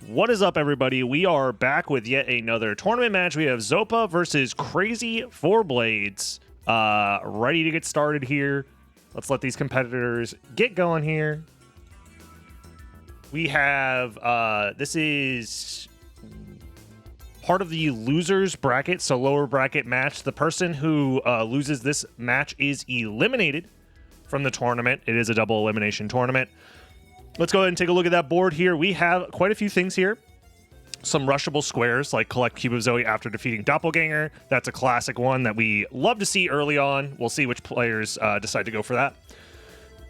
What is up, everybody? We are back with yet another tournament match. We have Zopa versus Crazy Four Blades. Ready to get started here. Let's let these competitors get going here. We have, this is part of the losers bracket, so lower bracket match. The person who loses this match is eliminated from the tournament. It is a double elimination tournament. Let's go ahead and take a look at that board here. We have quite a few things here. Some rushable squares, like collect Cube of Zoe after defeating Doppelganger. That's a classic one that we love to see early on. We'll see which players decide to go for that.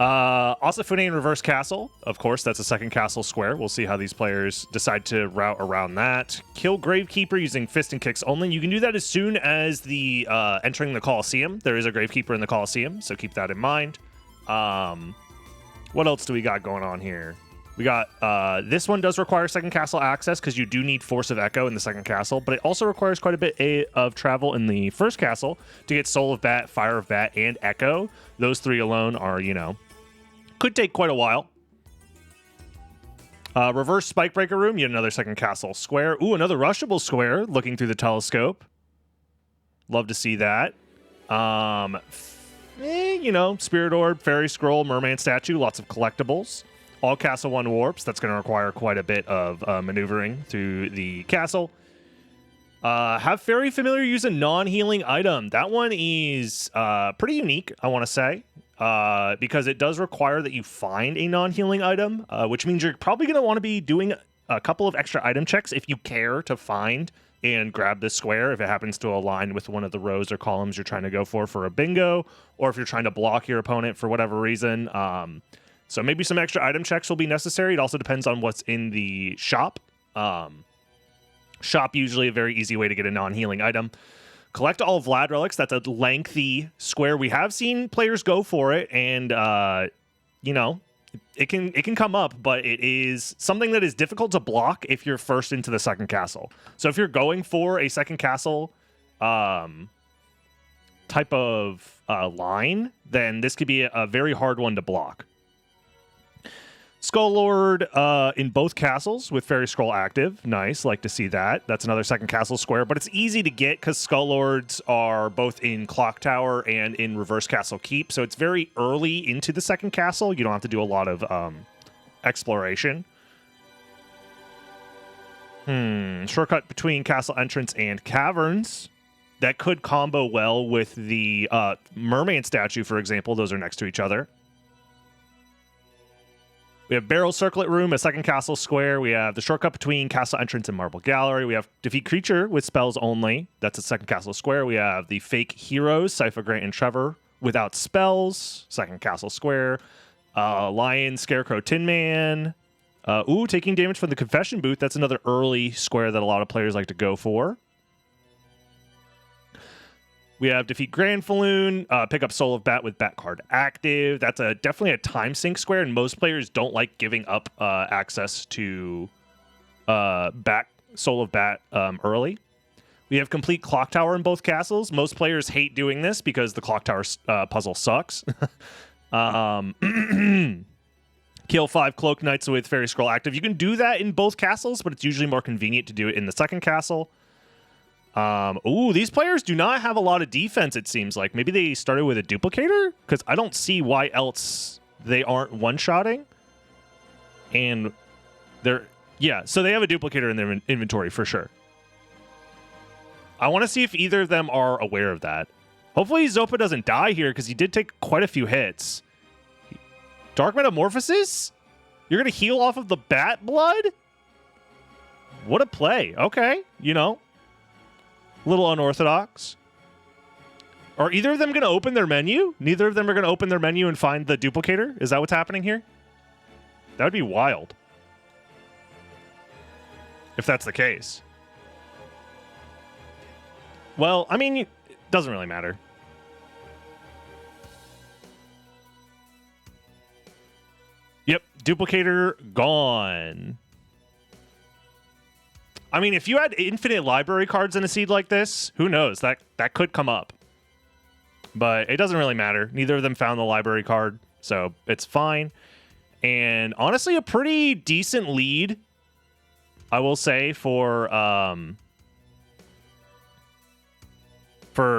Osafune and Reverse Castle. Of course, that's a second castle square. We'll see how these players decide to route around that. Kill Gravekeeper using fist and kicks only. You can do that as soon as the entering the Coliseum. There is a Gravekeeper in the Coliseum, so keep that in mind. What else do we got going on here? We got, this one does require second castle access because you do need Force of Echo in the second castle, but it also requires quite a bit of travel in the first castle to get Soul of Bat, Fire of Bat, and Echo. Those three alone are, you know, could take quite a while. Reverse Spike Breaker Room, yet another second castle square. Ooh, another rushable square looking through the telescope. Love to see that. You know, Spirit Orb, Fairy Scroll, Merman Statue, lots of collectibles. All Castle 1 warps. That's going to require quite a bit of maneuvering through the castle. Have Fairy Familiar use a non-healing item. That one is pretty unique, I want to say, because it does require that you find a non-healing item, which means you're probably going to want to be doing a couple of extra item checks if you care to find and grab this square if it happens to align with one of the rows or columns you're trying to go for a bingo, or if you're trying to block your opponent for whatever reason. So maybe some extra item checks will be necessary. It also depends on what's in the shop. Shop, usually a very easy way to get a non-healing item. Collect all Vlad relics. That's a lengthy square. We have seen players go for it, and you know, it can come up, but it is something that is difficult to block if you're first into the second castle. So if you're going for a second castle type of line, then this could be a very hard one to block. Skull Lord in both castles with Fairy Scroll active. Nice, like to see that. That's another second castle square, but it's easy to get because Skull Lords are both in Clock Tower and in Reverse Castle Keep, so it's very early into the second castle. You don't have to do a lot of exploration. Shortcut between castle entrance and caverns. That could combo well with the Mermaid statue, for example. Those are next to each other. We have Barrel Circlet Room, a second castle square. We have the shortcut between castle entrance and Marble Gallery. We have Defeat Creature with spells only. That's a second castle square. We have the Fake Heroes, Cypher, Grant, and Trevor without spells. Second castle square. Lion, Scarecrow, Tin Man. Taking damage from the Confession Booth. That's another early square that a lot of players like to go for. We have Defeat Grand Falloon, pick up Soul of Bat with Bat card active. That's definitely a time sink square, and most players don't like giving up access to Soul of Bat early. We have Complete Clock Tower in both castles. Most players hate doing this because the Clock Tower puzzle sucks. Kill 5 Cloak Knights with Fairy Scroll active. You can do that in both castles, but it's usually more convenient to do it in the second castle. These players do not have a lot of defense, it seems like. Maybe they started with a duplicator? Because I don't see why else they aren't one-shotting. And so they have a duplicator in their inventory for sure. I want to see if either of them are aware of that. Hopefully Zopa doesn't die here, because he did take quite a few hits. Dark Metamorphosis? You're going to heal off of the bat blood? What a play. Okay, you know. Little unorthodox. Are either of them going to open their menu? Neither of them are going to open their menu and find the duplicator? Is that what's happening here? That would be wild. If that's the case. Well, I mean, it doesn't really matter. Yep, duplicator gone. I mean, if you had infinite library cards in a seed like this, who knows? That could come up. But it doesn't really matter. Neither of them found the library card, so it's fine. And honestly, a pretty decent lead I will say for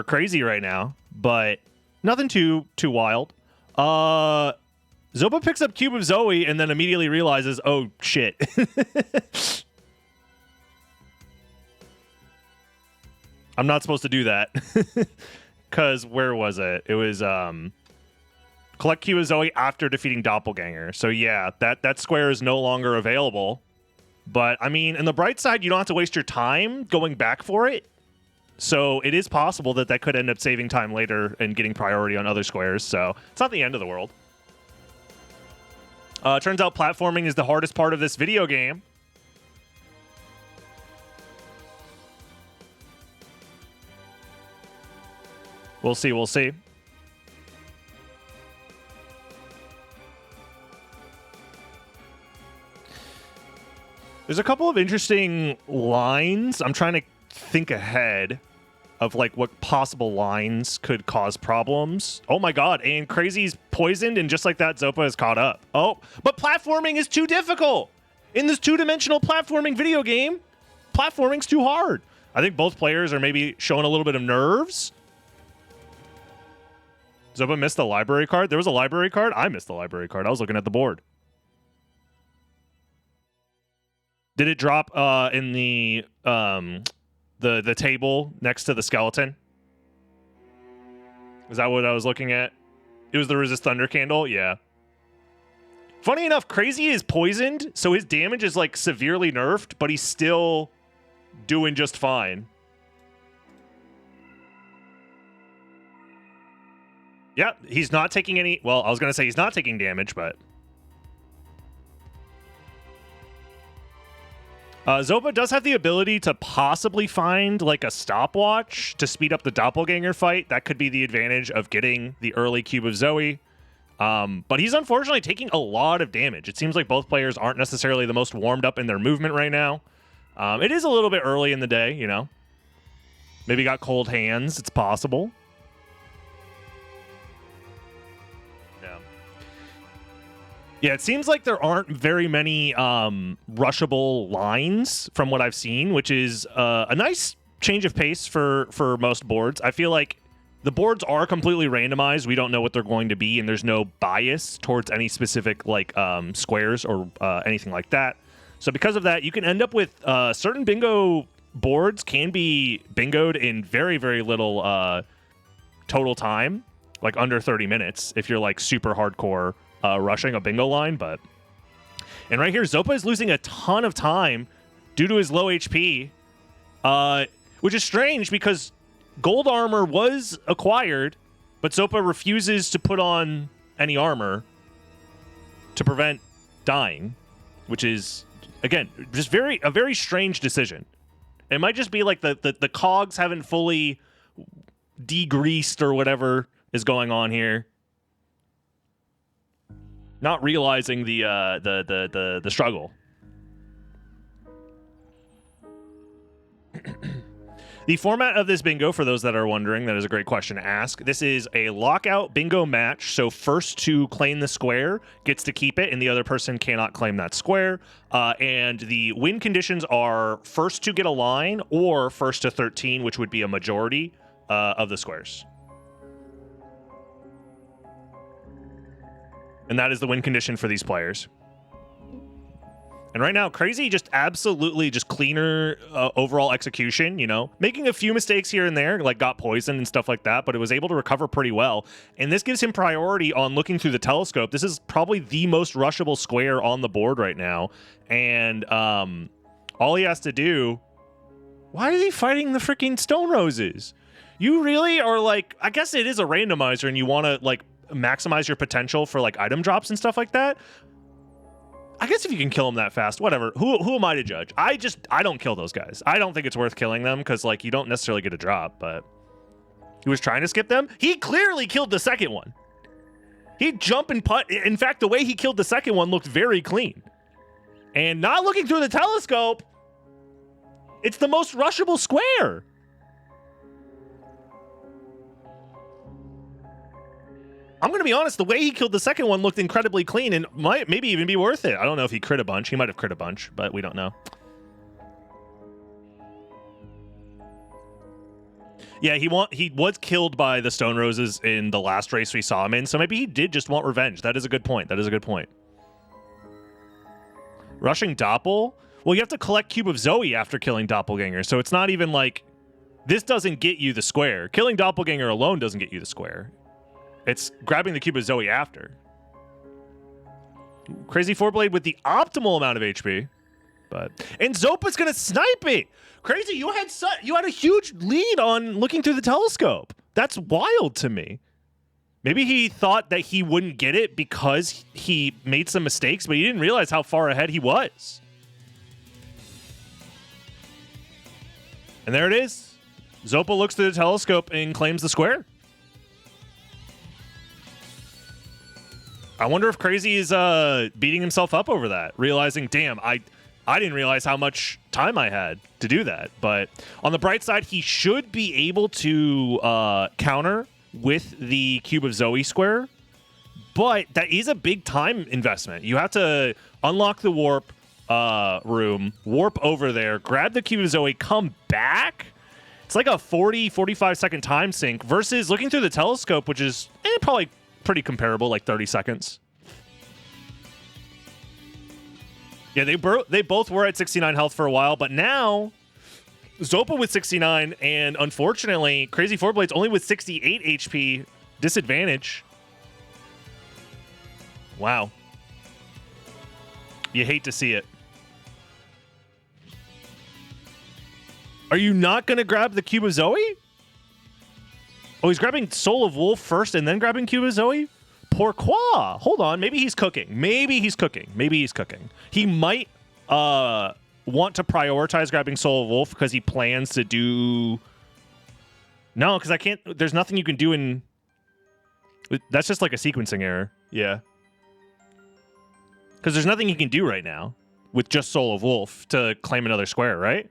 Crazy right now, but nothing too wild. Zopa picks up Cube of Zoe and then immediately realizes, oh shit. I'm not supposed to do that. Because where was it? It was collect Cube of Zoe after defeating Doppelganger. So yeah, that square is no longer available. But I mean, in the bright side, you don't have to waste your time going back for it. So it is possible that that could end up saving time later and getting priority on other squares. So it's not the end of the world. Turns out platforming is the hardest part of this video game. We'll see, we'll see. There's a couple of interesting lines. I'm trying to think ahead of like what possible lines could cause problems. Oh my god, and Crazy's poisoned, and just like that, Zopa is caught up. Oh, but platforming is too difficult. In this two-dimensional platforming video game, platforming's too hard. I think both players are maybe showing a little bit of nerves. Zopa missed the library card. There was a library card. I missed the library card. I was looking at the board. Did it drop in the table next to the skeleton? Is that what I was looking at? It was the Resist Thunder candle? Yeah. Funny enough, Crazy is poisoned, so his damage is like severely nerfed, but he's still doing just fine. Yeah, he's not taking any... Well, I was going to say he's not taking damage, but... Zopa does have the ability to possibly find like a stopwatch to speed up the doppelganger fight. That could be the advantage of getting the early Cube of Zoe. But he's unfortunately taking a lot of damage. It seems like both players aren't necessarily the most warmed up in their movement right now. It is a little bit early in the day, you know. Maybe got cold hands. It's possible. Yeah, it seems like there aren't very many rushable lines from what I've seen, which is a nice change of pace for most boards. I feel like the boards are completely randomized. We don't know what they're going to be, and there's no bias towards any specific like squares or anything like that. So because of that, you can end up with certain bingo boards can be bingoed in very, very little total time, like under 30 minutes if you're like super hardcore rushing a bingo line. But and right here, Zopa is losing a ton of time due to his low HP, which is strange because gold armor was acquired, but Zopa refuses to put on any armor to prevent dying, which is again just a very strange decision. It might just be like the cogs haven't fully degreased or whatever is going on here. Not realizing the struggle. The format of this bingo, for those that are wondering, that is a great question to ask. This is a lockout bingo match, so first to claim the square gets to keep it, and the other person cannot claim that square. And the win conditions are first to get a line or first to 13, which would be a majority of the squares. And that is the win condition for these players. And right now, Crazy just absolutely just cleaner overall execution, you know. Making a few mistakes here and there, like got poisoned and stuff like that, but it was able to recover pretty well. And this gives him priority on looking through the telescope. This is probably the most rushable square on the board right now. And all he has to do... Why is he fighting the freaking Stone Roses? You really are like... I guess it is a randomizer and you want to like maximize your potential for like item drops and stuff like that. I guess if you can kill them that fast, whatever. Who am I to judge? I don't kill those guys. I don't think it's worth killing them because like you don't necessarily get a drop, but he was trying to skip them. He clearly killed the second one. He'd jump and putt. In fact, the way he killed the second one looked very clean. And not looking through the telescope, it's the most rushable square. I'm going to be honest, the way he killed the second one looked incredibly clean and might maybe even be worth it. I don't know if he crit a bunch. He might have crit a bunch, but we don't know. Yeah, he was killed by the Stone Roses in the last race we saw him in, so maybe he did just want revenge. That is a good point. That is a good point. Rushing Doppel? Well, you have to collect Cube of Zoe after killing Doppelganger, so it's not even like... This doesn't get you the square. Killing Doppelganger alone doesn't get you the square. It's grabbing the Cube of Zoe after. Crazy Fourblade with the optimal amount of HP. And Zopa's going to snipe it! Crazy, you had a huge lead on looking through the telescope. That's wild to me. Maybe he thought that he wouldn't get it because he made some mistakes, but he didn't realize how far ahead he was. And there it is. Zopa looks through the telescope and claims the square. I wonder if Crazy is beating himself up over that, realizing, damn, I didn't realize how much time I had to do that. But on the bright side, he should be able to counter with the Cube of Zoe square. But that is a big time investment. You have to unlock the warp room, warp over there, grab the Cube of Zoe, come back. It's like a 40, 45-second time sink versus looking through the telescope, which is probably pretty comparable, like 30 seconds. Yeah, they both were at 69 health for a while, but now Zopa with 69, and unfortunately, Crazy Fourblade's only with 68 HP disadvantage. Wow. You hate to see it. Are you not going to grab the Cube of Zoe? Oh, he's grabbing Soul of Wolf first and then grabbing Cube of Zoe? Pourquoi? Hold on. Maybe he's cooking. Maybe he's cooking. Maybe he's cooking. He might want to prioritize grabbing Soul of Wolf because he plans to do... No, because I can't... There's nothing you can do in... That's just like a sequencing error. Yeah. Because there's nothing he can do right now with just Soul of Wolf to claim another square, right?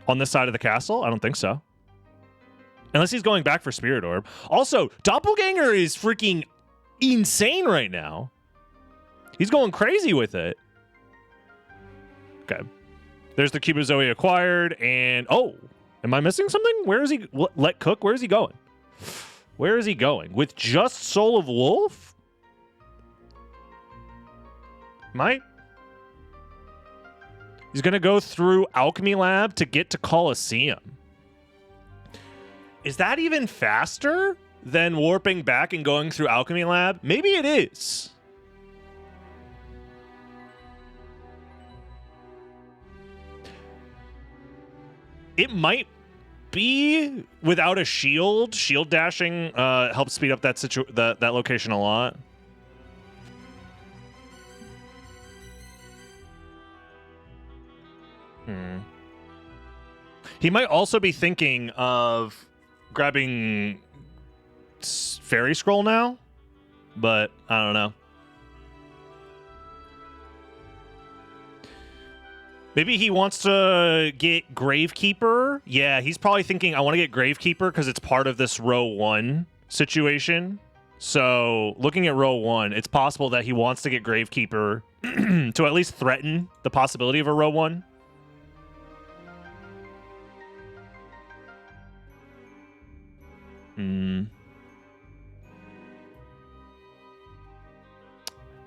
On this side of the castle? I don't think so. Unless he's going back for Spirit Orb. Also, Doppelganger is freaking insane right now. He's going crazy with it. Okay. There's the Cube of Zoe acquired, and... Oh! Am I missing something? Where is he? Let cook? Where is he going? Where is he going? With just Soul of Wolf? Might... He's going to go through Alchemy Lab to get to Colosseum. Is that even faster than warping back and going through Alchemy Lab? Maybe it is. It might be without a shield. Shield dashing helps speed up that location a lot. He might also be thinking of grabbing Fairy Scroll now, but I don't know. Maybe he wants to get Gravekeeper. Yeah, he's probably thinking, I want to get Gravekeeper because it's part of this row 1 situation. So looking at row 1, it's possible that he wants to get Gravekeeper to at least threaten the possibility of a row 1.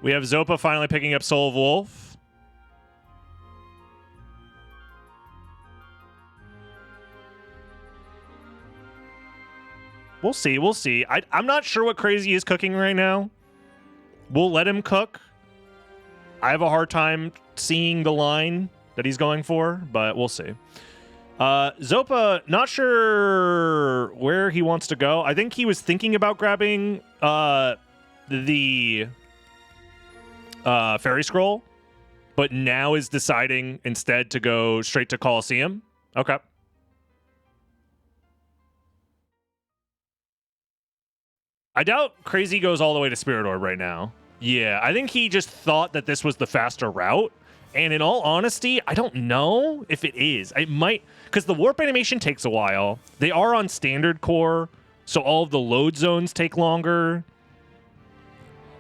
We have Zopa finally picking up Soul of Wolf. We'll see. We'll see. I'm not sure what Crazy is cooking right now. We'll let him cook. I have a hard time seeing the line that he's going for, but we'll see. Zopa, not sure where he wants to go. I think he was thinking about grabbing the Fairy Scroll, but now is deciding instead to go straight to Colosseum. Okay. I doubt Crazy goes all the way to Spirit Orb right now. Yeah, I think he just thought that this was the faster route. And in all honesty, I don't know if it is. It might, because the warp animation takes a while. They are on standard core, so all of the load zones take longer.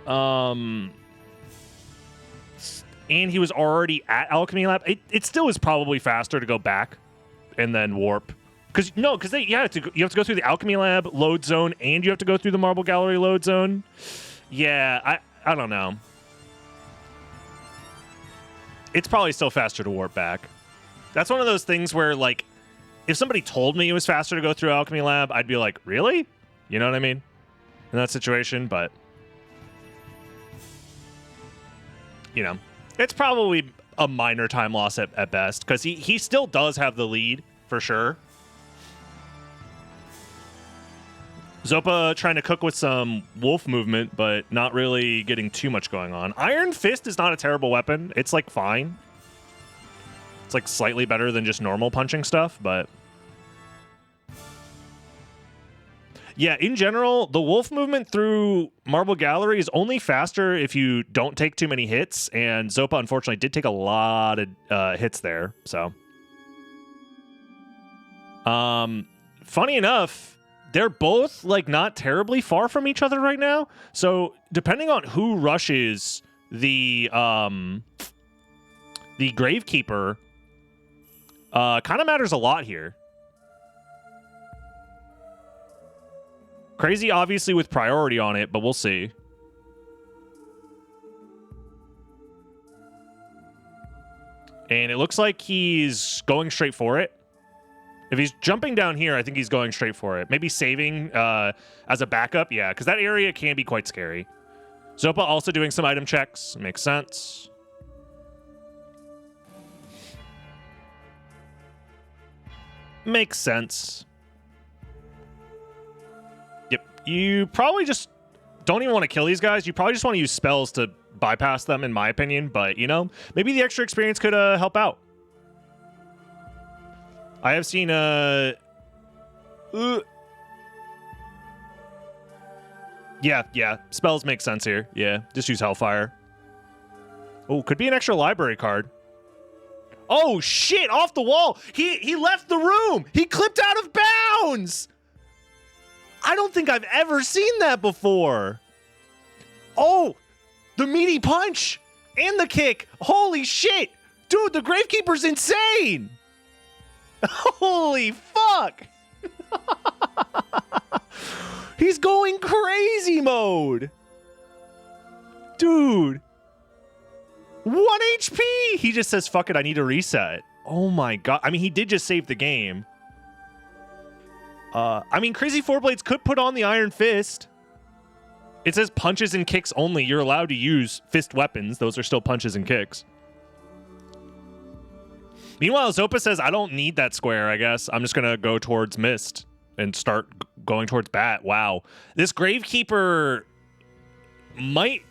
And he was already at Alchemy Lab. It still is probably faster to go back and then warp Because you have to go through the alchemy lab load zone, and you have to go through the marble gallery load zone. Yeah, I don't know. It's probably still faster to warp back. That's one of those things where, like, if somebody told me it was faster to go through alchemy lab, I'd be like, really? You know what I mean? In that situation, but you know, it's probably a minor time loss at best, because he still does have the lead for sure. Zopa trying to cook with some wolf movement, but not really getting too much going on. Iron Fist is not a terrible weapon. It's like fine. It's like slightly better than just normal punching stuff, but yeah, in general, the wolf movement through Marble Gallery is only faster if you don't take too many hits, and Zopa unfortunately did take a lot of hits there, so. Funny enough, they're both like not terribly far from each other right now, so depending on who rushes the Gravekeeper, kind of matters a lot here. Crazy, obviously, with priority on it, but we'll see. And it looks like he's going straight for it. If he's jumping down here, I think he's going straight for it. Maybe saving as a backup. Yeah, because that area can be quite scary. Zopa also doing some item checks. Makes sense. Makes sense. You probably just don't even want to kill these guys. You probably just want to use spells to bypass them, in my opinion. But, you know, maybe the extra experience could help out. I have seen... Yeah, spells make sense here. Yeah, just use Hellfire. Oh, could be an extra library card. Oh, shit, off the wall. He left the room. He clipped out of bounds. I don't think I've ever seen that before. Oh, the meaty punch and the kick. Holy shit. Dude, the Gravekeeper's insane. Holy fuck. He's going crazy mode. Dude. 1 HP. He just says, fuck it, I need a reset. Oh my god. I mean, he did just save the game. I mean, Crazy Four Blades could put on the Iron Fist. It says punches and kicks only. You're allowed to use fist weapons. Those are still punches and kicks. Meanwhile, Zopa says, I don't need that square, I guess. I'm just going to go towards Mist and start going towards Bat. Wow. This Gravekeeper might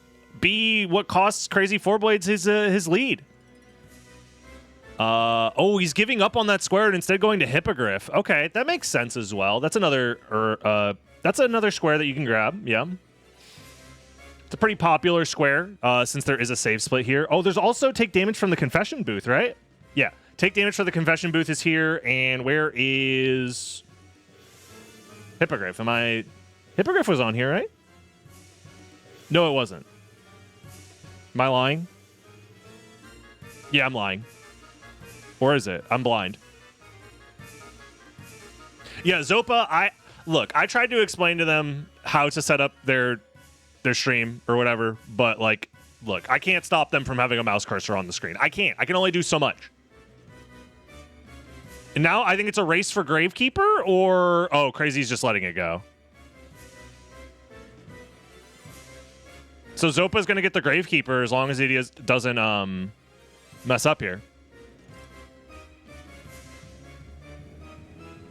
be what costs Crazy Four Blades his lead. Oh, he's giving up on that square and instead going to Hippogriff. Okay, that makes sense as well. That's another square that you can grab. Yeah. It's a pretty popular square, since there is a save split here. Oh, there's also take damage from the confession booth, right? Yeah. Take damage from the confession booth is here, and where is Hippogriff? Hippogriff was on here, right? No, it wasn't. Am I lying? Yeah, I'm lying. Or is it? I'm blind. Yeah, Zopa, I tried to explain to them how to set up their stream or whatever, but like, look, I can't stop them from having a mouse cursor on the screen. I can't. I can only do so much. And now I think it's a race for Gravekeeper, or oh, Crazy's just letting it go. So Zopa's going to get the Gravekeeper as long as he doesn't mess up here.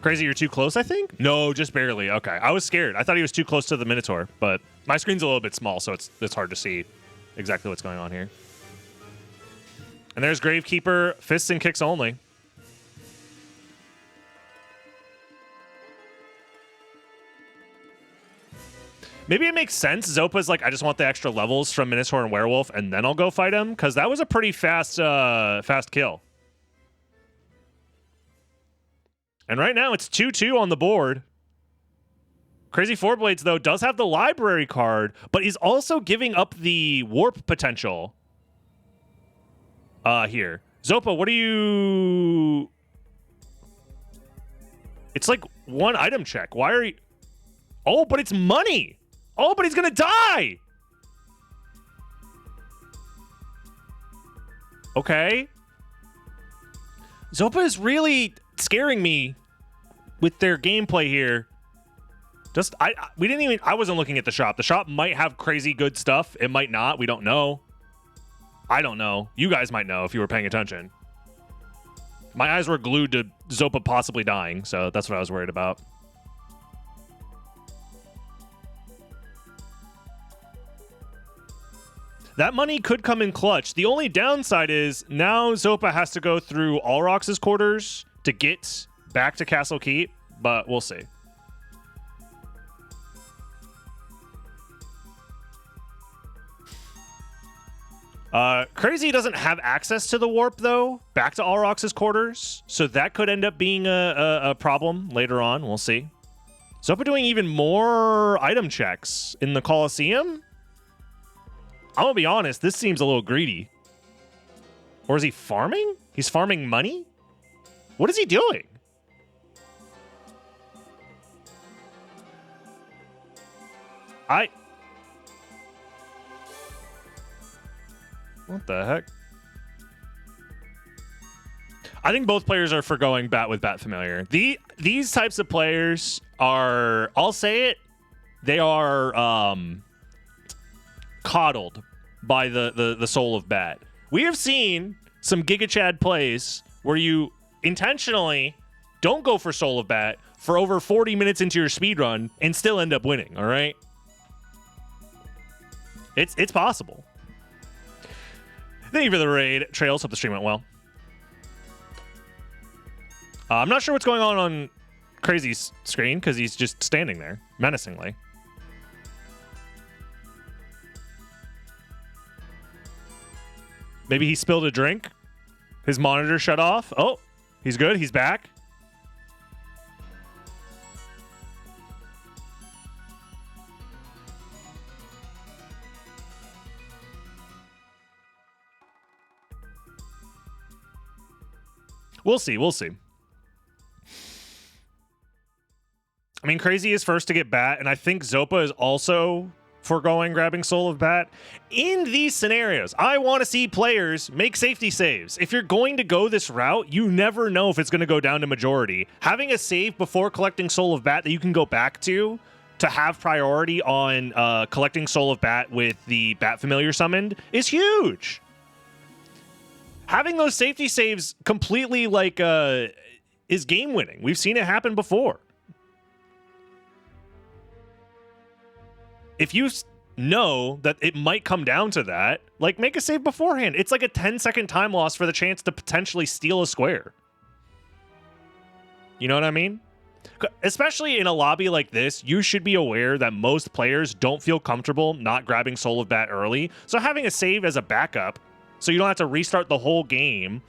Crazy, you're too close, I think? No, just barely. Okay. I was scared. I thought he was too close to the Minotaur, but my screen's a little bit small, so it's hard to see exactly what's going on here. And there's Gravekeeper, fists and kicks only. Maybe it makes sense. Zopa's like, I just want the extra levels from Minotaur and Werewolf, and then I'll go fight him, because that was a pretty fast kill. And right now, it's 2-2 on the board. Crazy Four Blades, though, does have the library card, but is also giving up the warp potential. Here. Zopa, what do you... It's like one item check. Why are you... Oh, but it's money. Oh, but he's going to die. Okay. Zopa is really scaring me with their gameplay here. I wasn't looking at the shop. The shop might have crazy good stuff. It might not. We don't know. I don't know. You guys might know if you were paying attention. My eyes were glued to Zopa possibly dying, so that's what I was worried about. That money could come in clutch. The only downside is now Zopa has to go through Alrox's quarters to get back to Castle Keep, but we'll see. Crazy doesn't have access to the warp, though, back to Alrox's quarters, so that could end up being a problem later on. We'll see. Zopa doing even more item checks in the Colosseum? I'm gonna be honest, this seems a little greedy. Or is he farming? He's farming money? What is he doing? What the heck? I think both players are forgoing Bat with Bat Familiar. These types of players are, I'll say it, they are coddled by the soul of Bat. We have seen some Giga Chad plays where you intentionally don't go for Soul of Bat for over 40 minutes into your speedrun and still end up winning, all right? It's possible. Thank you for the raid, Trails. Hope the stream went well. I'm not sure what's going on Crazy's screen because he's just standing there menacingly. Maybe he spilled a drink. His monitor shut off. Oh, he's good. He's back. We'll see. We'll see. I mean, Crazy is first to get Bat, and I think Zopa is also foregoing grabbing Soul of Bat. In these scenarios, I want to see players make safety saves. If you're going to go this route, you never know if it's going to go down to majority. Having a save before collecting Soul of Bat that you can go back to have priority on collecting Soul of Bat with the Bat Familiar summoned is huge. Having those safety saves completely is game winning. We've seen it happen before. If you know that it might come down to that, make a save beforehand. It's like a 10-second time loss for the chance to potentially steal a square. You know what I mean? Especially in a lobby like this, you should be aware that most players don't feel comfortable not grabbing Soul of Bat early. So having a save as a backup, so you don't have to restart the whole game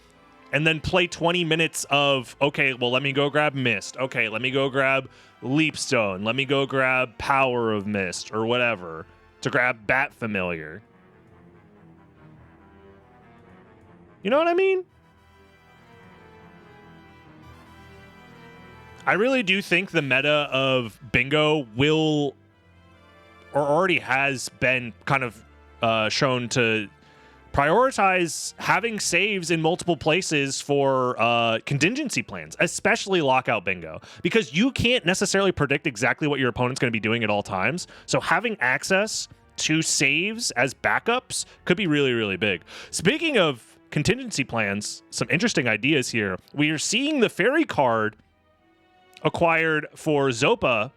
and then play 20 minutes of, okay, well, let me go grab Mist. Okay, let me go grab Leapstone. Let me go grab Power of Mist or whatever to grab Bat Familiar. You know what I mean? I really do think the meta of Bingo will, or already has been kind of shown to prioritize having saves in multiple places for contingency plans, especially Lockout Bingo, because you can't necessarily predict exactly what your opponent's going to be doing at all times. So having access to saves as backups could be really, really big. Speaking of contingency plans, some interesting ideas here. We are seeing the fairy card acquired for Zopa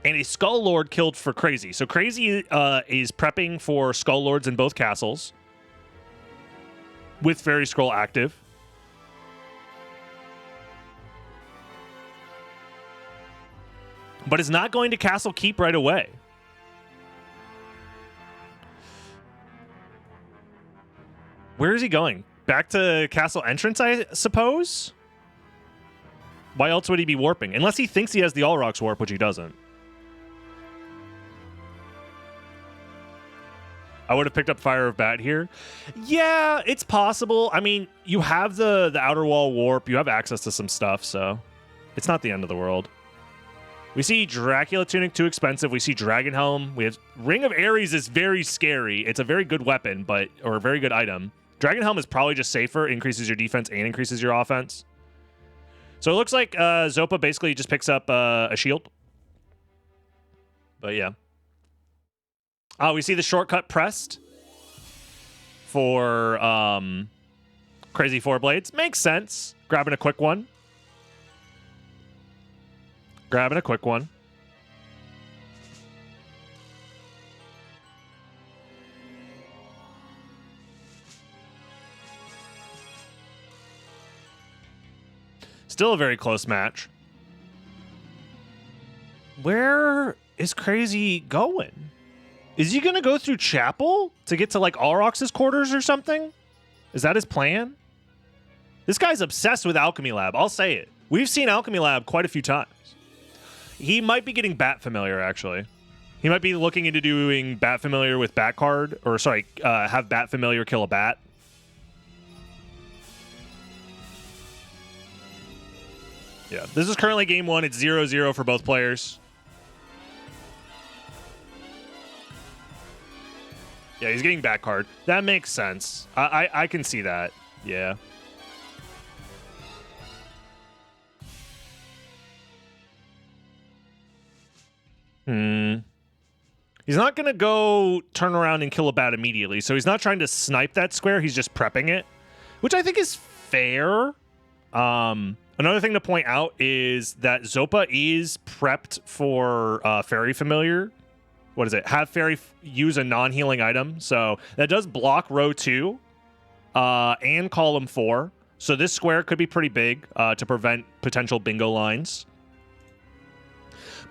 and a Skull Lord killed for Crazy. So Crazy is prepping for Skull Lords in both castles with Fairy Scroll active. But is not going to Castle Keep right away. Where is he going? Back to Castle Entrance, I suppose? Why else would he be warping? Unless he thinks he has the Alrox warp, which he doesn't. I would have picked up Fire of Bat here. Yeah, it's possible. I mean, you have the Outer Wall warp. You have access to some stuff, so It's not the end of the world. We see Dracula Tunic, too expensive. We see Dragon Helm. We have Ring of Ares is very scary. It's a very good weapon, or a very good item. Dragon Helm is probably just safer, increases your defense and increases your offense. So it looks like Zopa basically just picks up a shield. But yeah. We see the shortcut pressed for Crazy Four Blades. Makes sense. Grabbing a quick one. Still a very close match. Where is Crazy going? Is he going to go through Chapel to get to, like, Alrox's quarters or something? Is that his plan? This guy's obsessed with Alchemy Lab. I'll say it. We've seen Alchemy Lab quite a few times. He might be getting Bat Familiar, actually. He might be looking into doing Bat Familiar with Bat Card. Or, sorry, have Bat Familiar kill a Bat. Yeah, this is currently game one. It's 0-0 for both players. Yeah, he's getting Bat Card. That makes sense. I can see that. Yeah. He's not going to go turn around and kill a bat immediately, so he's not trying to snipe that square. He's just prepping it, which I think is fair. Another thing to point out is that Zopa is prepped for Fairy Familiar. What is it? Have Fairy use a non-healing item. So that does block row 2 and column 4. So this square could be pretty big to prevent potential bingo lines.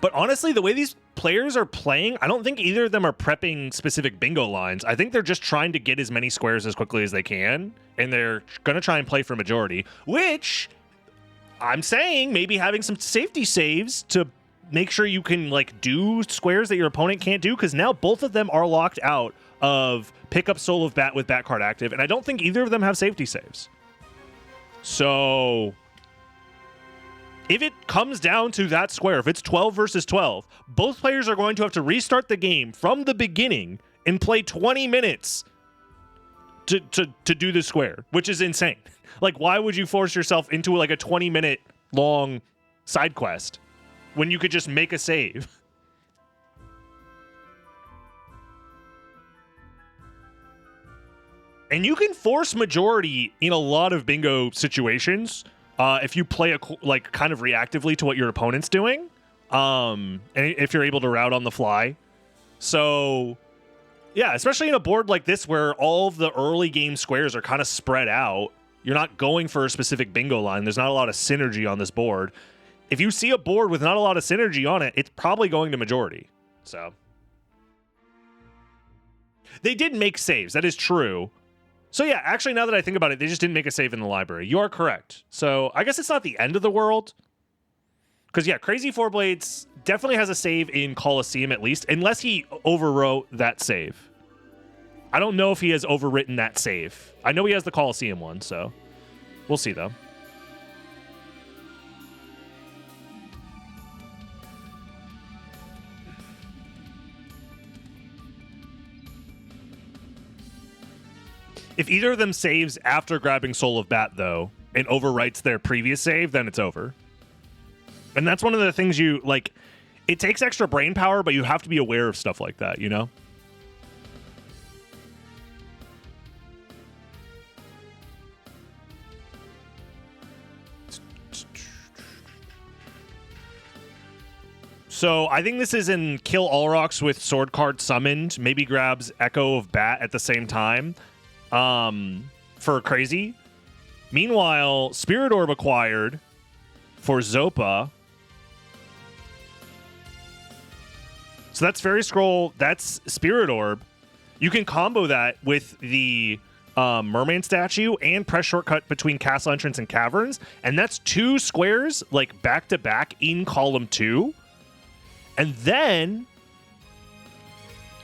But honestly, the way these players are playing, I don't think either of them are prepping specific bingo lines. I think they're just trying to get as many squares as quickly as they can, and they're going to try and play for majority, which I'm saying maybe having some safety saves to make sure you can, like, do squares that your opponent can't do, because now both of them are locked out of pick up Soul of Bat with Bat card active, and I don't think either of them have safety saves. So if it comes down to that square, if it's 12 versus 12, both players are going to have to restart the game from the beginning and play 20 minutes to do the square, which is insane. Like, why would you force yourself into, like, a 20-minute long side quest when you could just make a save? And you can force majority in a lot of bingo situations if you play like kind of reactively to what your opponent's doing, and if you're able to route on the fly. So yeah, especially in a board like this where all of the early game squares are kind of spread out. You're not going for a specific bingo line. There's not a lot of synergy on this board. If you see a board with not a lot of synergy on it, it's probably going to majority. So they did make saves. That is true. So yeah, actually, now that I think about it, they just didn't make a save in the library. You are correct. So I guess it's not the end of the world. Because yeah, Crazy Four Blades definitely has a save in Coliseum at least, unless he overwrote that save. I don't know if he has overwritten that save. I know he has the Coliseum one, so we'll see though. If either of them saves after grabbing Soul of Bat, though, and overwrites their previous save, then it's over. And that's one of the things you, like, it takes extra brain power, but you have to be aware of stuff like that, you know? So I think this is in Kill Alrox with Sword Card summoned, maybe grabs Echo of Bat at the same time. For Crazy. Meanwhile, Spirit Orb acquired for Zopa. So that's Fairy Scroll. That's Spirit Orb. You can combo that with the Merman statue and press shortcut between Castle Entrance and Caverns. And that's 2 squares, like, back to back in column 2. And then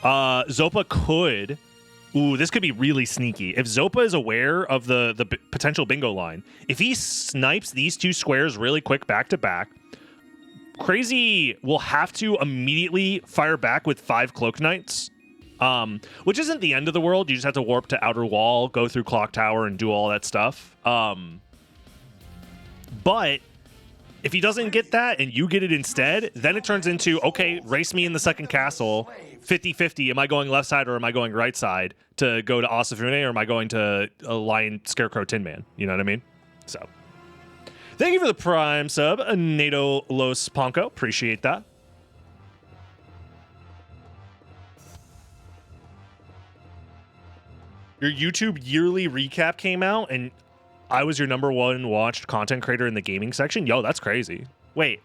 Zopa could Ooh, this could be really sneaky. If Zopa is aware of the potential bingo line, if he snipes these two squares really quick back to back, Crazy will have to immediately fire back with 5 Cloak Knights, which isn't the end of the world. You just have to warp to Outer Wall, go through Clock Tower, and do all that stuff. But if he doesn't get that and you get it instead, then it turns into, okay, race me in the second castle, 50-50. Am I going left side or am I going right side to go to Asafune, or am I going to Lion, Scarecrow, Tin Man? You know what I mean? So, thank you for the Prime sub, Nato Los Ponco. Appreciate that. Your YouTube yearly recap came out, and I was your #1 watched content creator in the gaming section? Yo, that's crazy. Wait,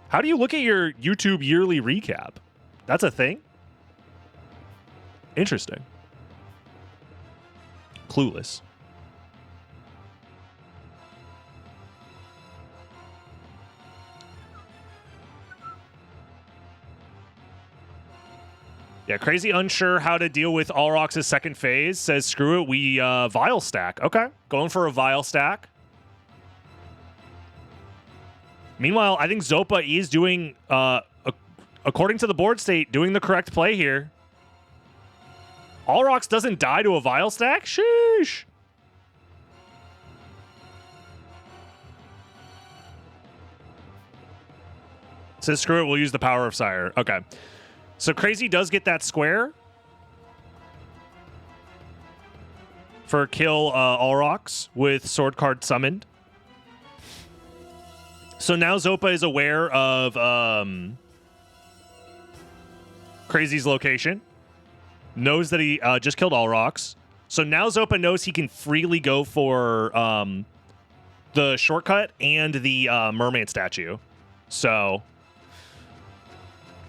how do you look at your YouTube yearly recap? That's a thing? Interesting. Clueless. Yeah, Crazy unsure how to deal with Alrox's second phase. Says, screw it, we Vial stack. Okay, going for a Vial stack. Meanwhile, I think Zopa is doing, according to the board state, doing the correct play here. Alrox doesn't die to a Vial stack? Sheesh. Says, screw it, we'll use the power of Sire. Okay. So Crazy does get that square for kill Alrox with sword card summoned. So now Zopa is aware of Crazy's location, knows that he just killed Alrox. So now Zopa knows he can freely go for the shortcut and the mermaid statue. So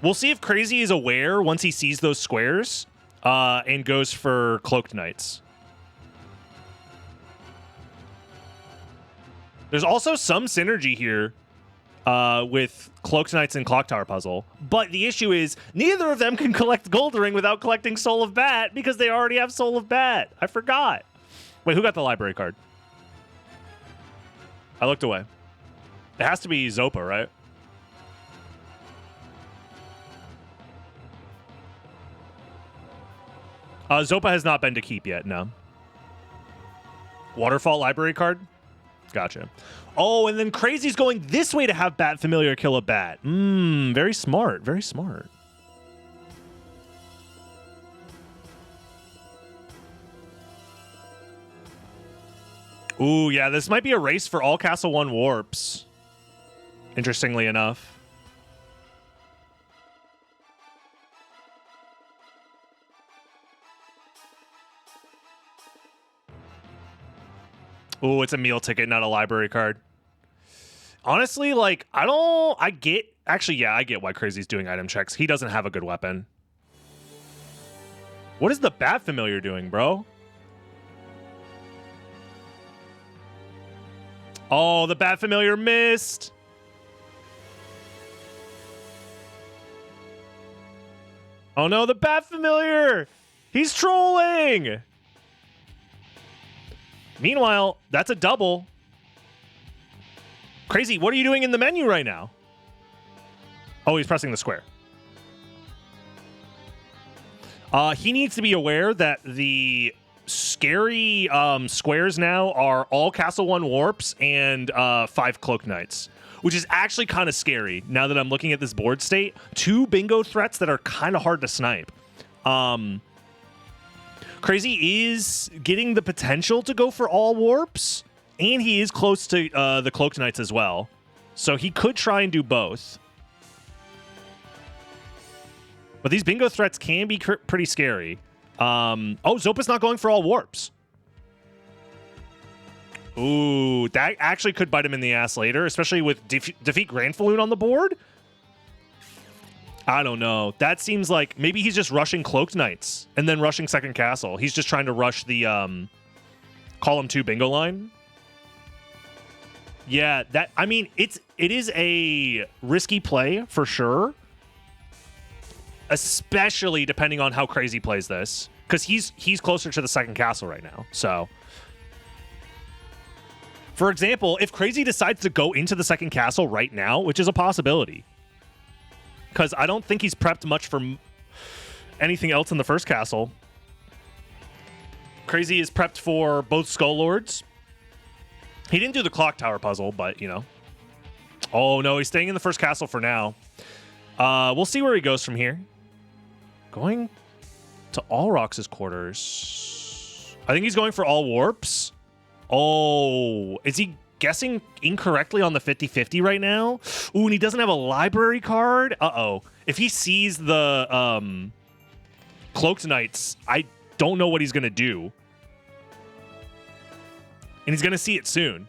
we'll see if Crazy is aware once he sees those squares and goes for Cloaked Knights. There's also some synergy here with Cloaked Knights and Clock Tower Puzzle. But the issue is neither of them can collect Gold Ring without collecting Soul of Bat because they already have Soul of Bat. I forgot. Wait, who got the library card? I looked away. It has to be Zopa, right? Zopa has not been to keep yet, no. Waterfall library card? Gotcha. Oh, and then Crazy's going this way to have Bat Familiar kill a bat. Very smart, very smart. Ooh, yeah, this might be a race for all Castle 1 warps. Interestingly enough. Ooh, it's a meal ticket, not a library card. Honestly, like, I get why Crazy's doing item checks. He doesn't have a good weapon. What is the Bat Familiar doing, bro? Oh, the Bat Familiar missed. Oh no, the Bat Familiar! He's trolling! Meanwhile, that's a double. Crazy, what are you doing in the menu right now? Oh, he's pressing the square. He needs to be aware that the scary squares now are all Castle 1 warps and 5 Cloak Knights, which is actually kind of scary now that I'm looking at this board state. 2 bingo threats that are kind of hard to snipe. Crazy is getting the potential to go for all warps, and he is close to the Cloaked Knights as well. So he could try and do both. But these bingo threats can be pretty scary. Oh, Zopa's not going for all warps. Ooh, that actually could bite him in the ass later, especially with defeat Granfaloon on the board. I don't know. That seems like maybe he's just rushing Cloaked Knights and then rushing second castle. He's just trying to rush the column 2 bingo line. Yeah, that, I mean, it is a risky play for sure, especially depending on how Crazy plays this. because he's closer to the second castle right now. So, for example, if Crazy decides to go into the second castle right now, which is a possibility, because I don't think he's prepped much for anything else in the first castle. Crazy is prepped for both Skull Lords. He didn't do the clock tower puzzle, but, you know. Oh, no, he's staying in the first castle for now. We'll see where he goes from here. Going to Allrox's quarters. I think he's going for all warps. Oh, is he guessing incorrectly on the 50-50 right now? Ooh, and he doesn't have a library card? Uh-oh. If he sees the Cloaked Knights, I don't know what he's going to do. And he's going to see it soon.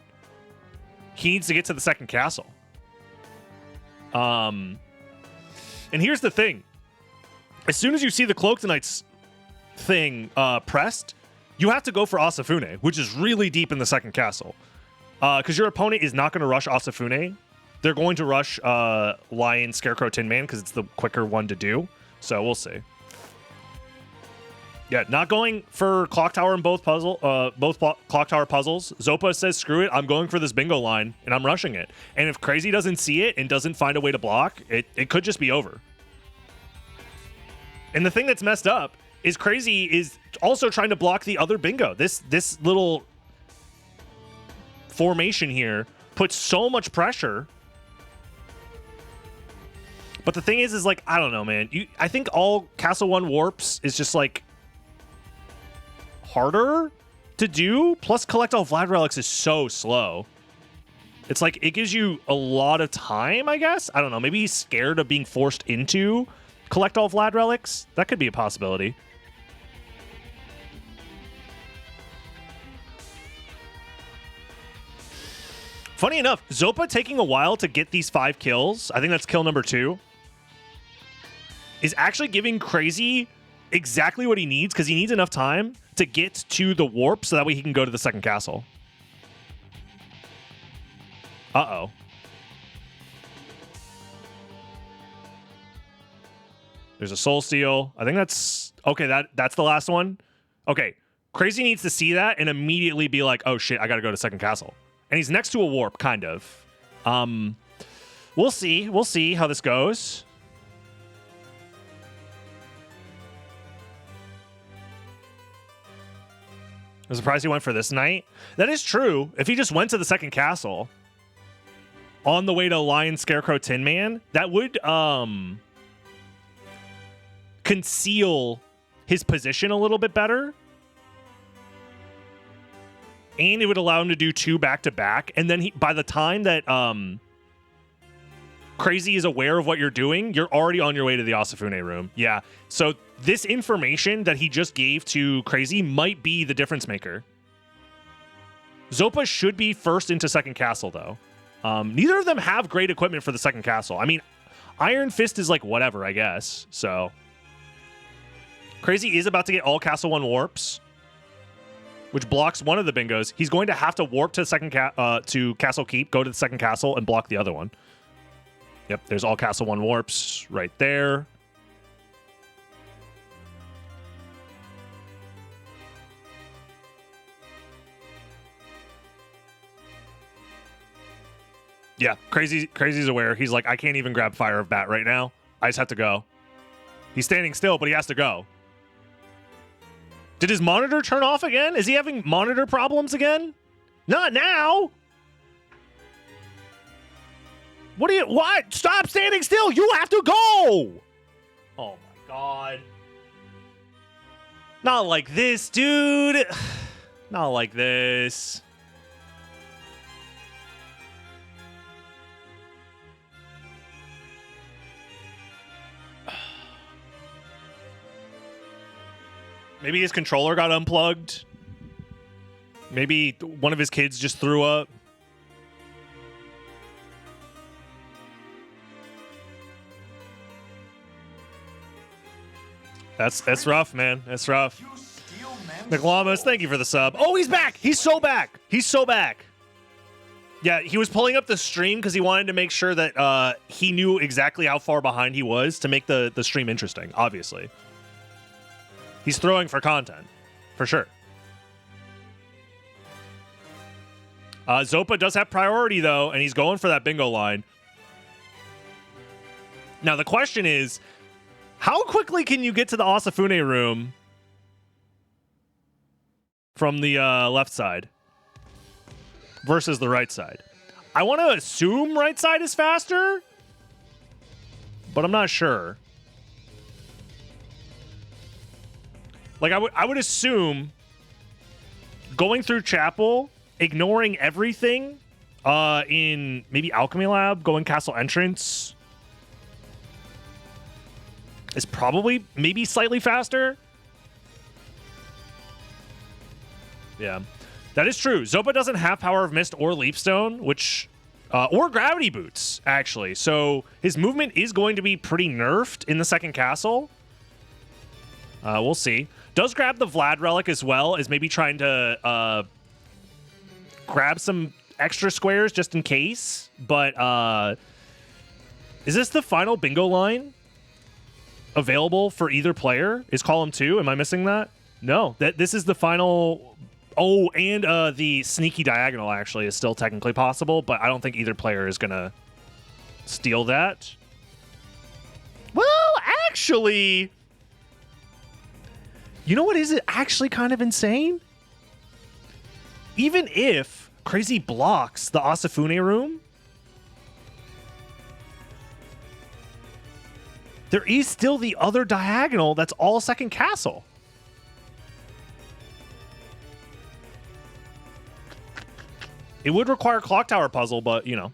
He needs to get to the second castle. And here's the thing. As soon as you see the Cloaked Knights thing pressed, you have to go for Asafune, which is really deep in the second castle. Because your opponent is not going to rush Asafune. They're going to rush Lion, Scarecrow, Tin Man, because it's the quicker one to do. So we'll see. Yeah, not going for Clock Tower in both Clock Tower puzzles. Zopa says, screw it, I'm going for this bingo line, and I'm rushing it. And if Crazy doesn't see it and doesn't find a way to block, it could just be over. And the thing that's messed up is Crazy is also trying to block the other bingo. This little formation here puts so much pressure. But the thing is like, I don't know, man. I think all Castle 1 warps is just like harder to do. Plus, collect all Vlad relics is so slow. It's like it gives you a lot of time, I guess. I don't know. Maybe he's scared of being forced into collect all Vlad relics. That could be a possibility. Funny enough, Zopa taking a while to get these 5 kills, I think that's kill number 2, is actually giving Crazy exactly what he needs, because he needs enough time to get to the warp so that way he can go to the second castle. Uh-oh. There's a Soul Steal. I think that's... Okay, that's the last one. Okay, Crazy needs to see that and immediately be like, oh shit, I gotta go to second castle. And he's next to a warp, kind of. We'll see. We'll see how this goes. I'm surprised he went for this knight. That is true. If he just went to the second castle on the way to Lion, Scarecrow, Tin Man, that would conceal his position a little bit better. And it would allow him to do 2 back-to-back. And then by the time that Crazy is aware of what you're doing, you're already on your way to the Asafune room. Yeah. So this information that he just gave to Crazy might be the difference maker. Zopa should be first into second castle, though. Neither of them have great equipment for the second castle. I mean, Iron Fist is like whatever, I guess. So Crazy is about to get all Castle 1 warps, which blocks one of the bingos. He's going to have to warp to second to Castle Keep, go to the second castle, and block the other one. Yep, there's all Castle 1 warps right there. Yeah, Crazy's aware. He's like, I can't even grab Fire of Bat right now. I just have to go. He's standing still, but he has to go. Did his monitor turn off again? Is he having monitor problems again? Not now. What? Stop standing still. You have to go. Oh my God. Not like this, dude. Not like this. Maybe his controller got unplugged. Maybe one of his kids just threw up. That's rough, man. That's rough. McLamas, thank you for the sub. Oh, he's back. He's so back. He's so back. Yeah, he was pulling up the stream because he wanted to make sure that he knew exactly how far behind he was to make the stream interesting, obviously. He's throwing for content, for sure. Zopa does have priority, though, and he's going for that bingo line. Now, the question is, how quickly can you get to the Asafune room from the left side versus the right side? I want to assume right side is faster, but I'm not sure. Like, I would assume going through Chapel, ignoring everything in maybe Alchemy Lab, going Castle Entrance is probably maybe slightly faster. Yeah, that is true. Zopa doesn't have Power of Mist or Leapstone, which or Gravity Boots, actually. So his movement is going to be pretty nerfed in the second castle. We'll see. Does grab the Vlad Relic as well, as maybe trying to grab some extra squares just in case. But is this the final bingo line available for either player? Is column 2? Am I missing that? No, this is the final. Oh, and the sneaky diagonal actually is still technically possible, but I don't think either player is gonna steal that. Well, actually, you know what is actually kind of insane? Even if Crazy blocks the Asafune room, there is still the other diagonal that's all second castle. It would require Clock Tower puzzle, but, you know.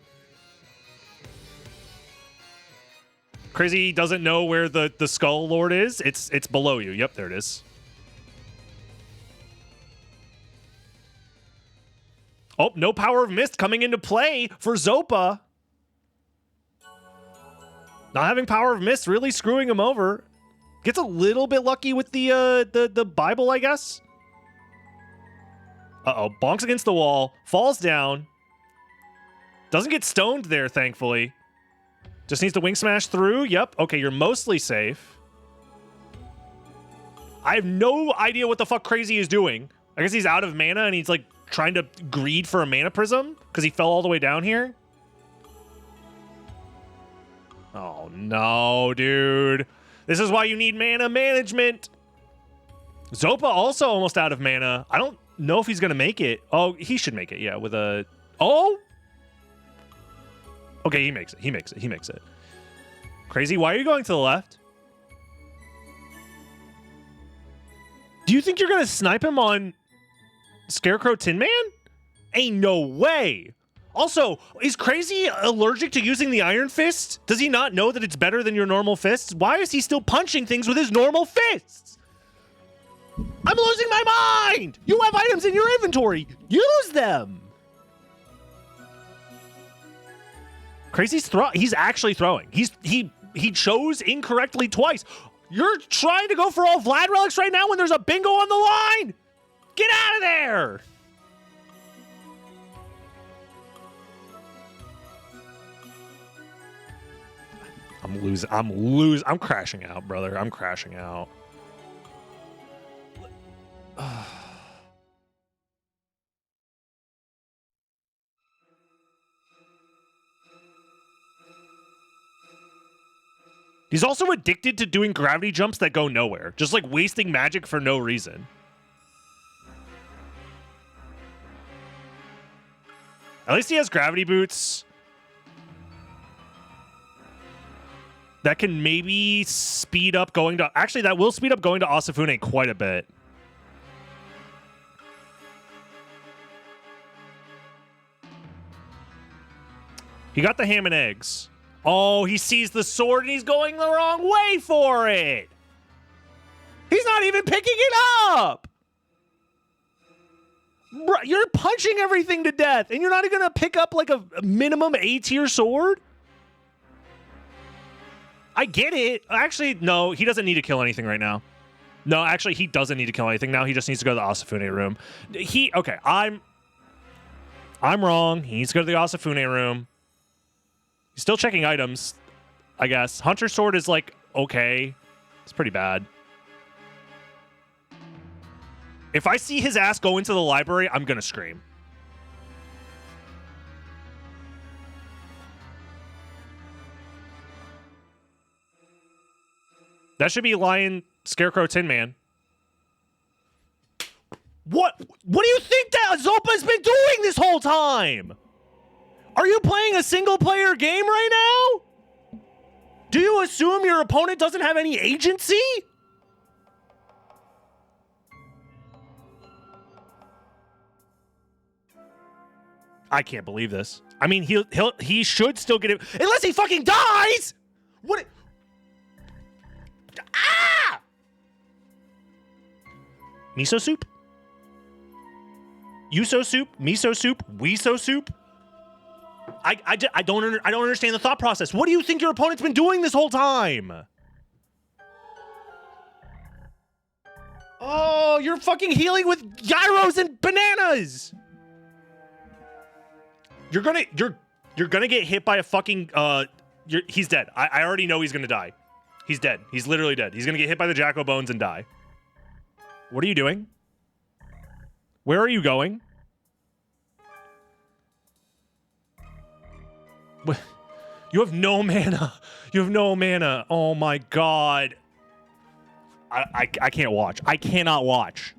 Crazy doesn't know where the Skull Lord is. It's below you. Yep, there it is. Oh, no Power of Mist coming into play for Zopa. Not having Power of Mist really screwing him over. Gets a little bit lucky with the Bible, I guess. Uh-oh, bonks against the wall, falls down. Doesn't get stoned there, thankfully. Just needs to wing smash through. Yep, okay, you're mostly safe. I have no idea what the fuck Crazy is doing. I guess he's out of mana and he's like trying to greed for a mana prism because he fell all the way down here. Oh no, dude. This is why you need mana management. Zopa also almost out of mana. I don't know if he's gonna make it. Oh, he should make it, yeah, with a... Oh! Okay, he makes it. He makes it. He makes it. Crazy, why are you going to the left? Do you think you're gonna snipe him on Scarecrow Tin Man? Ain't no way! Also, is Crazy allergic to using the Iron Fist? Does he not know that it's better than your normal fists? Why is he still punching things with his normal fists? I'm losing my mind! You have items in your inventory! Use them! Crazy's he's actually throwing. He chose incorrectly twice. You're trying to go for all Vlad relics right now when there's a bingo on the line! Get out of there! I'm crashing out, brother. I'm crashing out. He's also addicted to doing gravity jumps that go nowhere. Just like wasting magic for no reason. At least he has gravity boots. That can maybe speed up going to... Actually, that will speed up going to Asafune quite a bit. He got the ham and eggs. Oh, he sees the sword and he's going the wrong way for it. He's not even picking it up. Bro, you're punching everything to death and you're not even going to pick up like a minimum A-tier sword? I get it. Actually, no, he doesn't need to kill anything right now. No, actually, he doesn't need to kill anything now. He just needs to go to the Asafune room. Okay, I'm wrong. He needs to go to the Asafune room. He's still checking items, I guess. Hunter Sword is like, okay. It's pretty bad. If I see his ass go into the library, I'm gonna scream. That should be Lion, Scarecrow, Tin Man. What do you think that Zopa's been doing this whole time? Are you playing a single-player game right now? Do you assume your opponent doesn't have any agency? I can't believe this. I mean, he should still get it unless he fucking dies. What? Ah! Miso soup? Yuso soup? Miso soup? Weeso soup? I don't understand the thought process. What do you think your opponent's been doing this whole time? Oh, you're fucking healing with gyros and bananas. You're gonna get hit by a fucking he's dead. I already know he's gonna die. He's dead. He's literally dead. He's gonna get hit by the Jacko Bones and die. What are you doing? Where are you going? What? You have no mana. You have no mana. Oh my god. I can't watch. I cannot watch.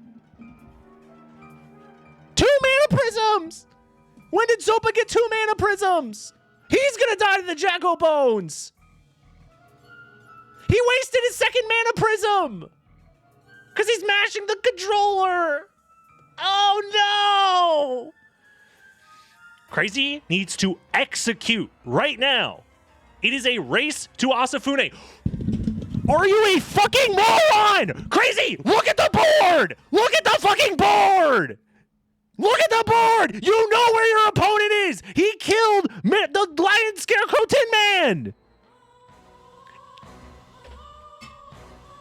2 mana prisms! When did Zopa get 2 mana prisms? He's gonna die to the Jacko Bones! He wasted his 2nd mana prism! Because he's mashing the controller! Oh no! Crazy needs to execute right now. It is a race to Asafune. Are you a fucking moron? Crazy, look at the board! Look at the fucking board! Look at the board! You know where your opponent is! He killed the Lion, Scarecrow, Tin Man!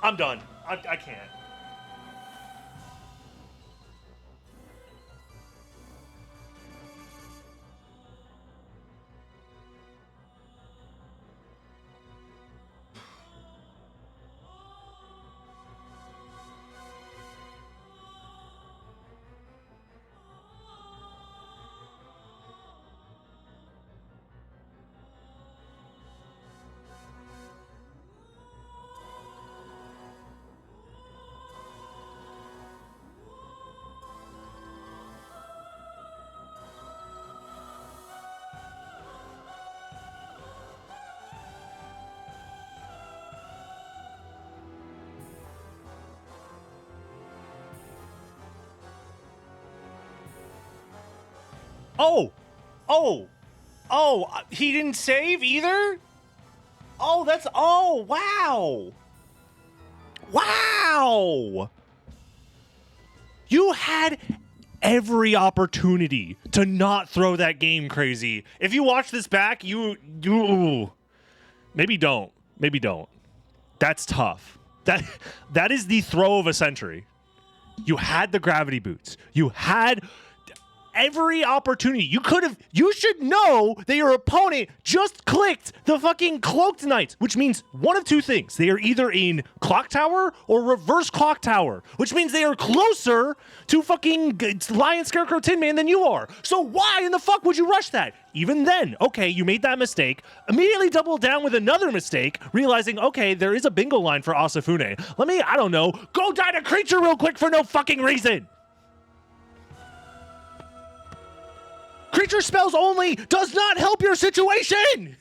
I'm done. I can't. Oh, he didn't save either? Wow. Wow. You had every opportunity to not throw that game, Crazy. If you watch this back, you maybe don't. That's tough. That is the throw of a century. You had the gravity boots. You had every opportunity. You should know that your opponent just clicked the fucking Cloaked Knights, which means one of two things. They are either in Clock Tower or Reverse Clock Tower, which means they are closer to fucking Lion, Scarecrow, Tin Man than you are. So why in the fuck would you rush that? Even then, okay, you made that mistake. Immediately double down with another mistake, realizing, okay, there is a bingo line for Asafune. I don't know, go die to creature real quick for no fucking reason. Creature spells only does not help your situation.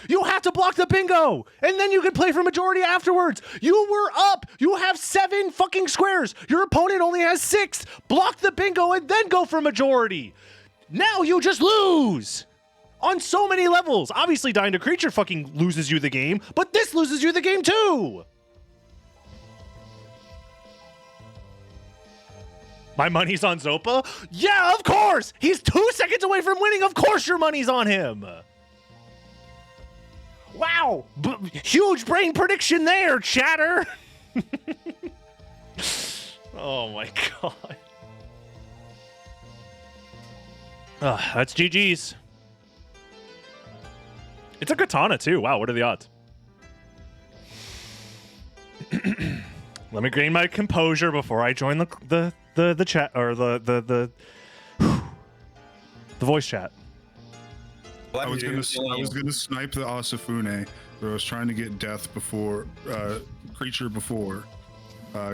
You have to block the bingo, and then you can play for majority afterwards. You were up. You have 7 fucking squares. Your opponent only has 6. Block the bingo and then go for majority. Now you just lose on so many levels. Obviously, dying to creature fucking loses you the game, but this loses you the game too. My money's on Zopa? Yeah, of course! He's 2 seconds away from winning. Of course your money's on him. Wow! Huge brain prediction there, chatter! Oh my god. That's GG's. It's a katana too. Wow, what are the odds? Let me gain my composure before I join the the chat or the voice chat. I was gonna snipe the Asafune, but I was trying to get death before creature before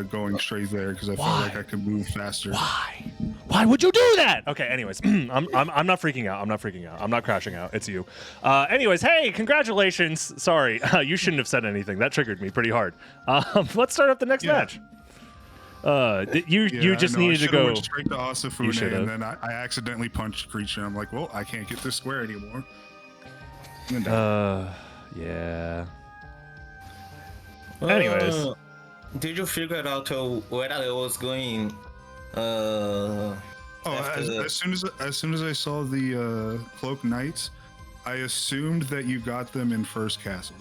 going straight there because I felt like I could move faster. Why would you do that? Okay, anyways, I'm not freaking out. I'm not freaking out. I'm not crashing out. It's you. Anyways, hey, congratulations. Sorry, you shouldn't have said anything. That triggered me pretty hard. Let's start up the next match. You just needed to go went straight to Asafune, and then I accidentally punched creature. I'm like, well, I can't get this square anymore. Yeah. Anyways, did you figure out where I was going? As soon as I saw the Cloak Knights, I assumed that you got them in first castle.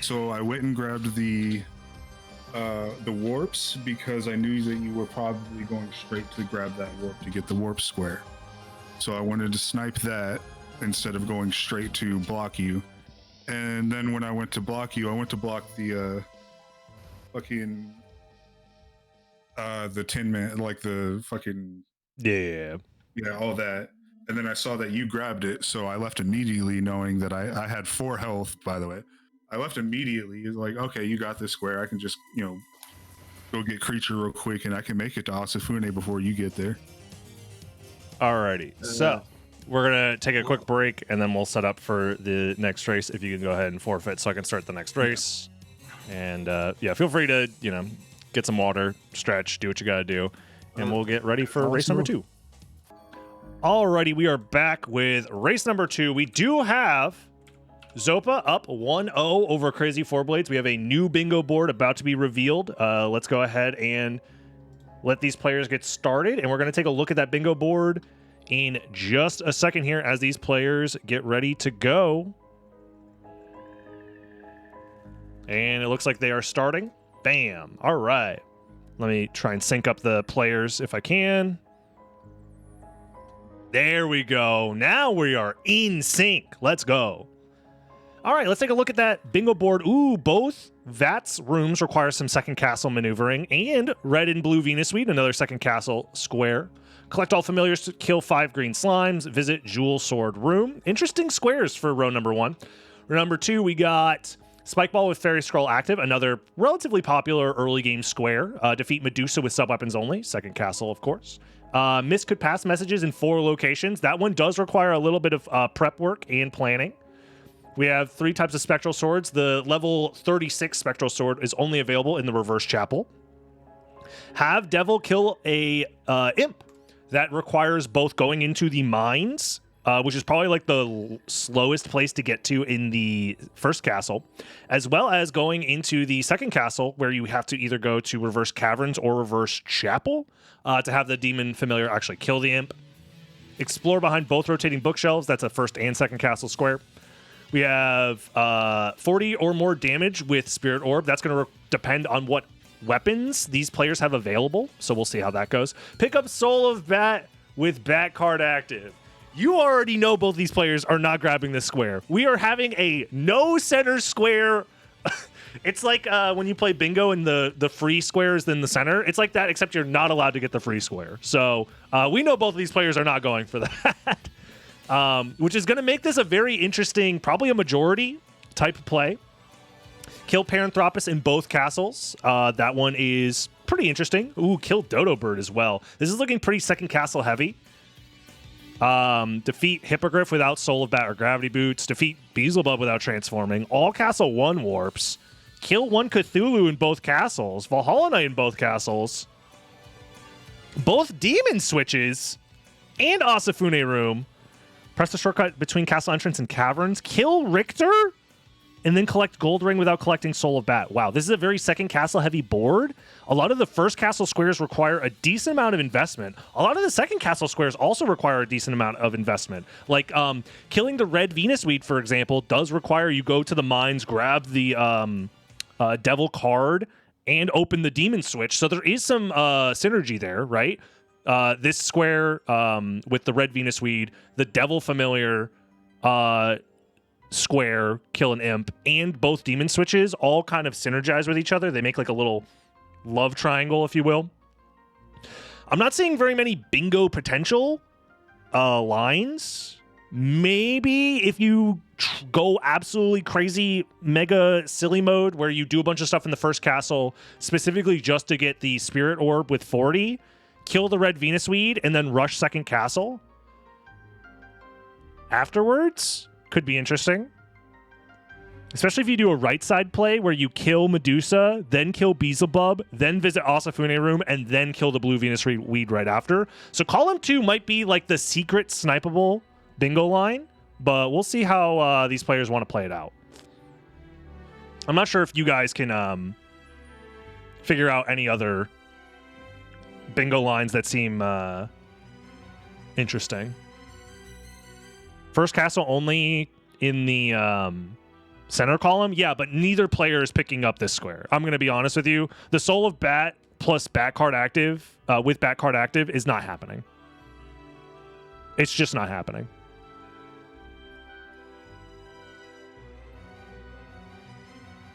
So I went and grabbed the warps because I knew that you were probably going straight to grab that warp to get the warp square. So I wanted to snipe that instead of going straight to block you. And then when I went to block you, I went to block the fucking the Tin Man, like the fucking yeah, all that. And then I saw that you grabbed it, so I left immediately, knowing that I had 4 health. By the way, I left immediately. Like, okay, you got this square. I can just go get creature real quick, and I can make it to Asafune before you get there. Alrighty, so we're gonna take a quick break, and then we'll set up for the next race. If you can go ahead and forfeit, so I can start the next race. And feel free to get some water, stretch, do what you gotta do, and we'll get ready for race number 2. Alrighty, we are back with race number 2. We do have Zopa up 1-0 over Crazy Four Blades. We have a new bingo board about to be revealed. Let's go ahead and let these players get started, and we're going to take a look at that bingo board in just a second here as these players get ready to go. And it looks like they are starting. Bam. All right. Let me try and sync up the players if I can. There we go. Now we are in sync. Let's go. All right, let's take a look at that bingo board. Ooh, both VATS rooms require some second castle maneuvering, and red and blue Venus Suite, another second castle square. Collect all familiars to kill 5 green slimes. Visit Jewel Sword Room. Interesting squares for row number 1. Row number 2, we got Spike Ball with Fairy Scroll active, another relatively popular early game square. Defeat Medusa with sub-weapons only, second castle, of course. Mist could pass messages in 4 locations. That one does require a little bit of prep work and planning. We have 3 types of Spectral Swords. The level 36 Spectral Sword is only available in the Reverse Chapel. Have Devil kill a Imp. That requires both going into the mines, which is probably like the slowest place to get to in the first castle, as well as going into the second castle, where you have to either go to Reverse Caverns or Reverse Chapel to have the Demon Familiar actually kill the Imp. Explore behind both rotating bookshelves. That's a first and second castle square. We have 40 or more damage with Spirit Orb. That's going to depend on what weapons these players have available, so we'll see how that goes. Pick up Soul of Bat with Bat card active. You already know both these players are not grabbing this square. We are having a no center square. It's like when you play bingo and the free square is in the center. It's like that, except you're not allowed to get the free square. So we know both of these players are not going for that, which is going to make this a very interesting, probably a majority type of play. Kill Paranthropus in both castles. That one is pretty interesting. Ooh, kill Dodo Bird as well. This is looking pretty second castle heavy. Defeat Hippogriff without Soul of Bat or Gravity Boots. Defeat Beelzebub without transforming. All castle 1 warps. Kill 1 Cthulhu in both castles. Valhalla Knight in both castles. Both demon switches. And Asafune Room. Press the shortcut between castle entrance and caverns. Kill Richter. And then collect Gold Ring without collecting Soul of Bat. Wow, this is a very second castle heavy board. A lot of the first castle squares require a decent amount of investment. A lot of the second castle squares also require a decent amount of investment. Like killing the red Venus Weed, for example, does require you go to the mines, grab the devil card, and open the demon switch. So there is some synergy there, right? This square with the red Venus Weed, the devil familiar, square, kill an imp, and both demon switches all kind of synergize with each other. They make like a little love triangle, if you will. I'm not seeing very many bingo potential lines. Maybe if you go absolutely crazy mega silly mode where you do a bunch of stuff in the first castle specifically just to get the spirit orb with 40, kill the red Venus weed, and then rush second castle afterwards, could be interesting. Especially if you do a right side play where you kill Medusa, then kill Beelzebub, then visit Asafune room, and then kill the blue Venus weed right after. So column 2 might be like the secret snipeable bingo line, but we'll see how these players want to play it out. I'm not sure if you guys can figure out any other bingo lines that seem interesting. First castle only in the center column? Yeah, but neither player is picking up this square. I'm going to be honest with you. The Soul of Bat plus Bat card active, with Bat card active, is not happening. It's just not happening.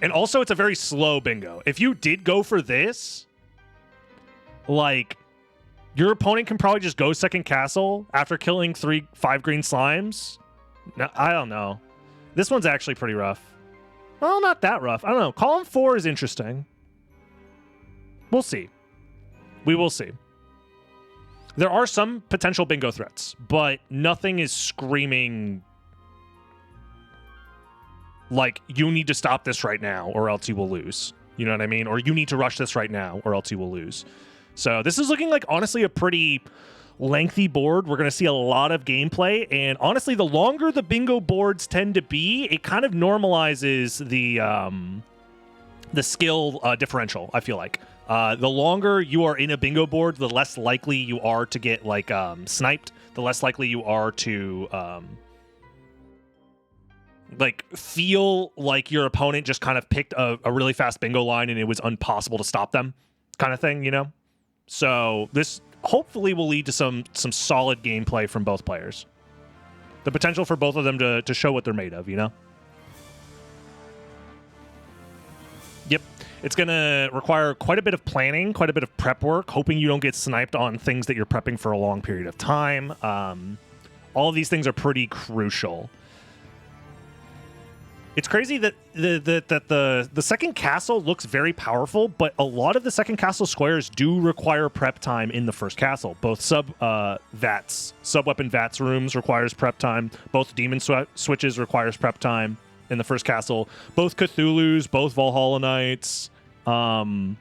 And also, it's a very slow bingo. If you did go for this, like, your opponent can probably just go second castle after killing 5 green slimes. No, I don't know. This one's actually pretty rough. Well, not that rough. I don't know. Column 4 is interesting. We'll see. We will see. There are some potential bingo threats, but nothing is screaming like, you need to stop this right now or else you will lose. You know what I mean? Or you need to rush this right now or else you will lose. So this is looking like, honestly, a pretty lengthy board. We're going to see a lot of gameplay. And honestly, the longer the bingo boards tend to be, it kind of normalizes the skill differential, I feel like. The longer you are in a bingo board, the less likely you are to get, like, sniped. The less likely you are to like, feel like your opponent just kind of picked a really fast bingo line and it was impossible to stop them, kind of thing, you know? So this hopefully will lead to some solid gameplay from both players. The potential for both of them to show what they're made of, you know? Yep. It's going to require quite a bit of planning, quite a bit of prep work, hoping you don't get sniped on things that you're prepping for a long period of time. All of these things are pretty crucial. It's crazy that the second castle looks very powerful, but a lot of the second castle squares do require prep time in the first castle. Both sub-weapon VATS rooms requires prep time. Both demon switches requires prep time in the first castle. Both Cthulhu's, both Valhalla Knights, both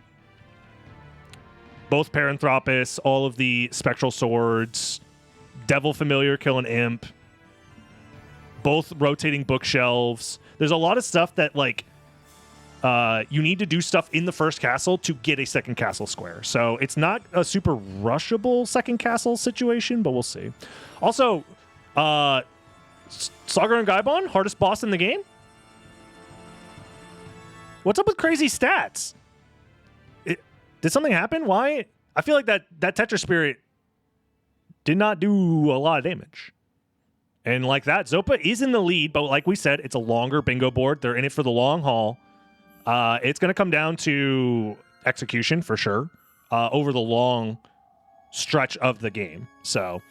Paranthropus, all of the Spectral Swords, Devil Familiar kill an imp, both rotating bookshelves. There's a lot of stuff that, like, you need to do stuff in the first castle to get a second castle square. So it's not a super rushable second castle situation, but we'll see. Also, Sagar and Gaibon, hardest boss in the game? What's up with crazy stats? Did something happen? Why? I feel like that Tetra Spirit did not do a lot of damage. And like that, Zopa is in the lead, but like we said, it's a longer bingo board. They're in it for the long haul. It's going to come down to execution for sure over the long stretch of the game. So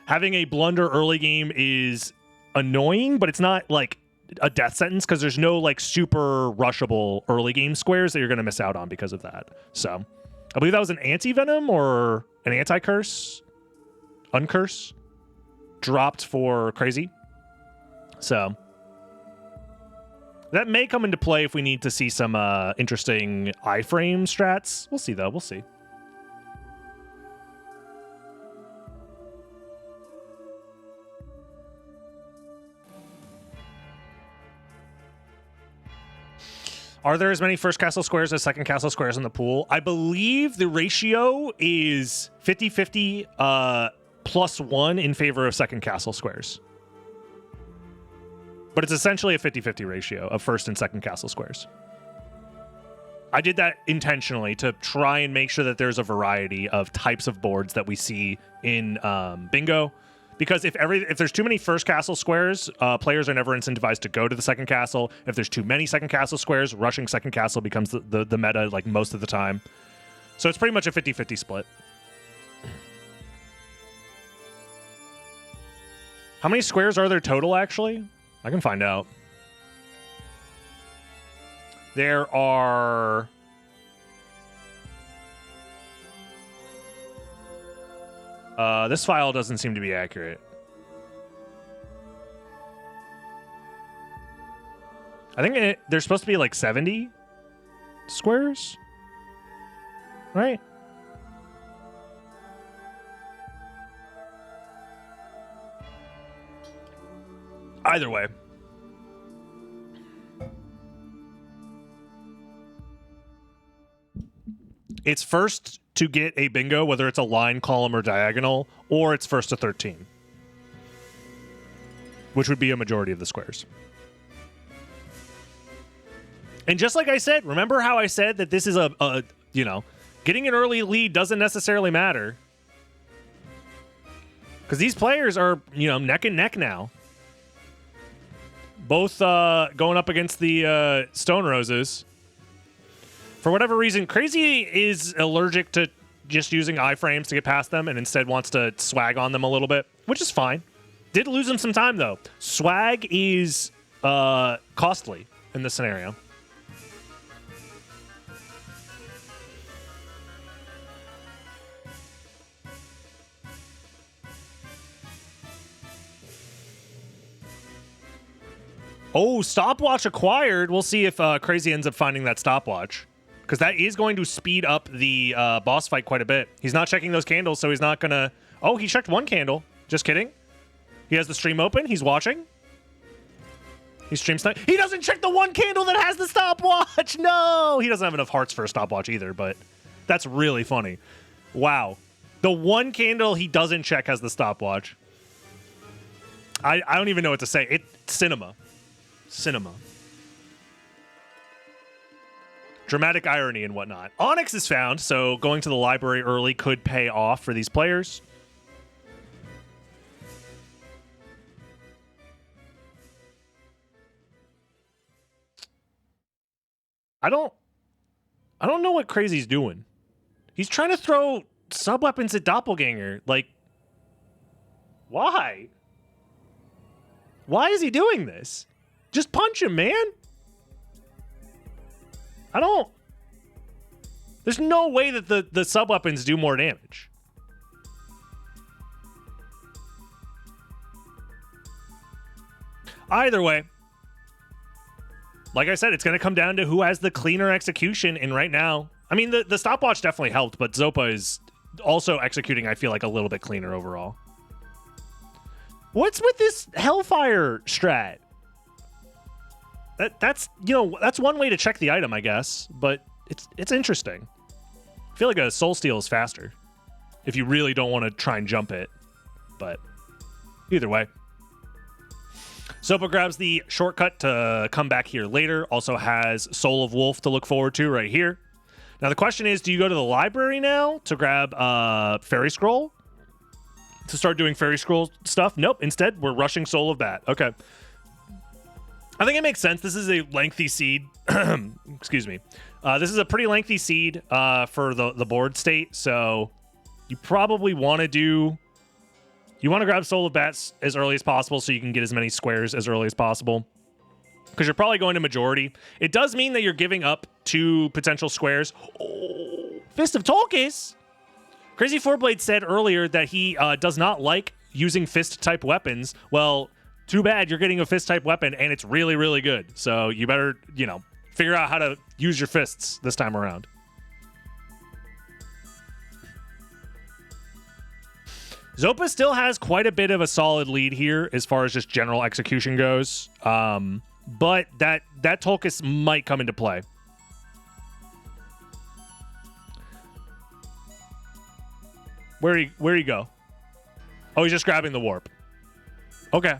having a blunder early game is annoying, but it's not like a death sentence because there's no like super rushable early game squares that you're going to miss out on because of that. So I believe that was an anti-venom or an anti-curse, uncurse. Dropped for crazy. So that may come into play if we need to see some interesting iframe strats. We'll see, though. We'll see. Are there as many first castle squares as second castle squares in the pool? I believe the ratio is 50-50 +1 in favor of second castle squares. But it's essentially a 50-50 ratio of first and second castle squares. I did that intentionally to try and make sure that there's a variety of types of boards that we see in bingo. Because if there's too many first castle squares, players are never incentivized to go to the second castle. If there's too many second castle squares, rushing second castle becomes the meta like most of the time. So it's pretty much a 50-50 split. How many squares are there total, actually? I can find out. There are... this file doesn't seem to be accurate. I think there's supposed to be like 70 squares, right? Either way. It's first to get a bingo, whether it's a line, column, or diagonal, or it's first to 13, which would be a majority of the squares. And just like I said, remember how I said that this is a you know, getting an early lead doesn't necessarily matter. Because these players are, you know, neck and neck now. Both going up against the Stone Roses. For whatever reason, Crazy is allergic to just using iframes to get past them and instead wants to swag on them a little bit, which is fine. Did lose him some time, though. Swag is costly in this scenario. Oh, stopwatch acquired. We'll see if Crazy ends up finding that stopwatch. Because that is going to speed up the boss fight quite a bit. He's not checking those candles, so he's not going to... Oh, he checked one candle. Just kidding. He has the stream open. He's watching. He's stream snipe. He doesn't check the one candle that has the stopwatch. No! He doesn't have enough hearts for a stopwatch either, but that's really funny. Wow. The one candle he doesn't check has the stopwatch. I don't even know what to say. It's cinema. Cinema. Dramatic irony and whatnot. Onyx is found, so going to the library early could pay off for these players. I don't know what Crazy's doing. He's trying to throw sub-weapons at Doppelganger. Like, why? Why is he doing this? Just punch him, man. There's no way that the sub-weapons do more damage. Either way, like I said, it's going to come down to who has the cleaner execution. And right now, I mean, the stopwatch definitely helped, but Zopa is also executing, I feel like, a little bit cleaner overall. What's with this Hellfire strat? That's you know, that's one way to check the item, I guess, but it's interesting. I feel like a Soul Steal is faster if you really don't want to try and jump it, but either way. Zopa grabs the shortcut to come back here later, also has Soul of Wolf to look forward to right here. Now the question is, do you go to the library now to grab Fairy Scroll? To start doing Fairy Scroll stuff? Nope, instead we're rushing Soul of Bat. Okay. I think it makes sense. This is a lengthy seed. Excuse me. This is a pretty lengthy seed for the board state, so you probably want to do... You want to grab Soul of Bats as early as possible so you can get as many squares as early as possible. Because you're probably going to majority. It does mean that you're giving up 2 potential squares. Oh, Fist of Tolkis! Crazy Fourblade said earlier that he does not like using fist-type weapons. Well... Too bad you're getting a fist-type weapon, and it's really, really good. So you better, you know, figure out how to use your fists this time around. Zopa still has quite a bit of a solid lead here as far as just general execution goes. But that Tolkis might come into play. Where'd he go? Oh, he's just grabbing the warp. Okay.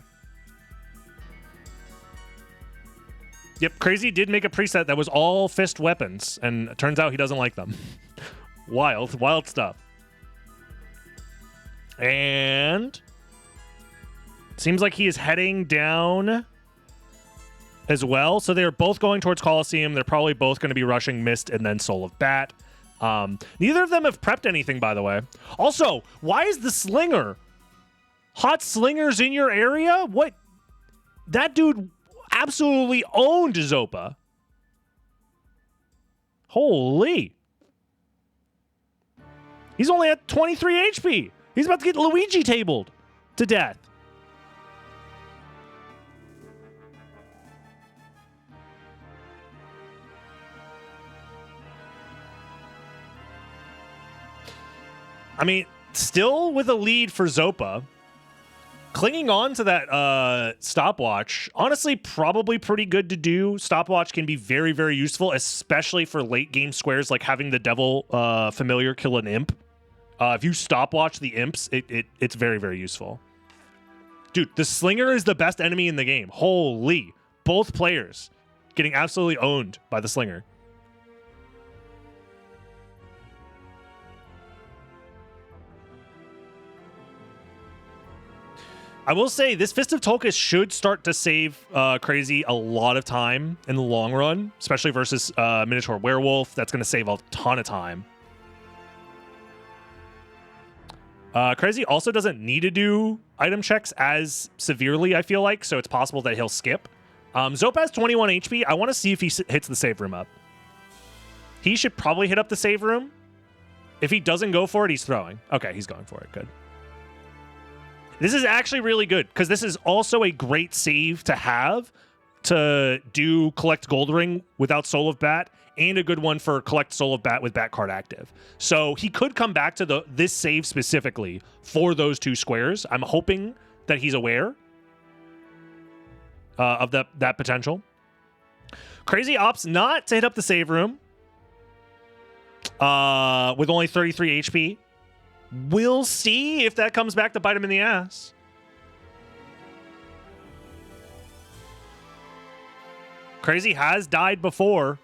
Yep, Crazy did make a preset that was all fist weapons, and it turns out he doesn't like them. Wild stuff. And seems like he is heading down as well. So they're both going towards Coliseum. They're probably both going to be rushing Mist and then Soul of Bat. Neither of them have prepped anything, by the way. Also, why is the Slinger Hot slingers in your area? What? That dude absolutely owned Zopa. Holy. He's only at 23 HP. He's about to get Luigi tabled to death. I mean, still with a lead for Zopa. Clinging on to that stopwatch, honestly, probably pretty good to do. Stopwatch can be very, very useful, especially for late game squares, like having the devil familiar kill an imp. If you stopwatch the imps, it's very, very useful. Dude, the slinger is the best enemy in the game. Holy. Both players getting absolutely owned by the slinger. I will say this Fist of Tulkas should start to save Crazy a lot of time in the long run, especially versus Minotaur Werewolf. That's going to save a ton of time. Crazy also doesn't need to do item checks as severely, I feel like, so it's possible that he'll skip. Zopa has 21 HP. I want to see if he hits the save room up. He should probably hit up the save room. If he doesn't go for it, he's throwing. Okay, he's going for it. Good. This is actually really good because this is also a great save to have to do collect Gold Ring without Soul of Bat, and a good one for collect Soul of Bat with Bat card active. So he could come back to this save specifically for those two squares. I'm hoping that he's aware of that potential. Crazy opts not to hit up the save room with only 33 HP. We'll see if that comes back to bite him in the ass. Crazy has died before.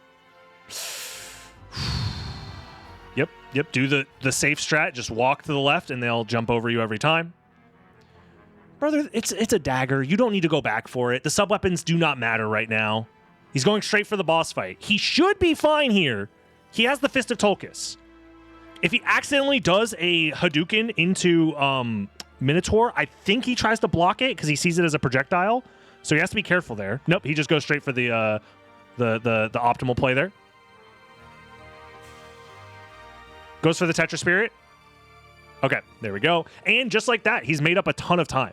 Yep. Do the safe strat. Just walk to the left and they'll jump over you every time. Brother, it's a dagger. You don't need to go back for it. The sub-weapons do not matter right now. He's going straight for the boss fight. He should be fine here. He has the Fist of Tulkas. If he accidentally does a Hadouken into Minotaur, I think he tries to block it because he sees it as a projectile. So he has to be careful there. Nope, he just goes straight for the optimal play there. Goes for the Tetra Spirit. Okay, there we go. And just like that, he's made up a ton of time.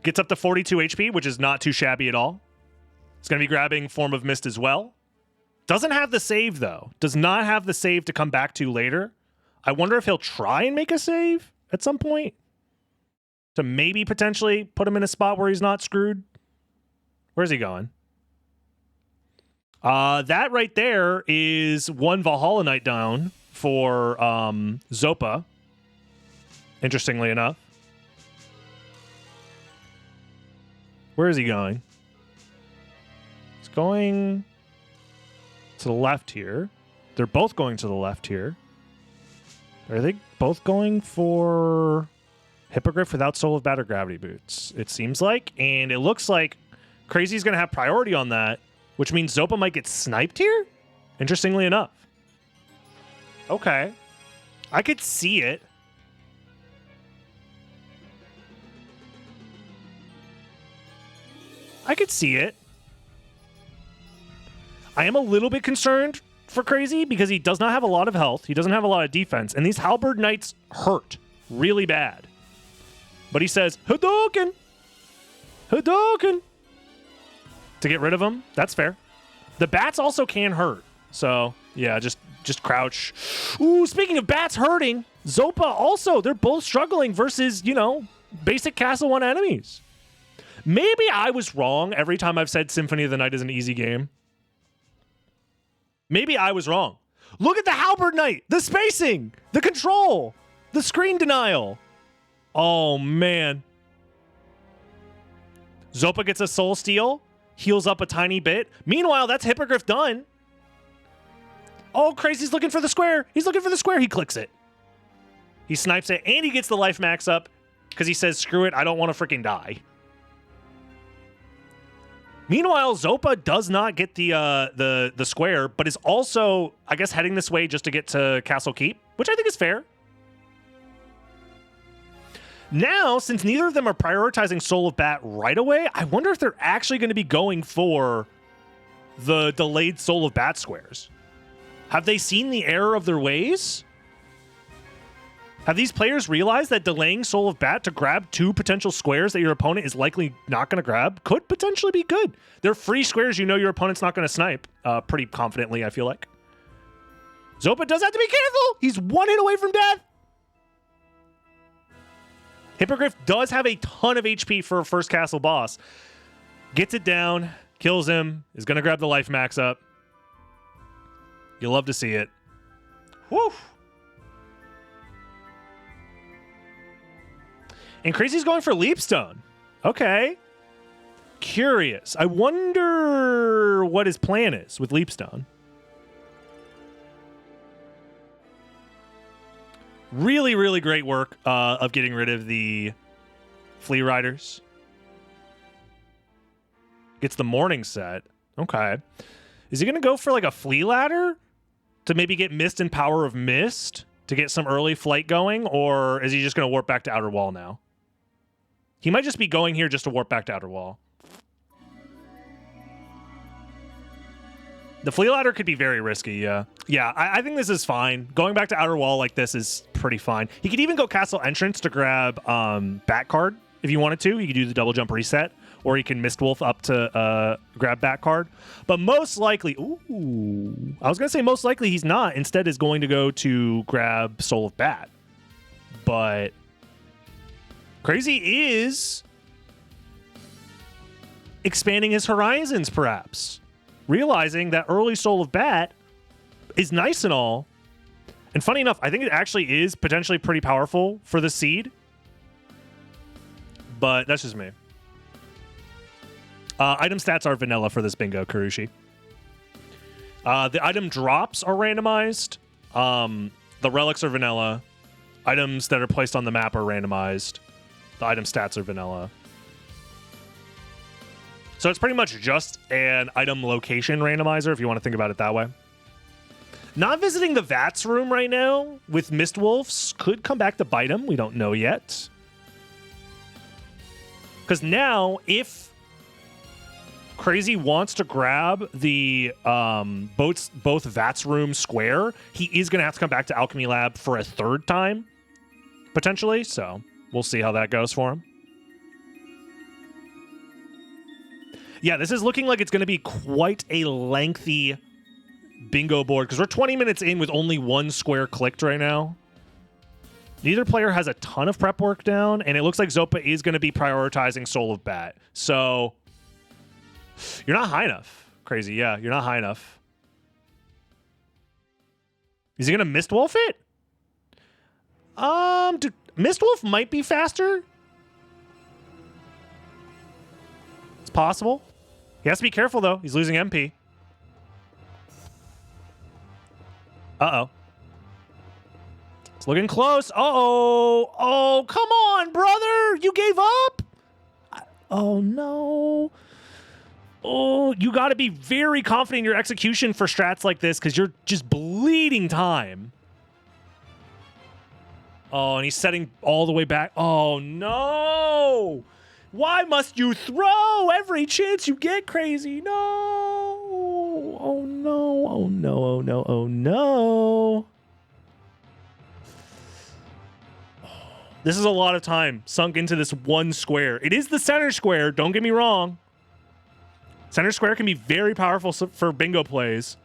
Gets up to 42 HP, which is not too shabby at all. It's going to be grabbing Form of Mist as well. Doesn't have the save, though. Does not have the save to come back to later. I wonder if he'll try and make a save at some point to maybe potentially put him in a spot where he's not screwed. Where's he going? That right there is one Valhalla Knight down for Zopa, interestingly enough. Where is he going? He's going to the left here. They're both going to the left here. Are they both going for Hippogriff without Soul of Bat or Gravity Boots? It seems like. And it looks like Crazy's going to have priority on that, which means Zopa might get sniped here? Interestingly enough. Okay. I could see it. I could see it. I am a little bit concerned for Crazy because he does not have a lot of health. He doesn't have a lot of defense. And these Halberd Knights hurt really bad. But he says, Hadouken! Hadouken! To get rid of him. That's fair. The bats also can hurt. So, yeah, just crouch. Ooh, speaking of bats hurting, Zopa also, they're both struggling versus, basic Castle 1 enemies. Maybe I was wrong every time I've said Symphony of the Night is an easy game. Maybe I was wrong. Look at the Halberd Knight, the spacing, the control, the screen denial. Oh, man. Zopa gets a soul steal, heals up a tiny bit. Meanwhile, that's Hippogriff done. Oh, Crazy's looking for the square. He's looking for the square. He clicks it. He snipes it, and he gets the life max up because he says, screw it, I don't want to freaking die. Meanwhile, Zopa does not get the square, but is also, I guess, heading this way just to get to Castle Keep, which I think is fair. Now, since neither of them are prioritizing Soul of Bat right away, I wonder if they're actually going to be going for the delayed Soul of Bat squares. Have they seen the error of their ways? Have these players realized that delaying Soul of Bat to grab 2 potential squares that your opponent is likely not going to grab could potentially be good? They're free squares you know your opponent's not going to snipe pretty confidently, I feel like. Zopa does have to be careful. He's 1 hit away from death. Hippogriff does have a ton of HP for a first castle boss. Gets it down, kills him, is going to grab the life max up. You'll love to see it. Whew. And Crazy's going for Leapstone. Okay. Curious. I wonder what his plan is with Leapstone. Really, really great work of getting rid of the Flea Riders. Gets the morning set. Okay. Is he going to go for like a Flea Ladder to maybe get Mist and Power of Mist to get some early flight going? Or is he just going to warp back to Outer Wall now? He might just be going here just to warp back to Outer Wall. The Flea Ladder could be very risky, yeah. Yeah, I think this is fine. Going back to Outer Wall like this is pretty fine. He could even go Castle Entrance to grab Bat Card if you wanted to. He could do the double jump reset, or he can Mist Wolf up to grab Bat Card. But most likely, ooh, I was going to say most likely he's not. Instead is going to go to grab Soul of Bat. But Crazy is expanding his horizons, perhaps. Realizing that early Soul of Bat is nice and all. And funny enough, I think it actually is potentially pretty powerful for the seed. But that's just me. Item stats are vanilla for this bingo, Karushi. The item drops are randomized. The relics are vanilla. Items that are placed on the map are randomized. The item stats are vanilla. So it's pretty much just an item location randomizer, if you want to think about it that way. Not visiting the VATS room right now with Mist Wolves could come back to bite him. We don't know yet. Because now, if Crazy wants to grab the both VATS room square, he is going to have to come back to Alchemy Lab for a 3rd time, potentially. So we'll see how that goes for him. Yeah, this is looking like it's going to be quite a lengthy bingo board because we're 20 minutes in with only 1 square clicked right now. Neither player has a ton of prep work down, and it looks like Zopa is going to be prioritizing Soul of Bat. So you're not high enough. Crazy, yeah, you're not high enough. Is he going to Mist Wolf it? Dude, Mist Wolf might be faster. It's possible. He has to be careful, though. He's losing MP. Uh-oh. It's looking close. Uh-oh. Oh, come on, brother. You gave up? Oh, no. Oh, you got to be very confident in your execution for strats like this because you're just bleeding time. Oh, and he's setting all the way back. Oh, no. Why must you throw every chance you get, Crazy? No. Oh, no. Oh, no. Oh, no. Oh, no. This is a lot of time sunk into this 1 square. It is the center square. Don't get me wrong. Center square can be very powerful for bingo plays.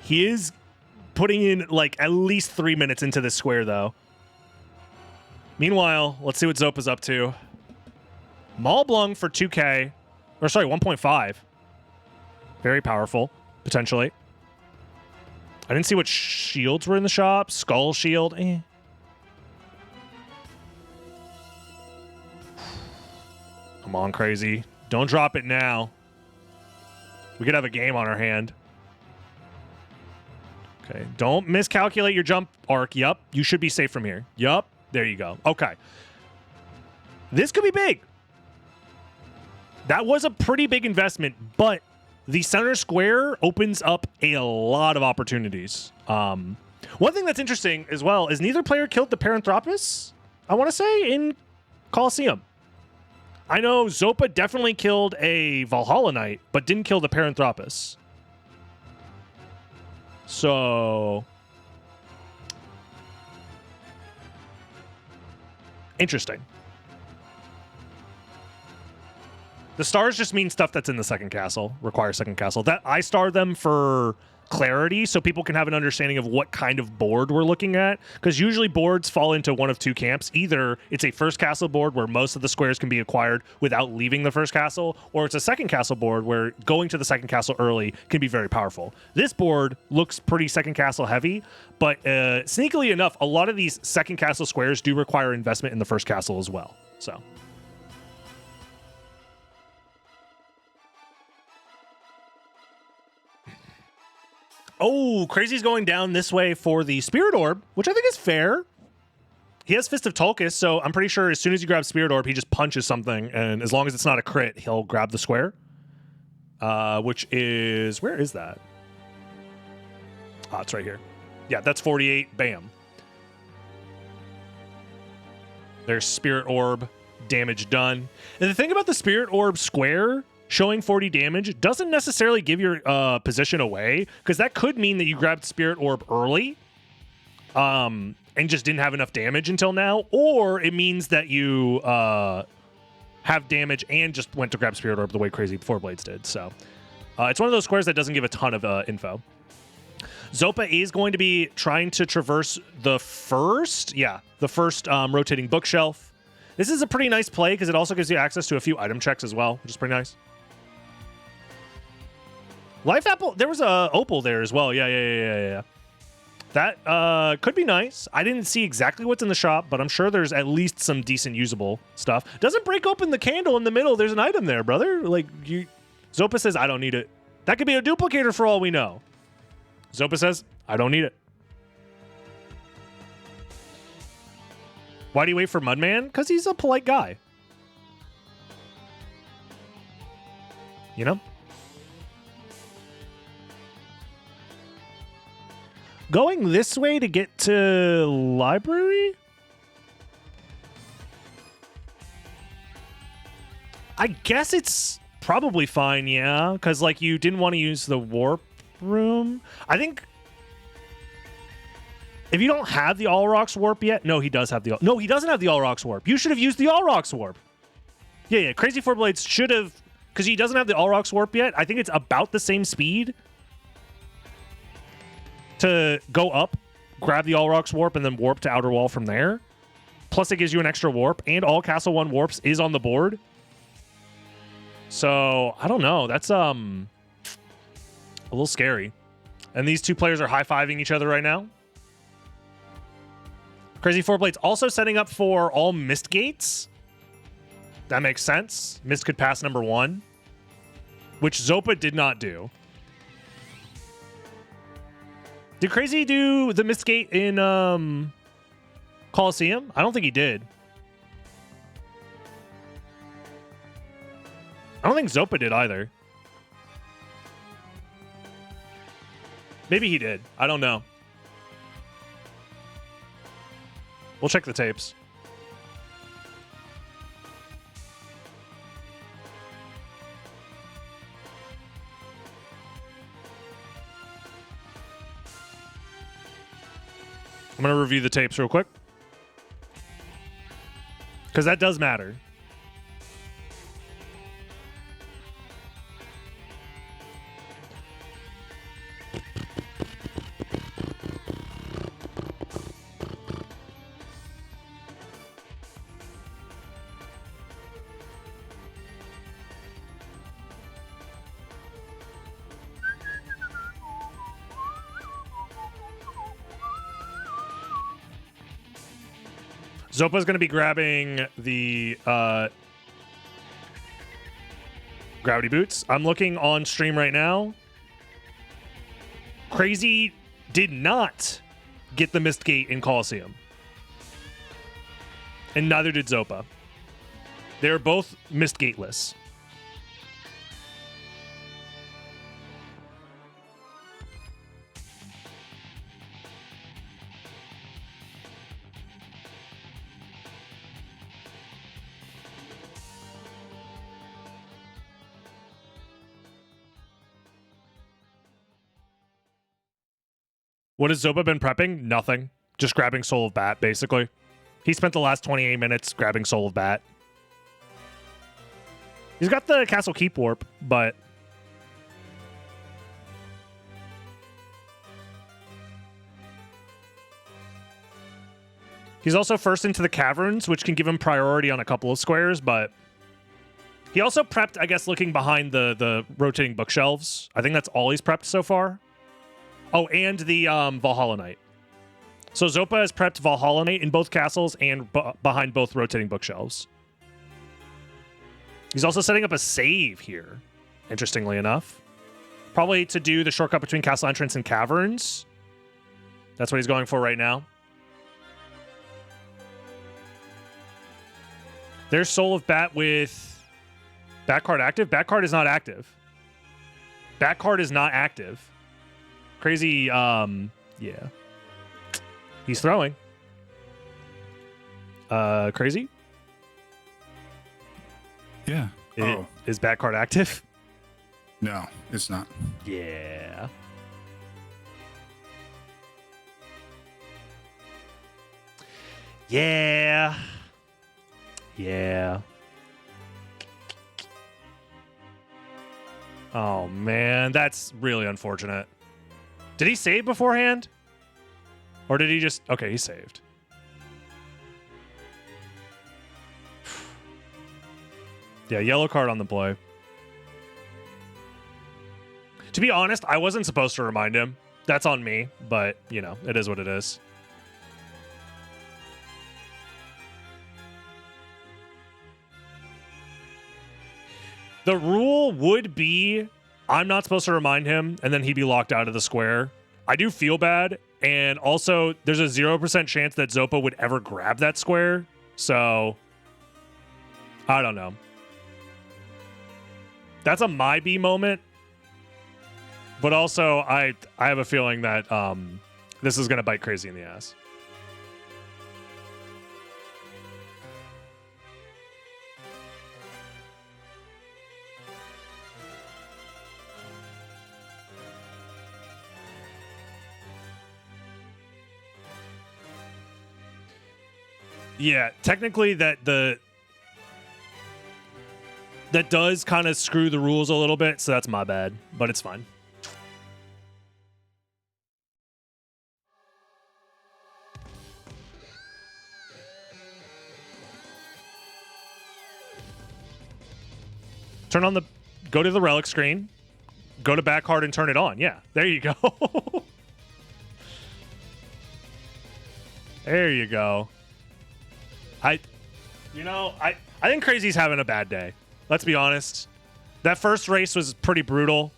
He is putting in like at least 3 minutes into this square, though. Meanwhile, let's see what Zopa's up to. Maulblung for 2K. Or sorry, 1.5. Very powerful, potentially. I didn't see what shields were in the shop. Skull shield. Come on, Crazy. Don't drop it now. We could have a game on our hand. Okay, don't miscalculate your jump arc. Yup, you should be safe from here. Yup. There you go. Okay. This could be big. That was a pretty big investment, but the center square opens up a lot of opportunities. One thing that's interesting as well is neither player killed the Paranthropus, I want to say, in Colosseum. I know Zopa definitely killed a Valhalla Knight, but didn't kill the Paranthropus. So... interesting. The stars just mean stuff that's in the second castle, requires second castle. That I star them for clarity so people can have an understanding of what kind of board we're looking at, because usually boards fall into one of two camps. Either it's a first castle board where most of the squares can be acquired without leaving the first castle, or it's a second castle board where going to the second castle early can be very powerful. This board looks pretty second castle heavy, but sneakily enough, a lot of these second castle squares do require investment in the first castle as well. So oh, Crazy's going down this way for the Spirit Orb, which I think is fair. He has Fist of Tulkas, so I'm pretty sure as soon as you grab Spirit Orb, he just punches something, and as long as it's not a crit, he'll grab the square. Which is... where is that? Ah, it's right here. Yeah, that's 48. Bam. There's Spirit Orb. Damage done. And the thing about the Spirit Orb square... showing 40 damage doesn't necessarily give your position away, because that could mean that you grabbed Spirit Orb early and just didn't have enough damage until now, or it means that you have damage and just went to grab Spirit Orb the way Crazy Four Blades did. So it's one of those squares that doesn't give a ton of info. Zopa is going to be trying to traverse the first rotating bookshelf. This is a pretty nice play because it also gives you access to a few item checks as well, which is pretty nice. Life Apple, there was a Opal there as well. Yeah. That could be nice. I didn't see exactly what's in the shop, but I'm sure there's at least some decent usable stuff. Doesn't break open the candle in the middle. There's an item there, brother. Like, Zopa says, I don't need it. That could be a duplicator for all we know. Zopa says, I don't need it. Why do you wait for Mudman? Because he's a polite guy. You know? Going this way to get to library? I guess it's probably fine, yeah. Because, like, you didn't want to use the warp room. I think... if you don't have the All Rocks warp yet... no, he does have the... no, he doesn't have the All Rocks warp. You should have used the All Rocks warp. Yeah. Crazy Four Blades should have... because he doesn't have the All Rocks warp yet. I think it's about the same speed to go up, grab the All Rocks warp, and then warp to Outer Wall from there. Plus, it gives you an extra warp, and all Castle 1 warps is on the board. So, I don't know. That's a little scary. And these two players are high-fiving each other right now. Crazy Four Blades also setting up for all Mist Gates. That makes sense. Mist could pass number 1, which Zopa did not do. Did Crazy do the Mist Gate in Colosseum? I don't think he did. I don't think Zopa did either. Maybe he did. I don't know. We'll check the tapes. I'm going to review the tapes real quick, because that does matter. Zopa's going to be grabbing the gravity boots. I'm looking on stream right now. Crazy did not get the Mist Gate in Colosseum. And neither did Zopa. They're both Mist Gateless. What has Zopa been prepping? Nothing. Just grabbing Soul of Bat, basically. He spent the last 28 minutes grabbing Soul of Bat. He's got the Castle Keep Warp, but... He's also first into the Caverns, which can give him priority on a couple of squares, but... He also prepped, I guess, looking behind the rotating bookshelves. I think that's all he's prepped so far. Oh, and the Valhalla Knight. So Zopa has prepped Valhalla Knight in both castles and behind both rotating bookshelves. He's also setting up a save here, interestingly enough. Probably to do the shortcut between Castle Entrance and Caverns. That's what he's going for right now. There's Soul of Bat with back card active. Back card is not active. Back card is not active. Crazy, yeah. He's throwing. Crazy? Yeah. Is back card active? No, it's not. Yeah. Yeah. Yeah. Oh, man. That's really unfortunate. Did he save beforehand? Or did he just... Okay, he saved. Yeah, yellow card on the play. To be honest, I wasn't supposed to remind him. That's on me, but, you know, it is what it is. The rule would be I'm not supposed to remind him, and then he'd be locked out of the square. I do feel bad, and also there's a 0% chance that Zopa would ever grab that square, so I don't know. That's a my B moment, but also I have a feeling that this is going to bite Crazy in the ass. Yeah, technically that does kind of screw the rules a little bit, so that's my bad, but it's fine. Go to the relic screen, go to back card and turn it on. Yeah, there you go. There you go. I think Crazy's having a bad day. Let's be honest. That first race was pretty brutal.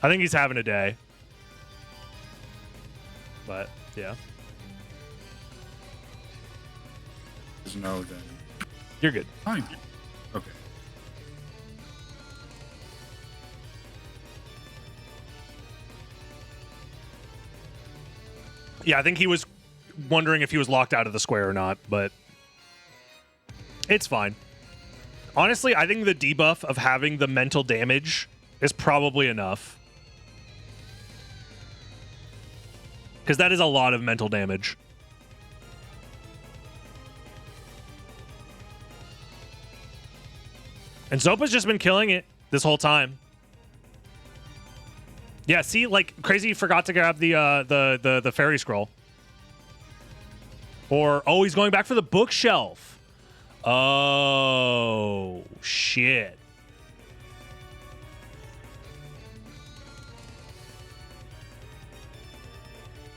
I think he's having a day. But, yeah. No, then. You're good. Fine. Okay. Yeah, I think he was wondering if he was locked out of the square or not, but it's fine. Honestly, I think the debuff of having the mental damage is probably enough. Because that is a lot of mental damage. And Zopa's just been killing it this whole time. Yeah, see, like, Crazy forgot to grab the fairy scroll. Or, oh, he's going back for the bookshelf. Oh, shit.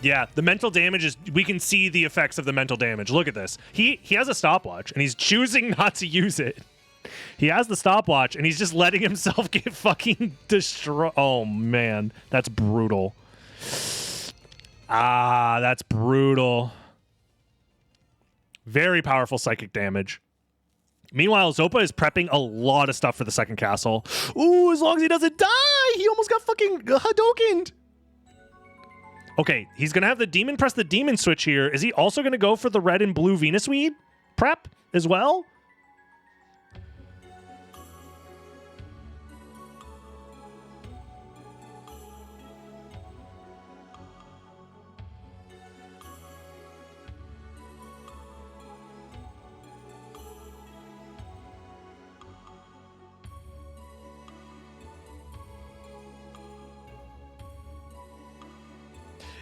Yeah, the mental damage is... We can see the effects of the mental damage. Look at this. He has a stopwatch, and he's choosing not to use it. He has the stopwatch, and he's just letting himself get fucking destroyed. Oh, man. That's brutal. Ah, that's brutal. Very powerful psychic damage. Meanwhile, Zopa is prepping a lot of stuff for the second castle. Ooh, as long as he doesn't die! He almost got fucking Hadokened! Okay, he's going to have the demon press the demon switch here. Is he also going to go for the red and blue Venus Weed prep as well?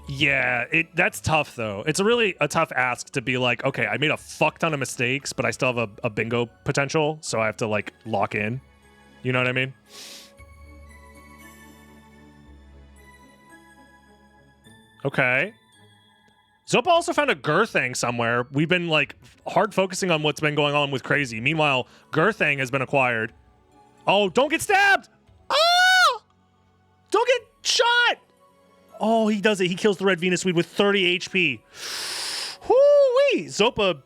Yeah, that's tough though. It's a tough ask to be like, okay, I made a fuck ton of mistakes, but I still have a bingo potential, so I have to like lock in. You know what I mean? Okay. Zopa also found a Gurthang somewhere. We've been like hard focusing on what's been going on with Crazy. Meanwhile, Gurthang has been acquired. Oh, don't get stabbed! Oh! Don't get shot! Oh, he does it. He kills the red Venus Weed with 30 HP. Whoo-wee! Zopa,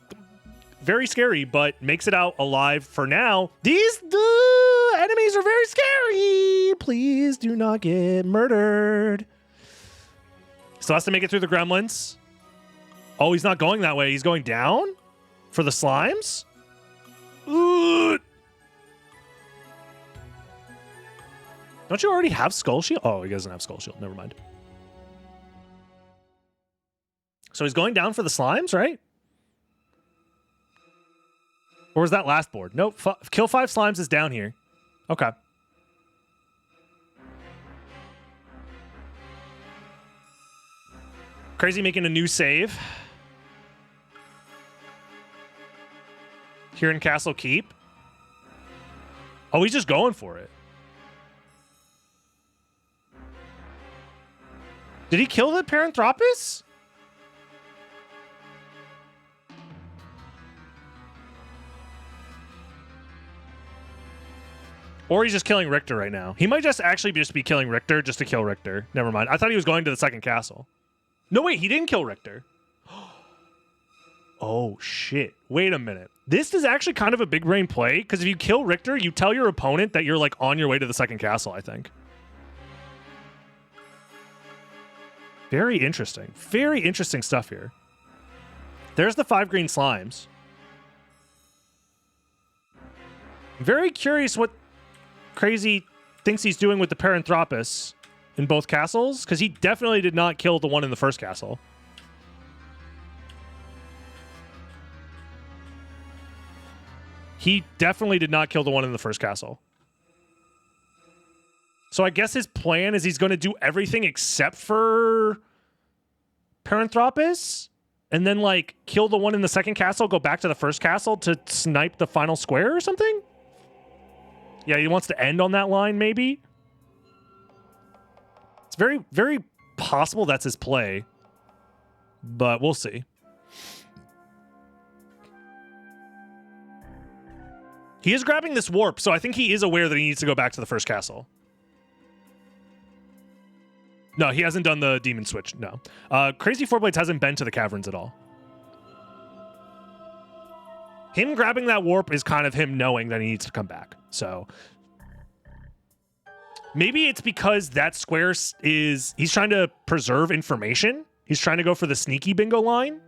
very scary, but makes it out alive for now. These enemies are very scary. Please do not get murdered. Still has to make it through the gremlins. Oh, he's not going that way. He's going down for the slimes. Ugh. Don't you already have Skull Shield? Oh, he doesn't have Skull Shield. Never mind. So he's going down for the slimes, right? Or was that last board? Nope. Kill 5 slimes is down here. Okay. Crazy making a new save. Here in Castle Keep. Oh, he's just going for it. Did he kill the Paranthropus? Or he's just killing Richter right now. He might just actually just be killing Richter just to kill Richter. Never mind. I thought he was going to the second castle. No, wait, he didn't kill Richter. Oh, shit. Wait a minute. This is actually kind of a big brain play, because if you kill Richter, you tell your opponent that you're, like, on your way to the second castle, I think. Very interesting. Very interesting stuff here. There's the 5 green slimes. Very curious what Crazy thinks he's doing with the Paranthropus in both castles, because he definitely did not kill the one in the first castle. He definitely did not kill the one in the first castle. So I guess his plan is he's going to do everything except for Paranthropus, and then, like, kill the one in the second castle, go back to the first castle to snipe the final square or something? Yeah, he wants to end on that line, maybe? It's very, very possible that's his play, but we'll see. He is grabbing this warp, so I think he is aware that he needs to go back to the first castle. No, he hasn't done the demon switch, no. Crazy Four Blades hasn't been to the caverns at all. Him grabbing that warp is kind of him knowing that he needs to come back. So maybe it's because that square is... He's trying to preserve information. He's trying to go for the sneaky bingo line.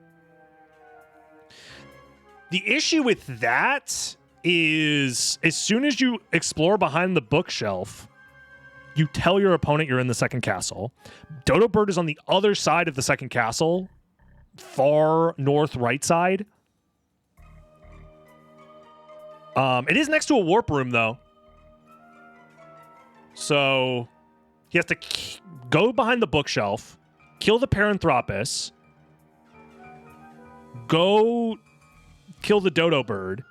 The issue with that is as soon as you explore behind the bookshelf, you tell your opponent you're in the second castle. Dodo Bird is on the other side of the second castle, far north right side. It is next to a warp room, though. So he has to go behind the bookshelf, kill the Paranthropus, go kill the Dodo Bird.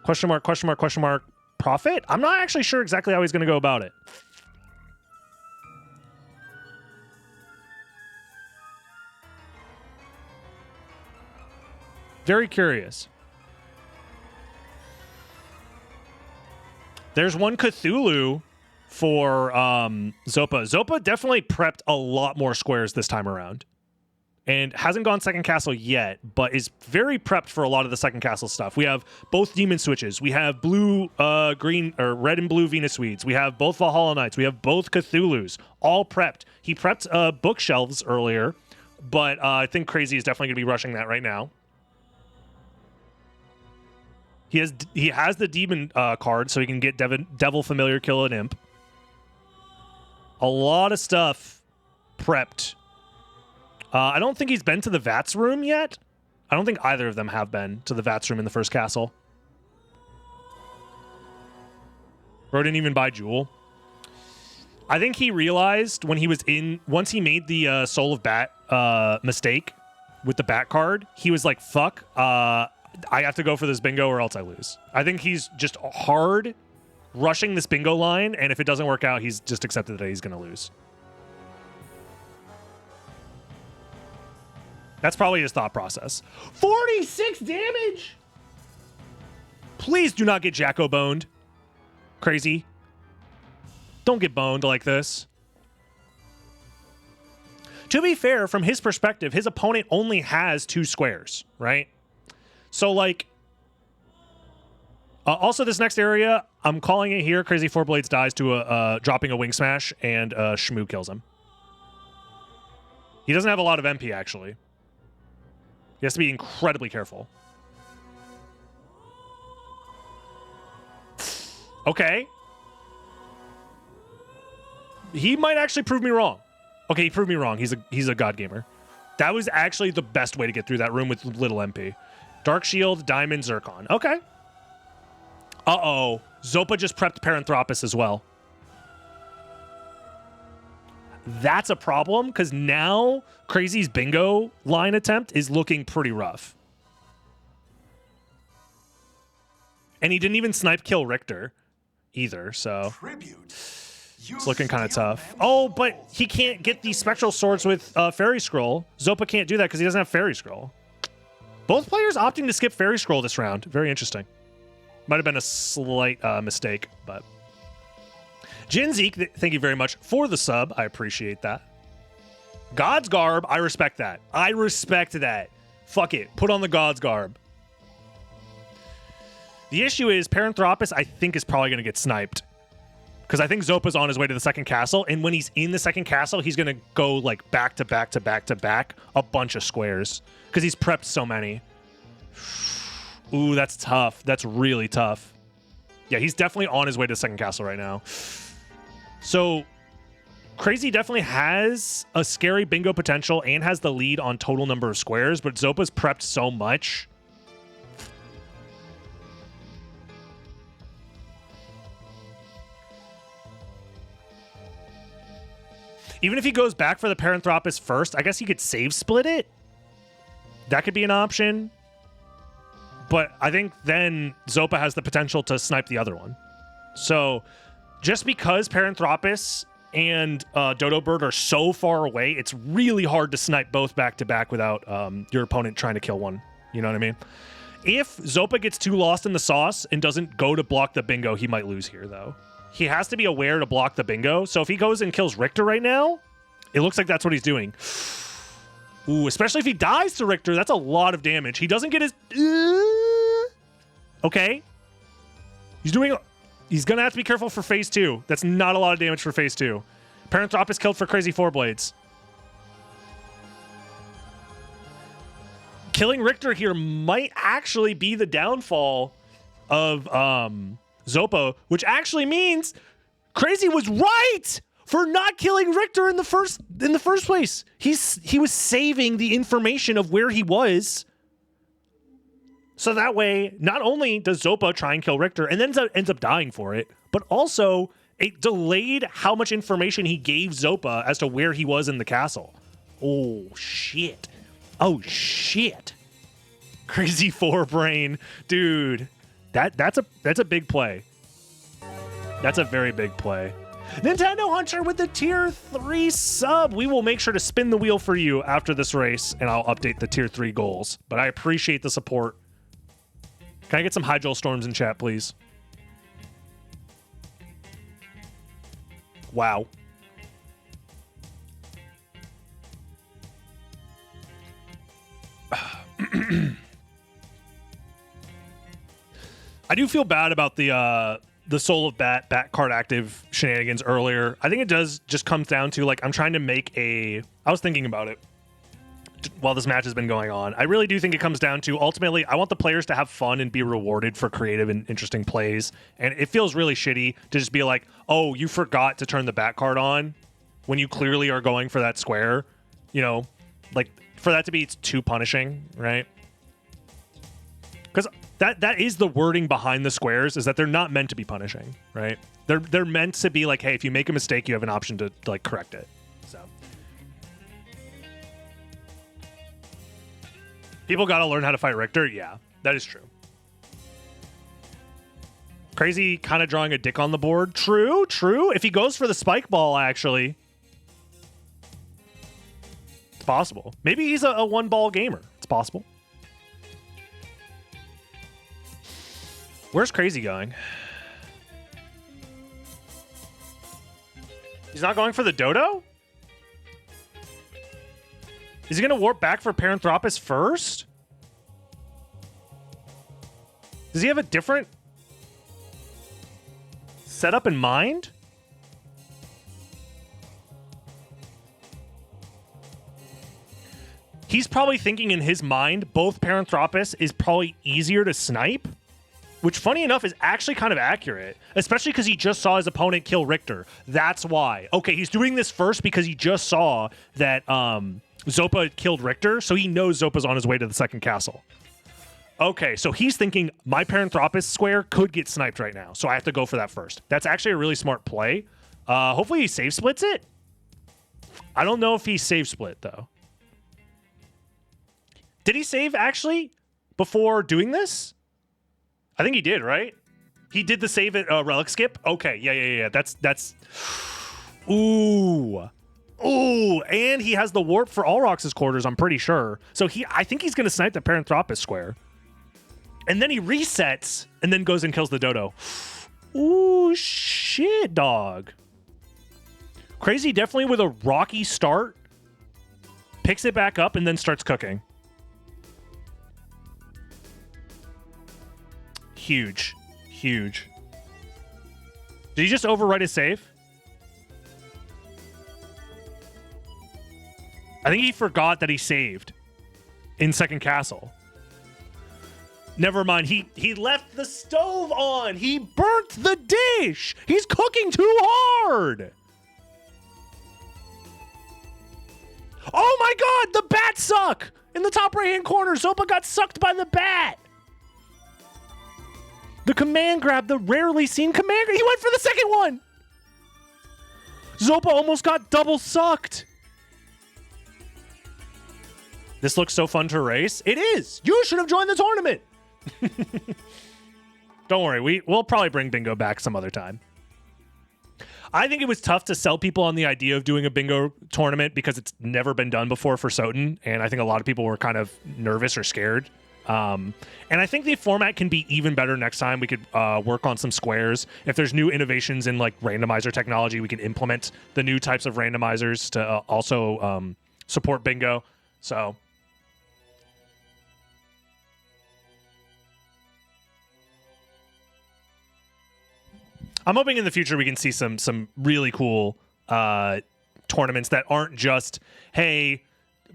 Question mark, question mark, question mark, profit? I'm not actually sure exactly how he's going to go about it. Very curious. There's one Cthulhu for Zopa. Zopa definitely prepped a lot more squares this time around. And hasn't gone second castle yet, but is very prepped for a lot of the second castle stuff. We have both demon switches. We have blue, green, or red and blue Venus Weeds. We have both Valhalla Knights. We have both Cthulhus, all prepped. He prepped bookshelves earlier, but I think Crazy is definitely going to be rushing that right now. He has the demon card, so he can get Devil Familiar, kill an imp. A lot of stuff prepped. I don't think he's been to the Vats room yet. I don't think either of them have been to the Vats room in the first castle. Bro didn't even buy Jewel. I think he realized when he was once he made the Soul of Bat mistake with the Bat card, he was like, fuck, I have to go for this bingo or else I lose. I think he's just hard rushing this bingo line, and if it doesn't work out, he's just accepted that he's going to lose. That's probably his thought process. 46 damage! Please do not get Jacko boned. Crazy. Don't get boned like this. To be fair, from his perspective, his opponent only has 2 squares, right? So, like... also, this next area, I'm calling it here. Crazy Four Blades dies to dropping a Wing Smash, and Shmoo kills him. He doesn't have a lot of MP, actually. He has to be incredibly careful. Okay. He might actually prove me wrong. Okay, he proved me wrong. He's a god gamer. That was actually the best way to get through that room with little MP. Dark Shield, Diamond, Zircon. Okay. Uh-oh. Zopa just prepped Paranthropus as well. That's a problem, because now Crazy's bingo line attempt is looking pretty rough. And he didn't even snipe kill Richter either, so... It's looking kind of tough. Oh, but he can't get these Spectral Swords with Fairy Scroll. Zopa can't do that because he doesn't have Fairy Scroll. Both players opting to skip Fairy Scroll this round. Very interesting. Might have been a slight mistake, but... Jin Zeke, thank you very much for the sub. I appreciate that. God's Garb, I respect that. I respect that. Fuck it. Put on the God's Garb. The issue is Paranthropus, I think, is probably going to get sniped. Because I think Zopa's on his way to the second castle, and when he's in the second castle, he's going to go like back to back to back to back a bunch of squares. Because he's prepped so many. Ooh, that's tough. That's really tough. Yeah, he's definitely on his way to the second castle right now. So, Crazy definitely has a scary bingo potential and has the lead on total number of squares, but Zopa's prepped so much. Even if he goes back for the Paranthropus first, I guess he could save split it. That could be an option. But I think then Zopa has the potential to snipe the other one. So just because Paranthropus and Dodo Bird are so far away, it's really hard to snipe both back to back without your opponent trying to kill one. You know what I mean? If Zopa gets too lost in the sauce and doesn't go to block the bingo, he might lose here, though. He has to be aware to block the bingo. So if he goes and kills Richter right now, it looks like that's what he's doing. Ooh, especially if he dies to Richter, that's a lot of damage. He doesn't get his... Okay. He's going to have to be careful for phase 2. That's not a lot of damage for phase 2. Paranthropus killed for Crazy Four Blades. Killing Richter here might actually be the downfall of Zopa, which actually means Crazy was right for not killing Richter in the first place. He was saving the information of where he was. So that way, not only does Zopa try and kill Richter and then ends up dying for it, but also it delayed how much information he gave Zopa as to where he was in the castle. Oh, shit. Oh, shit. Crazy Four Brain. Dude, that's a big play. That's a very big play. Nintendo Hunter with the tier 3 sub. We will make sure to spin the wheel for you after this race, and I'll update the tier 3 goals. But I appreciate the support. Can I get some Hydro Storms in chat, please? Wow. I do feel bad about the Soul of Bat card active shenanigans earlier. I think it does just comes down to, like, I'm trying to make I was thinking about it while this match has been going on. I really do think it comes down to, ultimately, I want the players to have fun and be rewarded for creative and interesting plays. And it feels really shitty to just be like, oh, you forgot to turn the bat card on when you clearly are going for that square. You know, like, for that to be too punishing, right? Because That is the wording behind the squares, is that they're not meant to be punishing, right? They're meant to be like, hey, if you make a mistake, you have an option to like correct it. So people got to learn how to fight Richter. Yeah, that is true. Crazy kind of drawing a dick on the board. True. If he goes for the spike ball, actually, it's possible. Maybe he's a one-ball gamer. It's possible. Where's Crazy going? He's not going for the dodo? Is he going to warp back for Paranthropus first? Does he have a different setup in mind? He's probably thinking in his mind, both Paranthropus is probably easier to snipe, which, funny enough, is actually kind of accurate, especially because he just saw his opponent kill Richter. That's why. Okay, he's doing this first because he just saw that Zopa killed Richter, so he knows Zopa's on his way to the second castle. Okay, so he's thinking, my Paranthropus square could get sniped right now, so I have to go for that first. That's actually a really smart play. Hopefully he save splits it. I don't know if he save split, though. Did he save, actually, before doing this? I think he did, right? He did the save at relic skip? Okay, yeah. That's... Ooh, and he has the warp for Alrox's quarters, I'm pretty sure. So I think he's going to snipe the Paranthropus square. And then he resets, and then goes and kills the dodo. Ooh, shit, dog. Crazy definitely with a rocky start. Picks it back up, and then starts cooking. Huge. Did he just overwrite his save? I think he forgot that he saved in second castle. Never mind. He left the stove on. He burnt the dish. He's cooking too hard. Oh my god, the bat suck! In the top right-hand corner, Zopa got sucked by the bat. The command grab, the rarely seen command grab. He went for the second one. Zopa almost got double sucked. This looks so fun to race. It is. You should have joined the tournament. Don't worry. We'll probably bring bingo back some other time. I think it was tough to sell people on the idea of doing a bingo tournament because it's never been done before for SotN, and I think a lot of people were kind of nervous or scared. And I think the format can be even better next time. We could work on some squares. If there's new innovations in like randomizer technology, we can implement the new types of randomizers to also support bingo. So I'm hoping in the future we can see some really cool tournaments that aren't just, hey,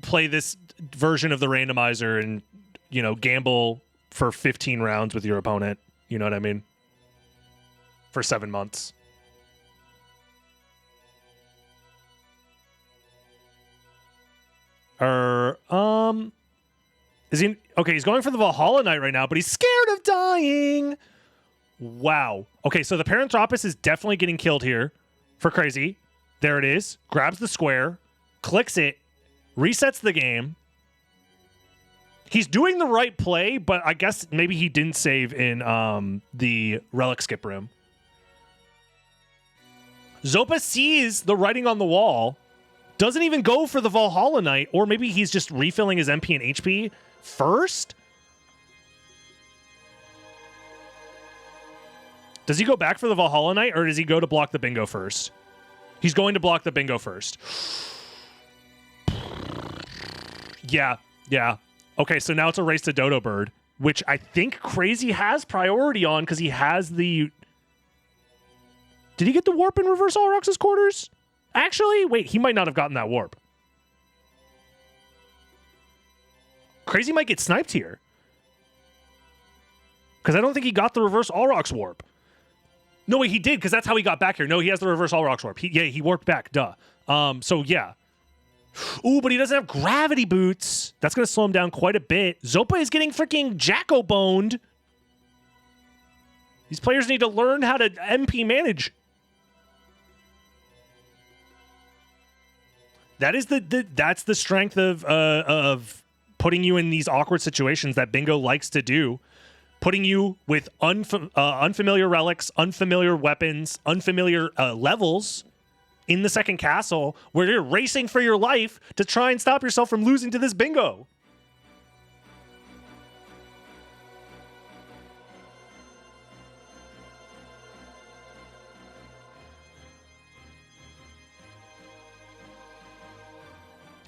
play this version of the randomizer and, you know, gamble for 15 rounds with your opponent. You know what I mean? For 7 months. Is he... Okay, he's going for the Valhalla Knight right now, but he's scared of dying. Wow. Okay, so the Paranthropus is definitely getting killed here for Crazy. There it is. Grabs the square, clicks it, resets the game. He's doing the right play, but I guess maybe he didn't save in the relic skip room. Zopa sees the writing on the wall, doesn't even go for the Valhalla Knight, or maybe he's just refilling his MP and HP first? Does he go back for the Valhalla Knight, or does he go to block the bingo first? He's going to block the bingo first. Yeah. Okay, so now it's a race to Dodo Bird, which I think Crazy has priority on because he has the... Did he get the warp in reverse Alrox's quarters? Actually, wait, he might not have gotten that warp. Crazy might get sniped here. Because I don't think he got the reverse Alrox warp. No, wait, he did, because that's how he got back here. No, he has the reverse Alrox warp. He warped back, duh. So, yeah. Ooh, but he doesn't have gravity boots. That's going to slow him down quite a bit. Zopa is getting freaking Jacko-boned. These players need to learn how to MP manage. That is that's the strength of putting you in these awkward situations that Bingo likes to do. Putting you with unfamiliar relics, unfamiliar weapons, unfamiliar levels in the second castle where you're racing for your life to try and stop yourself from losing to this Bingo.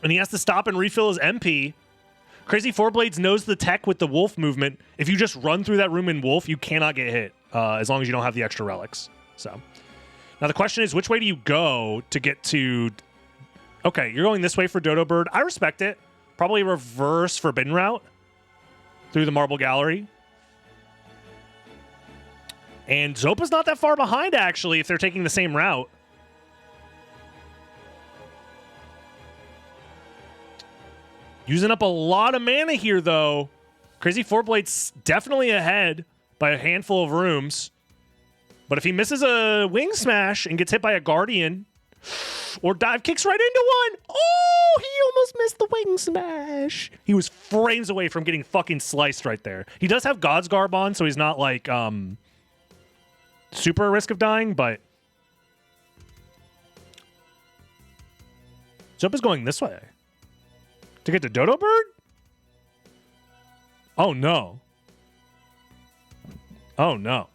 And he has to stop and refill his MP. Crazy Four Blades knows the tech with the wolf movement. If you just run through that room in wolf, you cannot get hit as long as you don't have the extra relics. So now the question is, which way do you go to get to... Okay, you're going this way for Dodo Bird. I respect it. Probably reverse Forbidden Route through the Marble Gallery. And Zopa's not that far behind, actually, if they're taking the same route. Using up a lot of mana here, though. Crazy Four Blades definitely ahead by a handful of rooms. But if he misses a Wing Smash and gets hit by a Guardian, or dive kicks right into one, oh, he almost missed the Wing Smash. He was frames away from getting fucking sliced right there. He does have God's Garb on, so he's not like super at risk of dying, but Zopa's going this way. To get to Dodo Bird? Oh, no. Oh, no.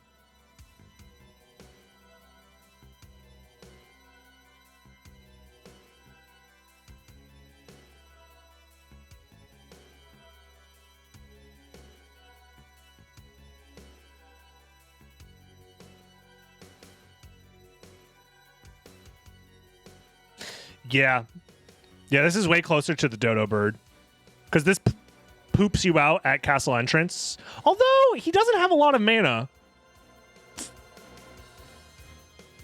Yeah. Yeah, this is way closer to the Dodo Bird. Because this poops you out at castle entrance. Although, he doesn't have a lot of mana.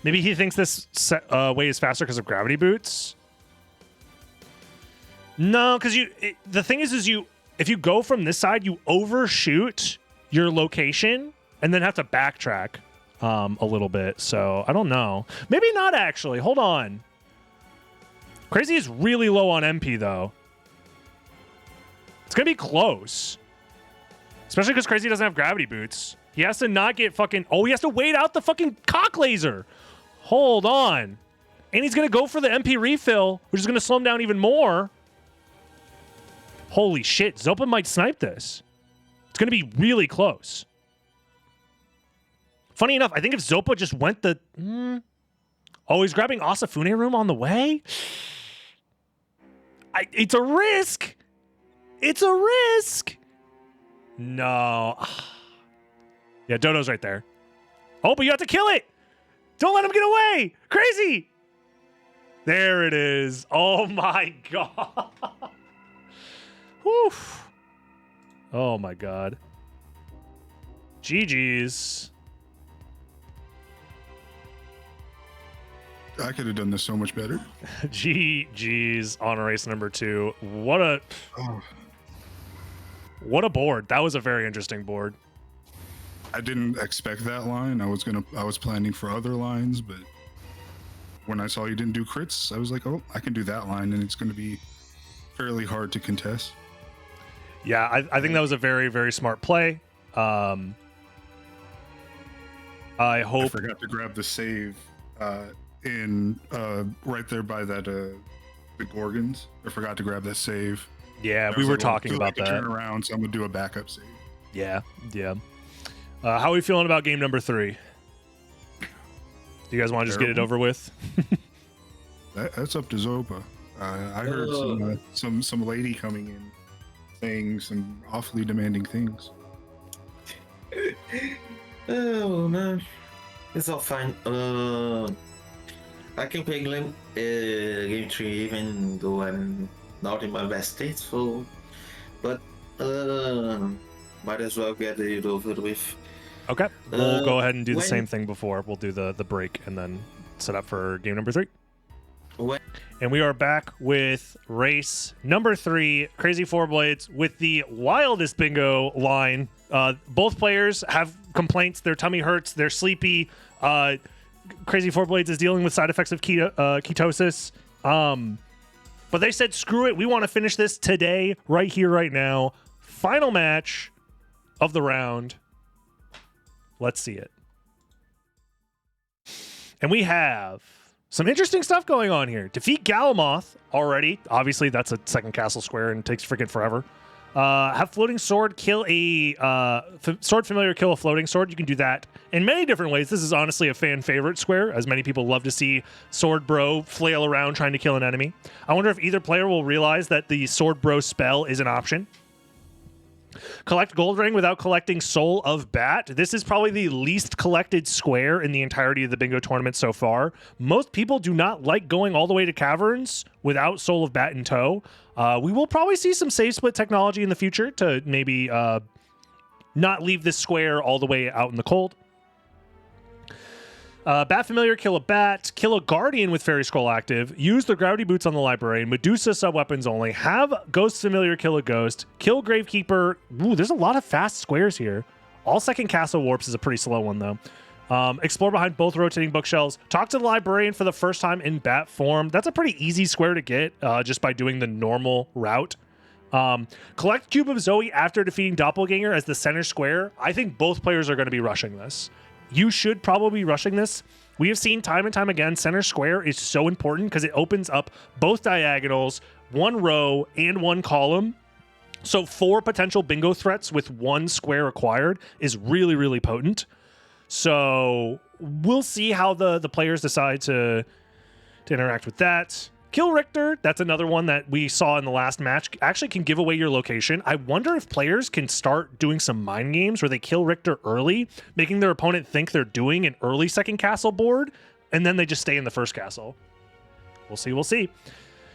Maybe he thinks this way is faster because of gravity boots? No, because the thing is if you go from this side, you overshoot your location and then have to backtrack a little bit. So, I don't know. Maybe not, actually. Hold on. Crazy is really low on MP, though. It's going to be close. Especially because Crazy doesn't have gravity boots. He has to not get fucking... Oh, he has to wait out the fucking cock laser. Hold on. And he's going to go for the MP refill, which is going to slow him down even more. Holy shit. Zopa might snipe this. It's going to be really close. Funny enough, I think if Zopa just went the... Oh, he's grabbing Asafune room on the way? It's a risk. It's a risk. No. Yeah, Dodo's right there. Oh, but you have to kill it. Don't let him get away. Crazy. There it is. Oh, my God. Whew. Oh, my God. GG's. I could have done this so much better. GG's on race number 2. What a board. That was a very interesting board. I didn't expect that line. I was planning for other lines, but when I saw you didn't do crits, I was like, oh, I can do that line, and it's going to be fairly hard to contest. Yeah, I think that was a very, very smart play. I hope... I forgot to grab the save in right there by that the Gorgons. I forgot to grab that save. Yeah, we were talking about that. Turn around, so I'm gonna do a backup save. Yeah. How are we feeling about game number 3? Do you guys want to just get it over with? That's up to Zopa. I heard some lady coming in saying some awfully demanding things. Oh man, it's all fine. I can play game 3 even though I'm not in my best state, so but might as well get it over with. Okay, we'll go ahead and do the same thing before. We'll do the break and then set up for game number 3. And we are back with race number 3, Crazy Four Blades with the wildest bingo line Both players have complaints. Their tummy hurts. They're sleepy. Crazy Four Blades is dealing with side effects of ketosis. But they said, screw it. We want to finish this today, right here, right now. Final match of the round. Let's see it. And we have some interesting stuff going on here. Defeat Galamoth already. Obviously, that's a second castle square and takes freaking forever. Have floating sword kill a sword familiar kill a floating sword. You can do that in many different ways. This is honestly a fan favorite square, as many people love to see sword bro flail around trying to kill an enemy. I wonder if either player will realize that the sword bro spell is an option. Collect gold ring without collecting Soul of Bat. This is probably the least collected square in the entirety of the bingo tournament so far. Most people do not like going all the way to caverns without Soul of Bat in tow. We will probably see some save split technology in the future to maybe not leave this square all the way out in the cold. Bat Familiar, kill a bat, kill a Guardian with Fairy Scroll active, use the Gravity Boots on the Librarian, Medusa sub-weapons only, have Ghost Familiar kill a Ghost, kill Gravekeeper. Ooh, there's a lot of fast squares here. All second castle warps is a pretty slow one, though. Explore behind both rotating bookshelves. Talk to the Librarian for the first time in bat form. That's a pretty easy square to get just by doing the normal route. Collect Cube of Zoe after defeating Doppelganger as the center square. I think both players are going to be rushing this. You should probably be rushing this. We have seen time and time again, center square is so important because it opens up both diagonals, one row, and one column. So 4 potential bingo threats with 1 square acquired is really, really potent. So we'll see how the players decide to interact with that. Kill Richter, that's another one that we saw in the last match, actually can give away your location. I wonder if players can start doing some mind games where they kill Richter early, making their opponent think they're doing an early second castle board, and then they just stay in the first castle. We'll see, we'll see.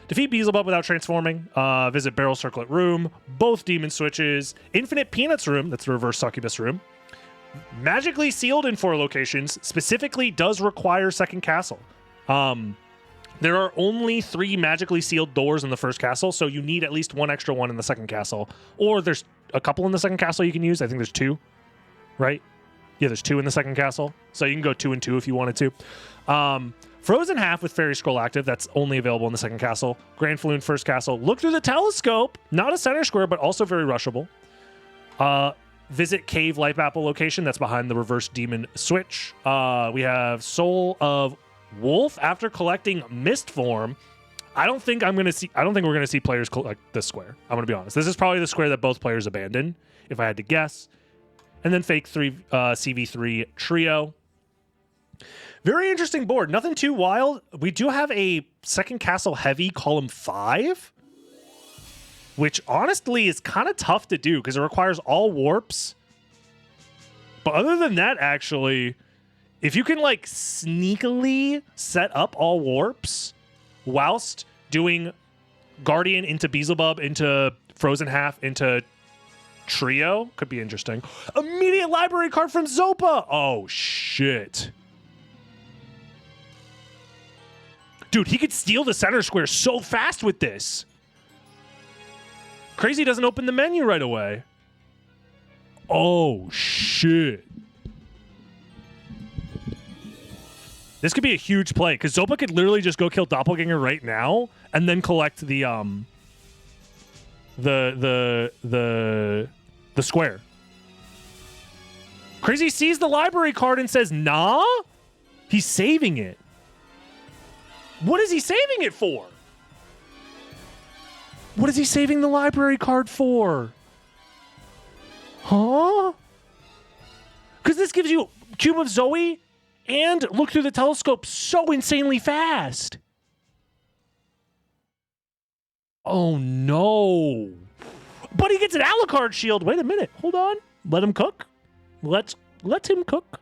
Defeat Beelzebub without transforming. Visit Barrel Circlet Room, both Demon Switches, Infinite Peanuts Room, that's the reverse Succubus Room. Magically sealed in 4 locations, specifically does require second castle. There are only 3 magically sealed doors in the first castle, so you need at least 1 extra one in the second castle. Or there's a couple in the second castle you can use. I think there's 2, right? Yeah, there's 2 in the second castle. So you can go 2 and 2 if you wanted to. Frozen Half with Fairy Scroll active. That's only available in the second castle. Grand Falloon first castle. Look through the telescope. Not a center square, but also very rushable. Visit Cave Life Apple location. That's behind the reverse Demon Switch. We have Soul of Wolf after collecting Mist Form. I don't think we're gonna see players collect this square. I'm gonna be honest. This is probably the square that both players abandon, if I had to guess. And then Fake 3 CV3 Trio. Very interesting board. Nothing too wild. We do have a second castle heavy column 5, which honestly is kind of tough to do because it requires all warps. But other than that, actually, if you can like sneakily set up all warps whilst doing Guardian into Beelzebub, into Frozen Half, into Trio, could be interesting. Immediate library card from Zopa. Oh, shit. Dude, he could steal the center square so fast with this. Crazy doesn't open the menu right away. Oh, shit. This could be a huge play, because Zopa could literally just go kill Doppelganger right now, and then collect the square. Crazy sees the library card and says, nah? He's saving it. What is he saving it for? What is he saving the library card for? Huh? Because this gives you Cube of Zoe and look through the telescope so insanely fast. Oh, no. But he gets an Alucard shield. Wait a minute. Hold on. Let him cook. Let him cook.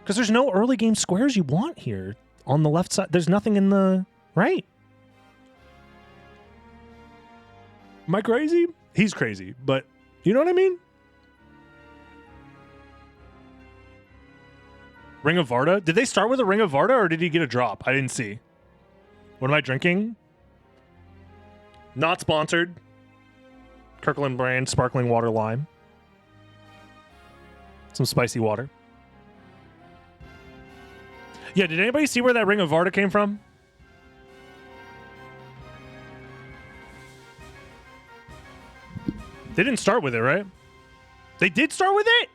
Because there's no early game squares you want here. On the left side, there's nothing in the right. Am I crazy? He's crazy, but you know what I mean? Ring of Varda? Did they start with a Ring of Varda or did he get a drop? I didn't see. What am I drinking? Not sponsored. Kirkland brand sparkling water lime. Some spicy water. Yeah, did anybody see where that Ring of Varda came from? They didn't start with it, right? They did start with it?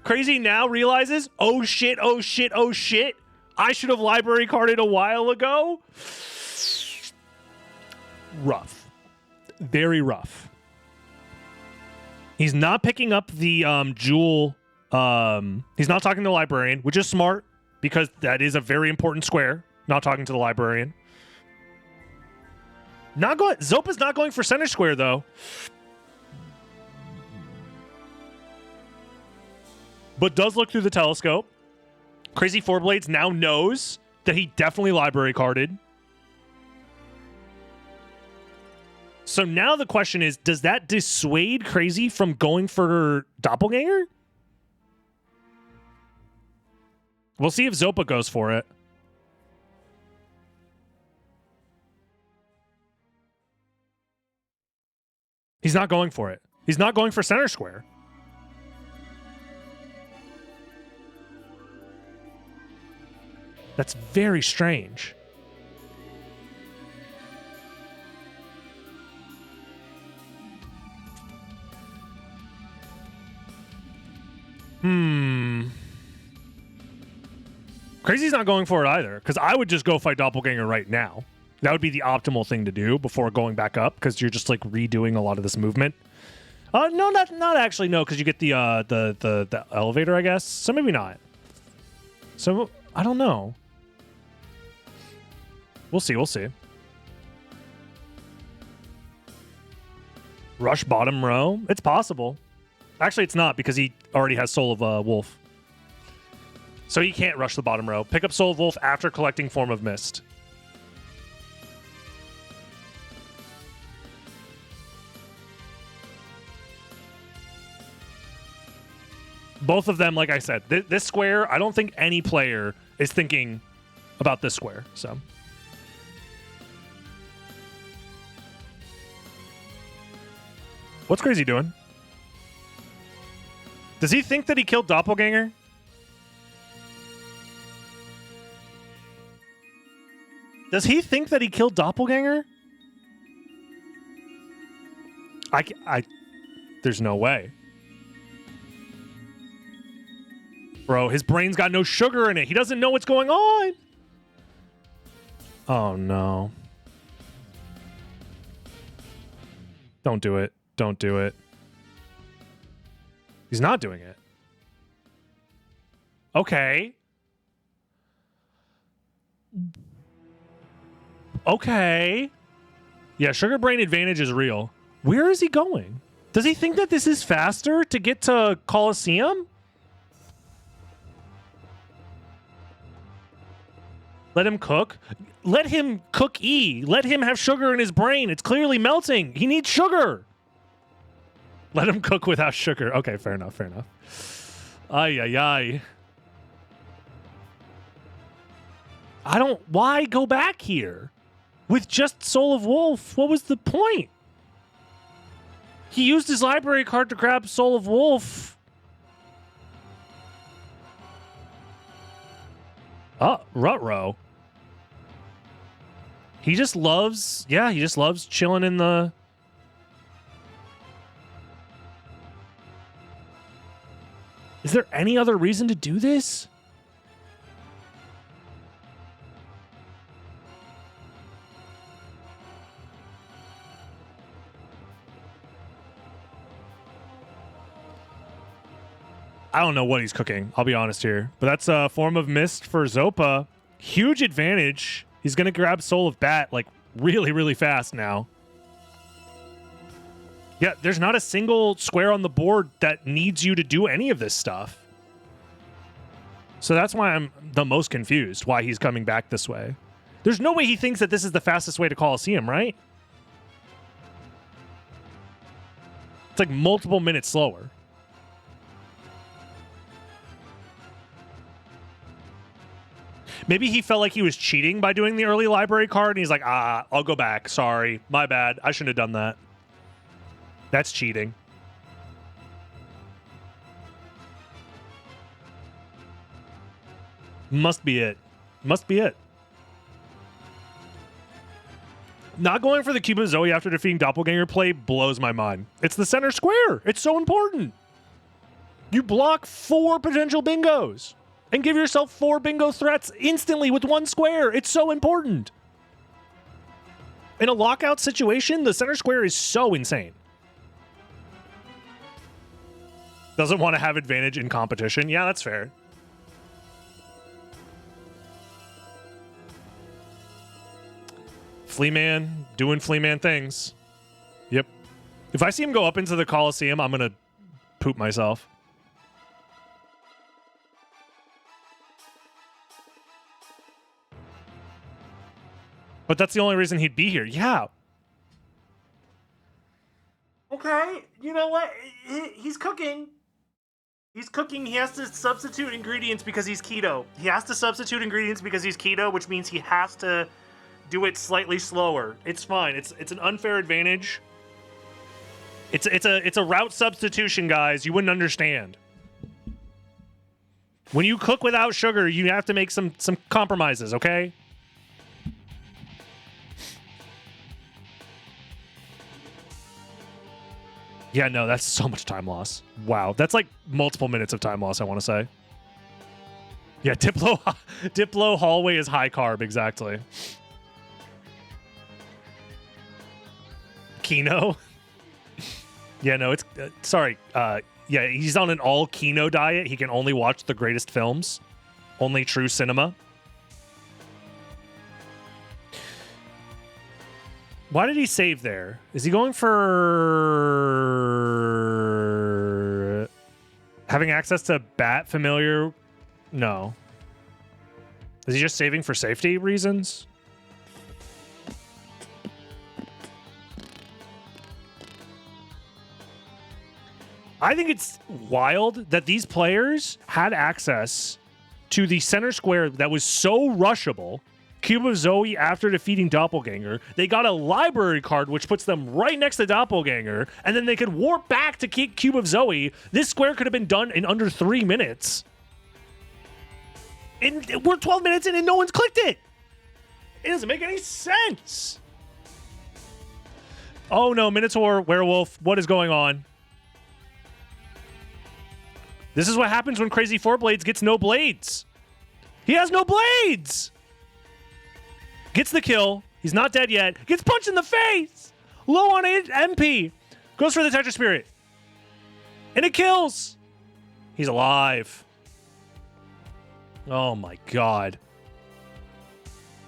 Crazy now realizes, oh shit, oh shit, oh shit. I should have library carded a while ago. Rough. Very rough. He's not picking up the jewel. He's not talking to the librarian, which is smart because that is a very important square. Not talking to the librarian. Not going. Zopa's not going for center square though. But does look through the telescope. Crazy Four Blades now knows that he definitely library carded. So now the question is, does that dissuade Crazy from going for Doppelganger? We'll see if Zopa goes for it. He's not going for it. He's not going for center square. That's very strange. Crazy's not going for it either, because I would just go fight Doppelganger right now. That would be the optimal thing to do before going back up, because you're just like redoing a lot of this movement. No, not actually. No, because you get the elevator, I guess. So maybe not. So I don't know. We'll see. We'll see. Rush bottom row. It's possible. Actually, it's not because he already has Soul of Wolf. So he can't rush the bottom row. Pick up Soul of Wolf after collecting Form of Mist. Both of them, like I said, this square, I don't think any player is thinking about this square. So what's Crazy doing? Does he think that he killed Doppelganger? Does he think that he killed Doppelganger? There's no way. Bro, his brain's got no sugar in it. He doesn't know what's going on. Oh, no. Don't do it. Don't do it. He's not doing it. Okay. Okay. Yeah, Sugar Brain advantage is real. Where is he going? Does he think that this is faster to get to Coliseum? Let him cook. Let him cook E. Let him have sugar in his brain. It's clearly melting. He needs sugar. Let him cook without sugar. Okay, fair enough, fair enough. Ay, ay, ay. Why go back here? With just Soul of Wolf, what was the point? He used his library card to grab Soul of Wolf. Ruh-roh. He just loves, he just loves chilling in the... Is there any other reason to do this? I don't know what he's cooking. I'll be honest here. But that's a Form of Mist for Zopa. Huge advantage. He's going to grab Soul of Bat like really, really fast now. Yeah, there's not a single square on the board that needs you to do any of this stuff. So that's why I'm the most confused why he's coming back this way. There's no way he thinks that this is the fastest way to Coliseum, right? It's like multiple minutes slower. Maybe he felt like he was cheating by doing the early library card, and he's like, I'll go back. Sorry. My bad. I shouldn't have done that. That's cheating. Must be it. Must be it. Not going for the Cube of Zoe after defeating Doppelganger play blows my mind. It's the center square. It's so important. You block 4 potential bingos and give yourself 4 bingo threats instantly with 1 square. It's so important. In a lockout situation, the center square is so insane. Doesn't want to have advantage in competition. Yeah, that's fair. Fleaman doing Fleaman things. Yep. If I see him go up into the Coliseum, I'm going to poop myself. But that's the only reason he'd be here. Yeah. Okay. You know what? He's cooking. He's cooking. He has to substitute ingredients because he's keto. He has to substitute ingredients because he's keto, which means he has to do it slightly slower. It's fine. It's an unfair advantage. It's a route substitution, guys. You wouldn't understand. When you cook without sugar, you have to make some compromises, okay? Yeah, no, that's so much time loss. Wow, that's like multiple minutes of time loss, I want to say. Yeah, Diplo hallway is high carb, exactly. Kino? Yeah, no, it's... sorry. Yeah, he's on an all-Kino diet. He can only watch the greatest films. Only true cinema. Why did he save there? Is he going for... having access to Bat familiar? No. Is he just saving for safety reasons? I think it's wild that these players had access to the center square that was so rushable. Cube of Zoe after defeating Doppelganger. They got a library card, which puts them right next to Doppelganger, and then they could warp back to Cube of Zoe. This square could have been done in under 3 minutes. And we're 12 minutes in and no one's clicked it. It doesn't make any sense. Oh no, Minotaur, Werewolf, what is going on? This is what happens when Crazy Four Blades gets no blades. He has no blades. Gets the kill. He's not dead yet. Gets punched in the face. Low on MP. Goes for the Tetra Spirit. And it kills. He's alive. Oh my god.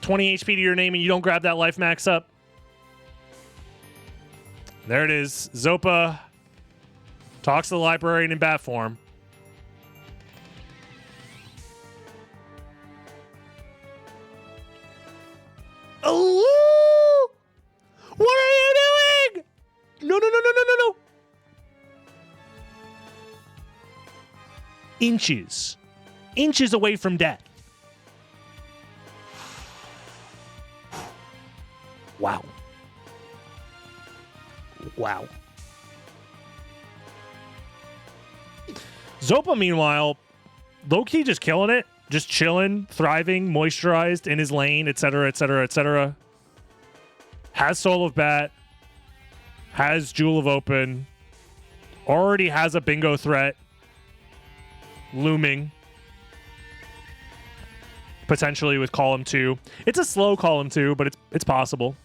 20 HP to your name and you don't grab that life max up. There it is. Zopa talks to the librarian in bat form. Oh! What are you doing? No. Inches away from death. Wow. Zopa, meanwhile, low-key just killing it. Just chilling, thriving, moisturized in his lane, etc., etc., etc. Has Soul of Bat. Has Jewel of Open. Already has a bingo threat looming. Potentially with column 2. It's a slow column 2, but it's possible.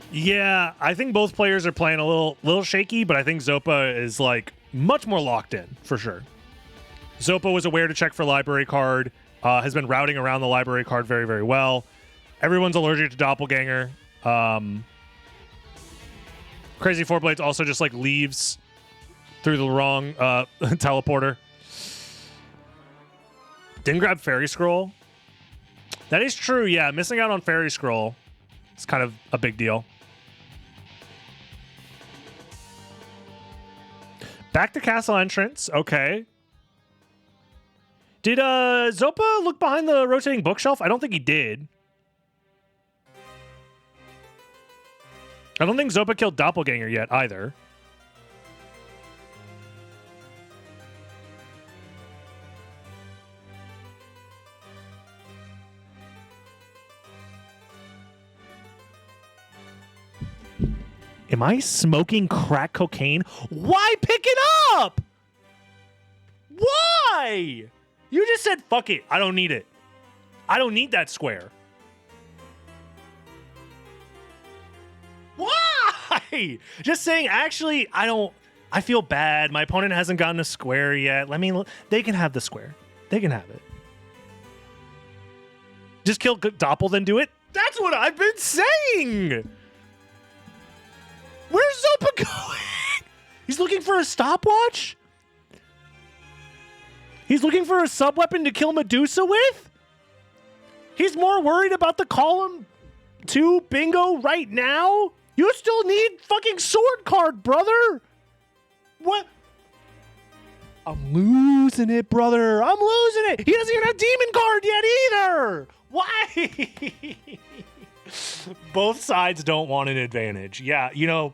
Yeah, I think both players are playing a little shaky, but I think Zopa is like much more locked in for sure. Zopa was aware to check for library card, has been routing around the library card very, very well. Everyone's allergic to Doppelganger. Crazy Four Blades also just like leaves through the wrong teleporter. Didn't grab Fairy Scroll. That is true, yeah. Missing out on Fairy Scroll is kind of a big deal. Back to castle entrance. Okay. Did Zopa look behind the rotating bookshelf? I don't think he did. I don't think Zopa killed Doppelganger yet either. Am I smoking crack cocaine? Why pick it up? Why? You just said, fuck it. I don't need it. I don't need that square. Why? Just saying, actually, I feel bad. My opponent hasn't gotten a square yet. They can have the square. They can have it. Just kill Doppel, then do it? That's what I've been saying. Where's Zopa going? He's looking for a stopwatch? He's looking for a sub-weapon to kill Medusa with? He's more worried about the column 2 bingo right now? You still need fucking sword card, brother! What? I'm losing it, brother. I'm losing it. He doesn't even have demon card yet either. Why? Both sides don't want an advantage. Yeah, you know,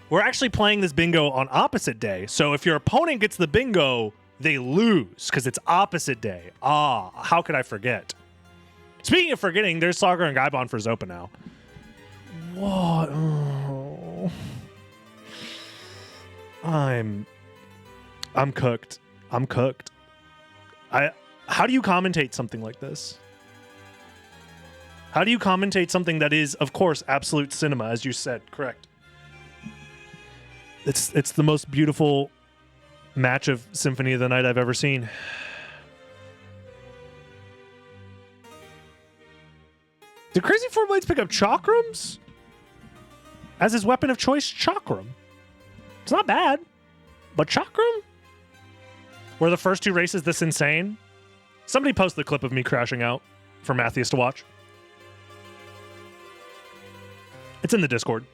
we're actually playing this bingo on opposite day. So if your opponent gets the bingo, they lose because it's opposite day. Ah, how could I forget? Speaking of forgetting, there's Sagar and Gaibon for Zopa now. What? Oh. I'm cooked. I'm cooked. How do you commentate something like this? How do you commentate something that is, of course, absolute cinema, as you said? Correct. It's the most beautiful match of Symphony of the Night I've ever seen. Did Crazy Four Blades pick up Chakrams? As his weapon of choice, Chakram. It's not bad, but Chakram? Were the first 2 races this insane? Somebody post the clip of me crashing out for Matthias to watch. It's in the Discord.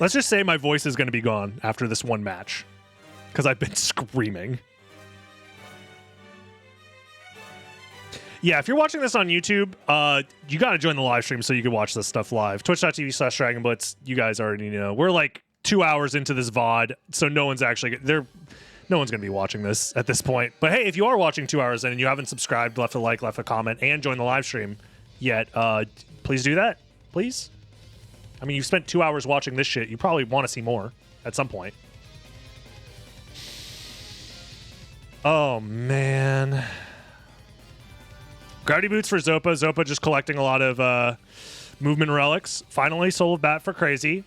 Let's just say my voice is going to be gone after this one match because I've been screaming. Yeah, if you're watching this on YouTube, you got to join the live stream so you can watch this stuff live. Twitch.tv/DragonBlitz. You guys already know. We're like 2 hours into this VOD, so no one's actually no one's going to be watching this at this point. But hey, if you are watching 2 hours in and you haven't subscribed, left a like, left a comment, and joined the live stream yet, please do that. Please. I mean, you've spent 2 hours watching this shit. You probably want to see more at some point. Oh, man. Gravity Boots for Zopa. Zopa just collecting a lot of movement relics. Finally, Soul of Bat for Crazy.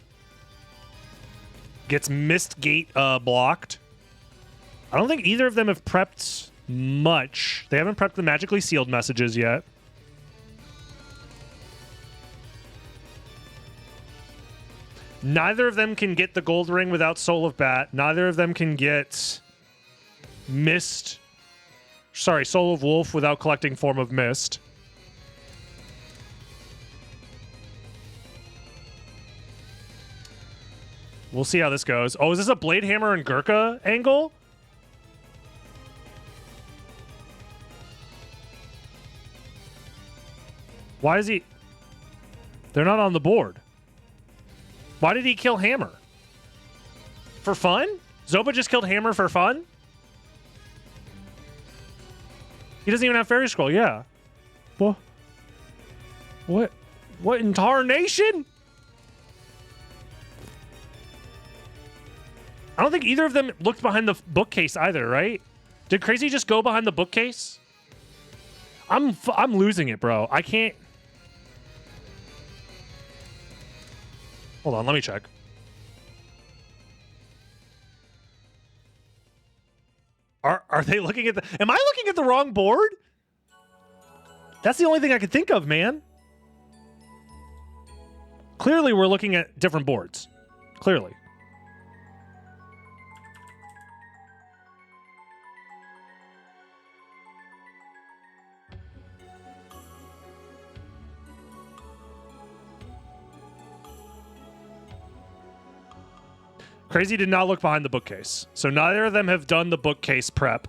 Gets Mist Gate blocked. I don't think either of them have prepped much. They haven't prepped the magically sealed messages yet. Neither of them can get the gold ring without Soul of Bat. Neither of them can get Soul of Wolf without collecting Form of Mist. We'll see how this goes. Oh, is this a Blade Hammer and Gurkha angle? Why is he... They're not on the board. Why did he kill Hammer? For fun? Zopa just killed Hammer for fun? He doesn't even have Fairy Scroll, yeah. What? What in tarnation? I don't think either of them looked behind the bookcase either, right? Did Crazy just go behind the bookcase? I'm losing it, bro. I can't... Hold on, let me check. Are they looking at the... Am I looking at the wrong board? That's the only thing I could think of, man. Clearly, we're looking at different boards. Clearly. Crazy did not look behind the bookcase. So neither of them have done the bookcase prep.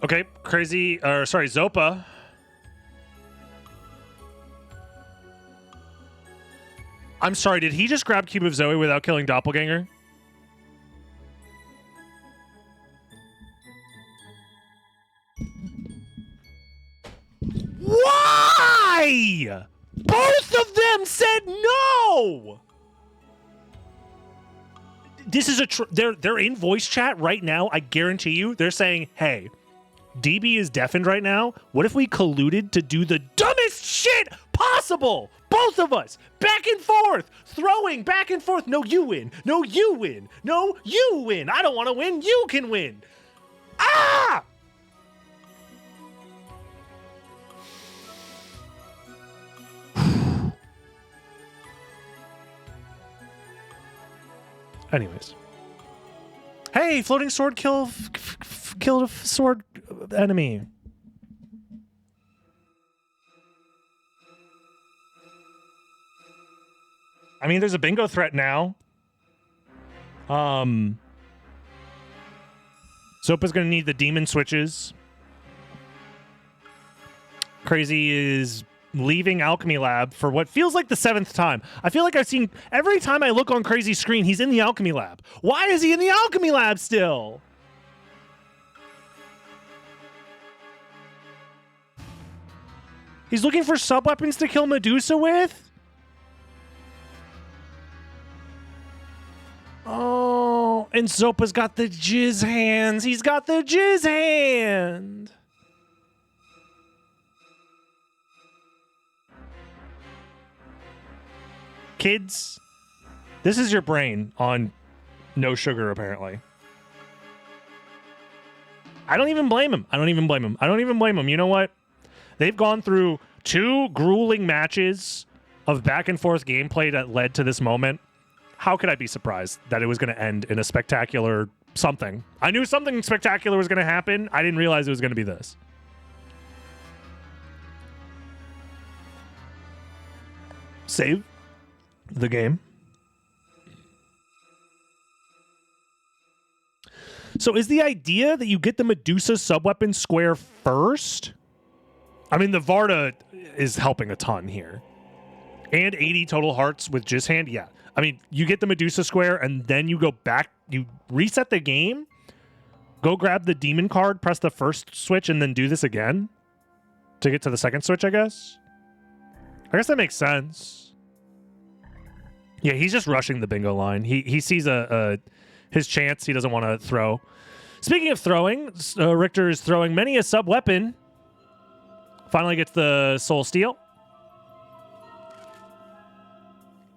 Okay, Crazy, or sorry, Zopa. I'm sorry, did he just grab Cube of Zoe without killing Doppelganger? Why? Both of them said no! This is they're in voice chat right now. I guarantee you they're saying, hey, DB is deafened right now. What if we colluded to do the dumbest shit possible? Both of us, back and forth, throwing back and forth. No, you win. No, you win. No, you win. I don't want to win. You can win. Ah! Anyways. Hey, floating sword killed a sword enemy. I mean, there's a bingo threat now. Zopa's gonna need the demon switches. Crazy is leaving Alchemy Lab for what feels like the 7th time. I feel like I've seen every time I look on Crazy's screen, he's in the Alchemy Lab. Why is he in the Alchemy Lab still? He's looking for sub-weapons to kill Medusa with? Oh, and Zopa's got the jizz hands. He's got the jizz hand. Kids, this is your brain on no sugar, apparently. I don't even blame him. I don't even blame him. You know what? They've gone through 2 grueling matches of back and forth gameplay that led to this moment. How could I be surprised that it was going to end in a spectacular something? I knew something spectacular was going to happen. I didn't realize it was going to be this. Save the game. So is the idea that you get the Medusa subweapon square first? I mean, the Varda is helping a ton here. And 80 total hearts with Jizz Hand, yeah. I mean, you get the Medusa square, and then you go back, you reset the game, go grab the demon card, press the first switch, and then do this again to get to the second switch, I guess. I guess that makes sense. Yeah, he's just rushing the bingo line. He sees his chance. He doesn't want to throw. Speaking of throwing, Richter is throwing many a sub-weapon. Finally gets the Soul Steel.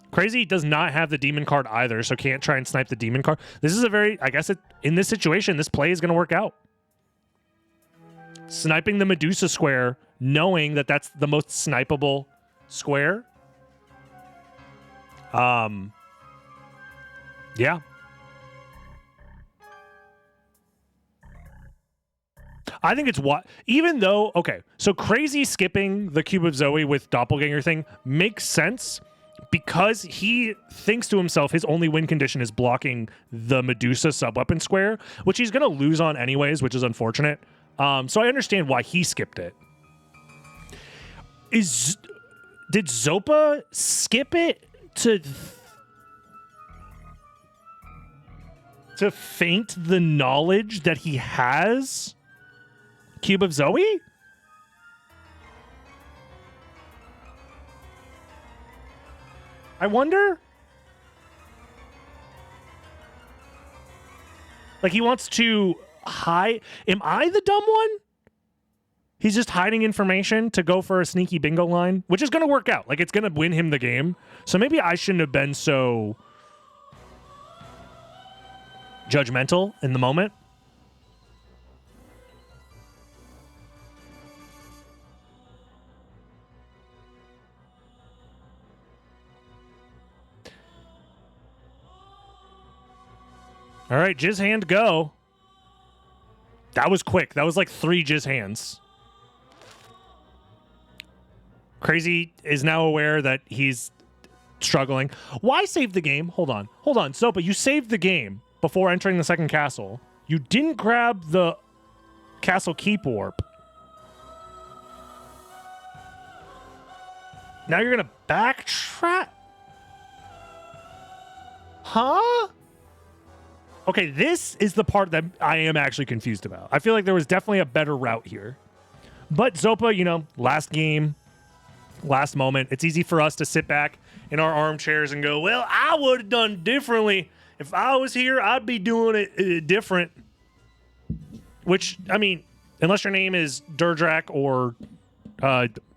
Crazy does not have the demon card either, so can't try and snipe the demon card. This is a very, I guess in this situation, this play is going to work out. Sniping the Medusa square, knowing that that's the most snipeable square. Yeah. I think it's what, even though, okay, so Crazy skipping the Cube of Zoe with Doppelganger thing makes sense because he thinks to himself his only win condition is blocking the Medusa subweapon square, which he's going to lose on anyways, which is unfortunate. So I understand why he skipped it. Did Zopa skip it to feint the knowledge that he has Cube of Zoe? I wonder. Like, he wants to hide. Am I the dumb one? He's just hiding information to go for a sneaky bingo line, which is going to work out. Like, it's going to win him the game. So maybe I shouldn't have been so judgmental in the moment. All right, Jizz Hand, go. That was quick. That was like 3 jizz hands. Crazy is now aware that he's struggling. Why save the game? Hold on. Zopa, you saved the game before entering the second castle. You didn't grab the castle keep warp. Now you're going to backtrack? Huh? Okay, this is the part that I am actually confused about. I feel like there was definitely a better route here. But Zopa, you know, last game, last moment. It's easy for us to sit back in our armchairs and go, well, I would have done differently. If I was here, I'd be doing it different. Which, I mean, unless your name is Durdrak or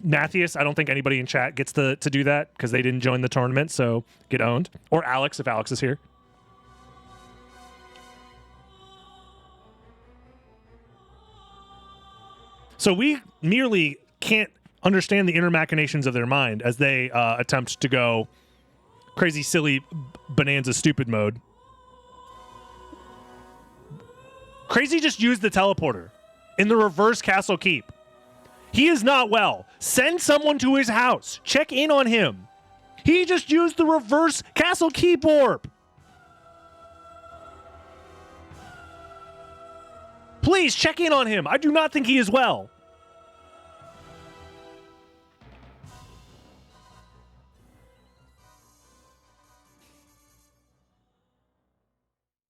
Mathias, I don't think anybody in chat gets to do that because they didn't join the tournament, so get owned. Or Alex, if Alex is here. So we merely can't understand the inner machinations of their mind as they attempt to go crazy, silly, bonanza, stupid mode. Crazy just used the teleporter in the reverse castle keep. He is not well. Send someone to his house. Check in on him. He just used the reverse castle keep warp. Please check in on him. I do not think he is well.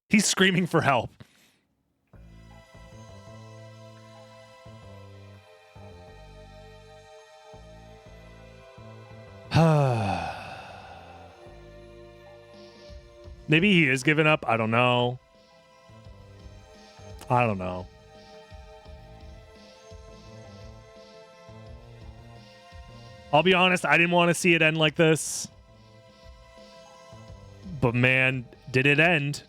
He's screaming for help. Maybe he is giving up. I don't know. I'll be honest, I didn't want to see it end like this. But man, did it end.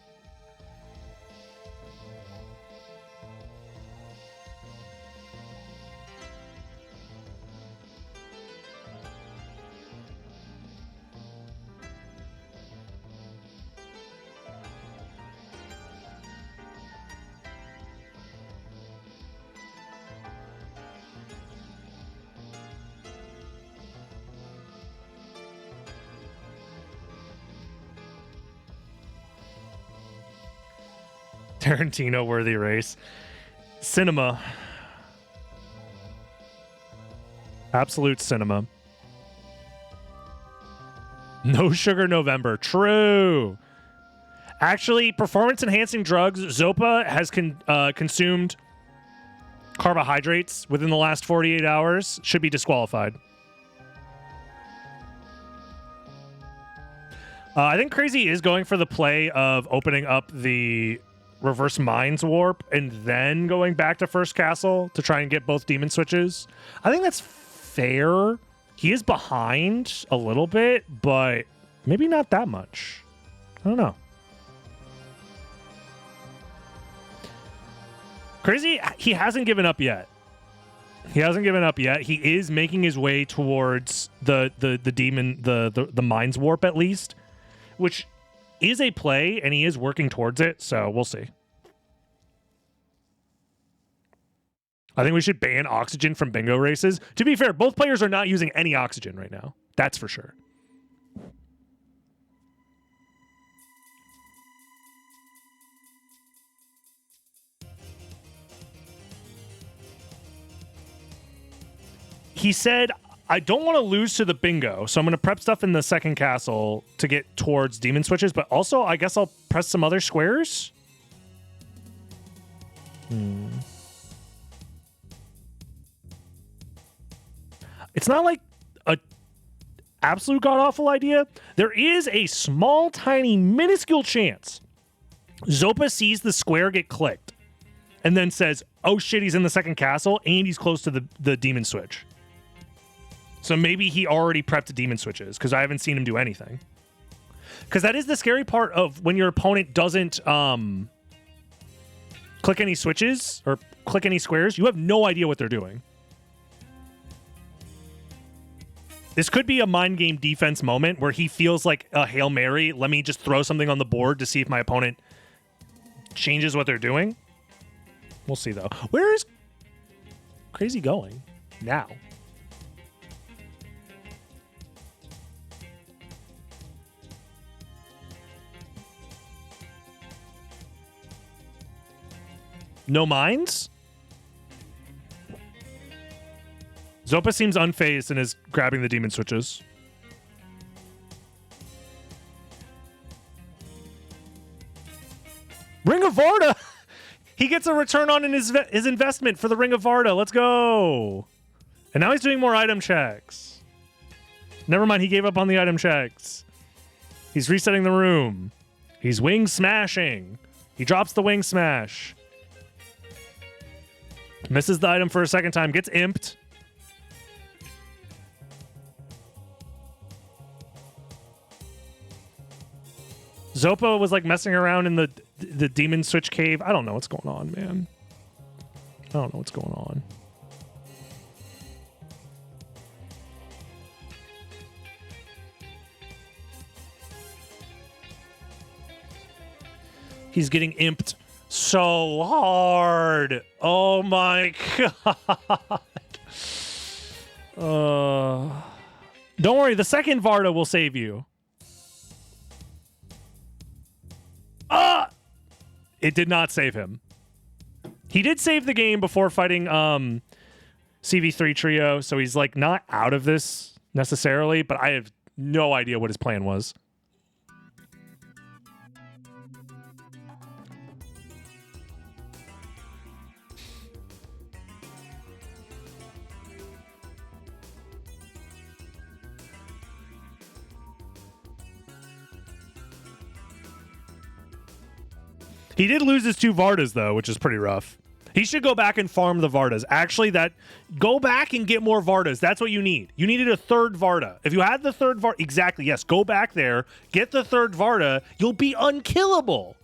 Tarantino-worthy race. Cinema. Absolute cinema. No sugar November. True. Actually, performance-enhancing drugs. Zopa has consumed carbohydrates within the last 48 hours. Should be disqualified. I think Crazy is going for the play of opening up the reverse mines warp and then going back to first castle to try and get both demon switches. I think that's fair. He is behind a little bit, but maybe not that much. I don't know. Crazy, he hasn't given up yet. He is making his way towards the demon, the mines warp at least, which is a play, and he is working towards it, so we'll see. I think we should ban oxygen from bingo races. To be fair, both players are not using any oxygen right now. That's for sure. He said, I don't want to lose to the bingo, so I'm going to prep stuff in the second castle to get towards demon switches, but also I guess I'll press some other squares. It's not like a absolute god-awful idea. There is a small, tiny, minuscule chance Zopa sees the square get clicked and then says, oh shit, he's in the second castle and he's close to the demon switch. So maybe he already prepped demon switches because I haven't seen him do anything. Because that is the scary part of when your opponent doesn't click any switches or click any squares. You have no idea what they're doing. This could be a mind game defense moment where he feels like a Hail Mary. Let me just throw something on the board to see if my opponent changes what they're doing. We'll see, though. Where is Crazy going now? No mines? Zopa seems unfazed and is grabbing the demon switches. Ring of Varda! He gets a return on his investment for the Ring of Varda. Let's go! And now he's doing more item checks. Never mind, he gave up on the item checks. He's resetting the room. He's wing smashing. He drops the wing smash. Misses the item for a second time. Gets imped. Zopa was like messing around in the demon switch cave. I don't know what's going on, man. I don't know what's going on. He's getting imped so hard. Oh my god. Don't worry, the second Varda will save you. It did not save him. He did save the game before fighting CV3 Trio, so he's like not out of this necessarily, but I have no idea what his plan was. He did lose his 2 Vardas, though, which is pretty rough. He should go back and farm the Vardas. Actually, go back and get more Vardas. That's what you need. You needed a 3rd Varda. If you had the 3rd Varda, exactly, yes, go back there, get the 3rd Varda. You'll be unkillable.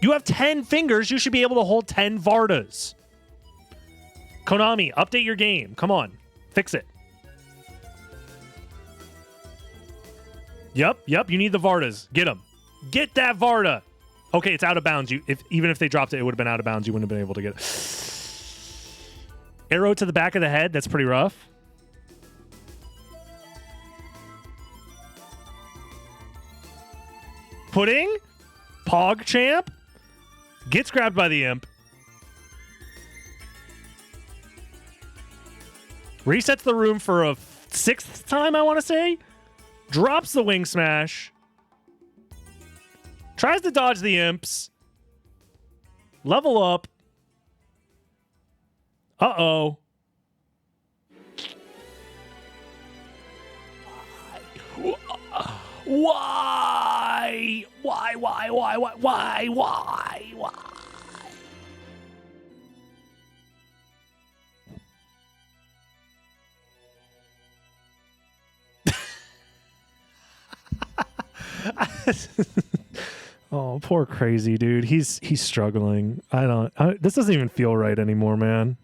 You have 10 fingers. You should be able to hold 10 Vardas. Konami, update your game. Come on. Fix it. Yep, you need the Vardas. Get them. Get that Varda. Okay, it's out of bounds. Even if they dropped it, it would have been out of bounds. You wouldn't have been able to get it. Arrow to the back of the head. That's pretty rough. Pudding. Pog champ. Gets grabbed by the imp. Resets the room for a 6th time, I want to say. Drops the wing smash. Tries to dodge the imps. Level up. Uh-oh. Why? Oh, poor Crazy, dude. He's struggling. This doesn't even feel right anymore, man.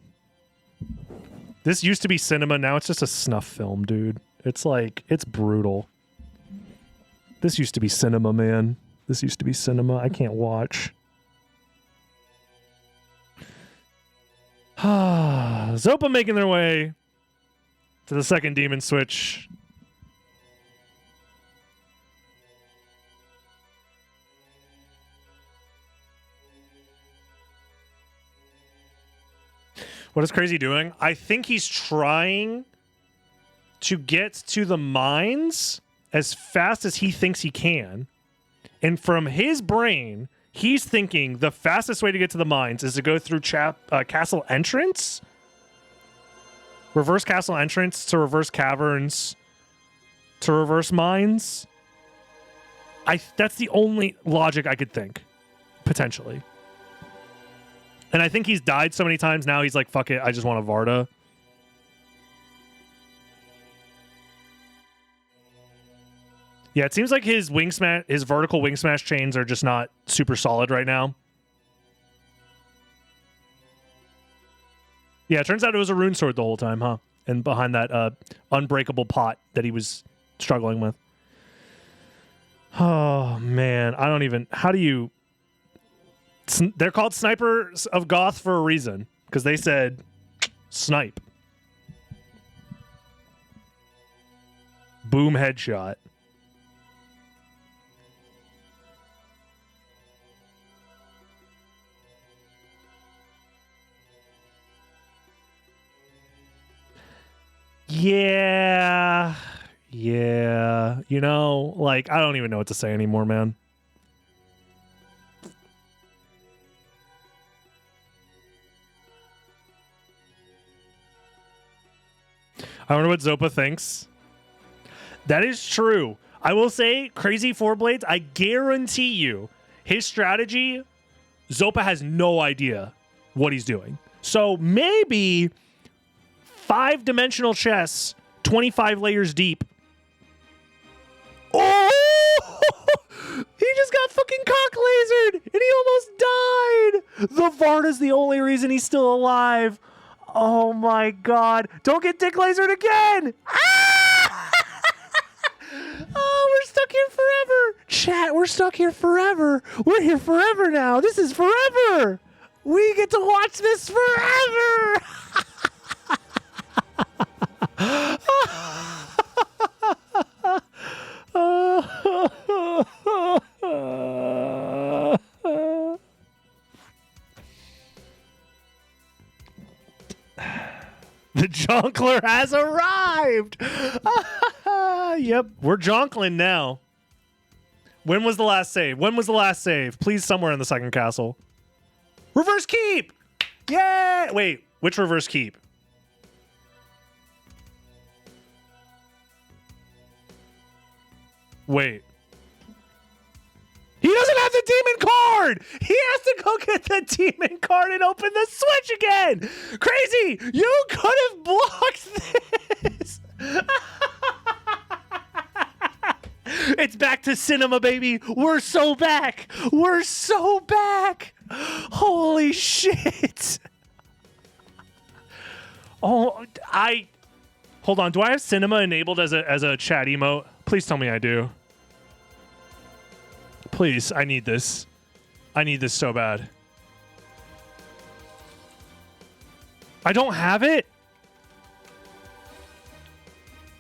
This used to be cinema. Now it's just a snuff film, dude. It's brutal. This used to be cinema, man. This used to be cinema. I can't watch. Zopa making their way to the 2nd demon switch. What is Crazy doing? I think he's trying to get to the mines as fast as he thinks he can. And from his brain, he's thinking the fastest way to get to the mines is to go through castle entrance. Reverse castle entrance to reverse caverns to reverse mines. That's the only logic I could think, potentially. And I think he's died so many times now, he's like, fuck it, I just want a Varda. Yeah, it seems like his vertical wing smash chains are just not super solid right now. Yeah, it turns out it was a rune sword the whole time, huh? And behind that unbreakable pot that he was struggling with. Oh, man. How do you They're called Snipers of Goth for a reason, because they said snipe. Boom, headshot. Yeah. You know, like, I don't even know what to say anymore, man. I wonder what Zopa thinks. That is true. I will say, Crazy Four Blades, I guarantee you, his strategy, Zopa has no idea what he's doing. So maybe 5-dimensional chess, 25 layers deep. Oh! He just got fucking cock lasered, and he almost died. The Varda's the only reason he's still alive. Oh my god. Don't get dick lasered again! Ah! Oh, we're stuck here forever. Chat, we're stuck here forever. We're here forever now. This is forever. We get to watch this forever. The Jonkler has arrived. Yep, we're Jonkling now. When was the last save? Please, somewhere in the second castle. Reverse keep! Yeah! Wait, which reverse keep? Wait. He doesn't have the demon card! He has to go get the demon card and open the switch again! Crazy! You could have blocked this! It's back to cinema, baby! We're so back! Holy shit! Oh, hold on. Do I have cinema enabled as a chat emote? Please tell me I do. Please, I need this. I need this so bad. I don't have it?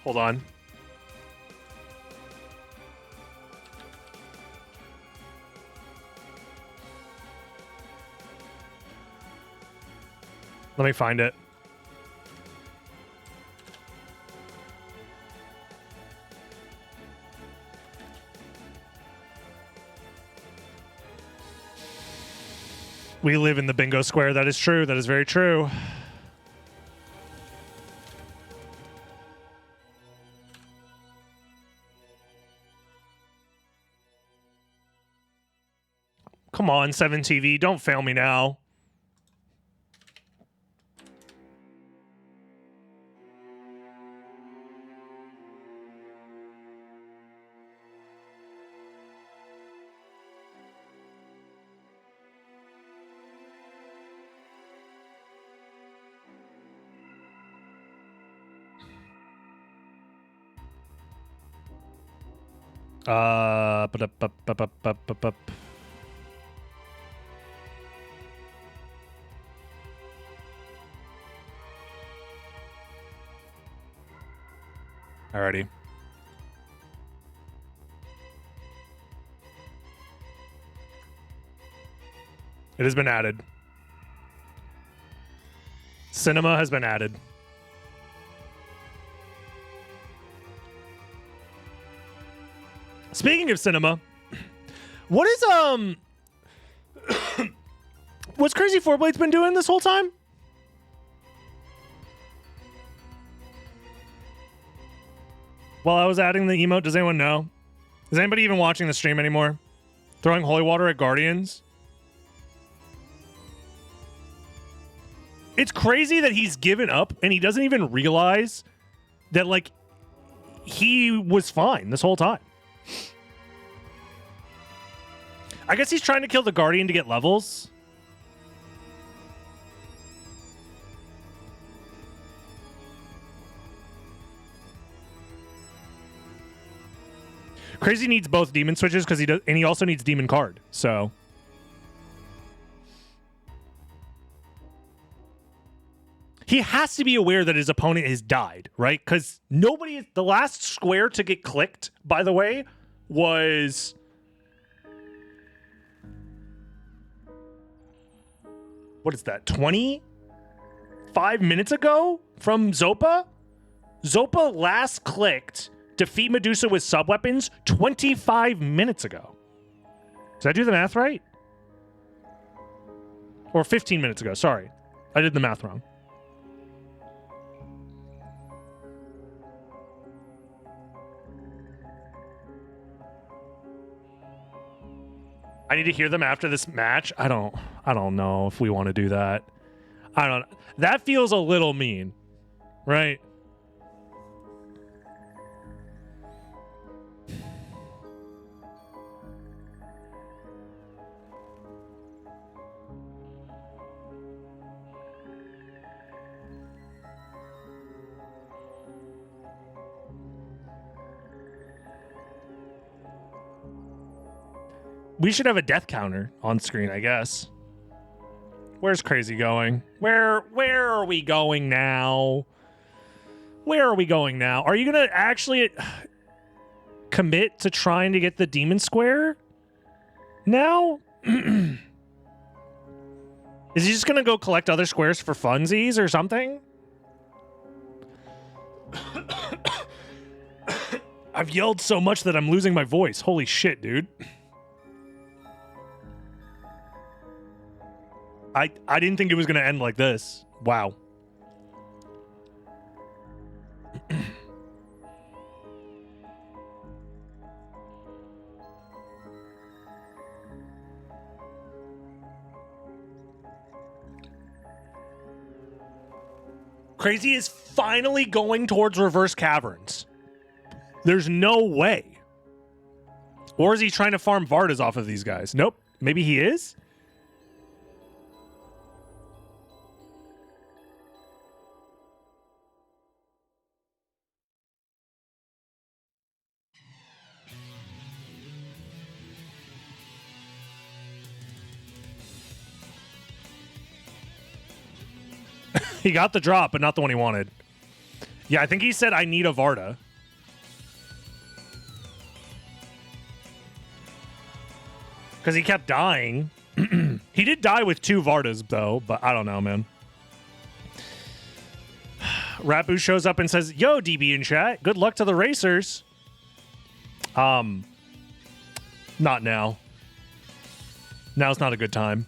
Hold on. Let me find it. We live in the bingo square. That is true. That is very true. Come on, 7TV. Don't fail me now. Alrighty. It has been added. Cinema has been added. Speaking of cinema, what is what's Crazy Four Blades been doing this whole time? While I was adding the emote, does anyone know? Is anybody even watching the stream anymore? Throwing holy water at Guardians? It's crazy that he's given up and he doesn't even realize that, like, he was fine this whole time. I guess he's trying to kill the Guardian to get levels. Crazy needs both demon switches because he does, and he also needs demon card. So he has to be aware that his opponent has died, right? Because the last square to get clicked, by the way, was... What is that, 25 minutes ago from Zopa? Zopa last clicked defeat Medusa with sub-weapons 25 minutes ago. Did I do the math right? Or 15 minutes ago, sorry. I did the math wrong. I need to hear them after this match. I don't know if we want to do that. That feels a little mean, right? We should have a death counter on screen, I guess. Where's Crazy going? Where are we going now? Where are we going now? Are you going to actually commit to trying to get the demon square now? Is he just going to go collect other squares for funsies or something? I've yelled so much that I'm losing my voice. Holy shit, dude. I didn't think it was going to end like this. Wow. Crazy is finally going towards reverse caverns. There's no way. Or is he trying to farm Vardas off of these guys? Nope. Maybe he is? He got the drop, but not the one he wanted. Yeah, I think he said, I need a Varda. Because he kept dying. He did die with 2 Vardas, though, but I don't know, man. Rapu shows up and says, yo, DB in chat, good luck to the racers. Not now. Now's not a good time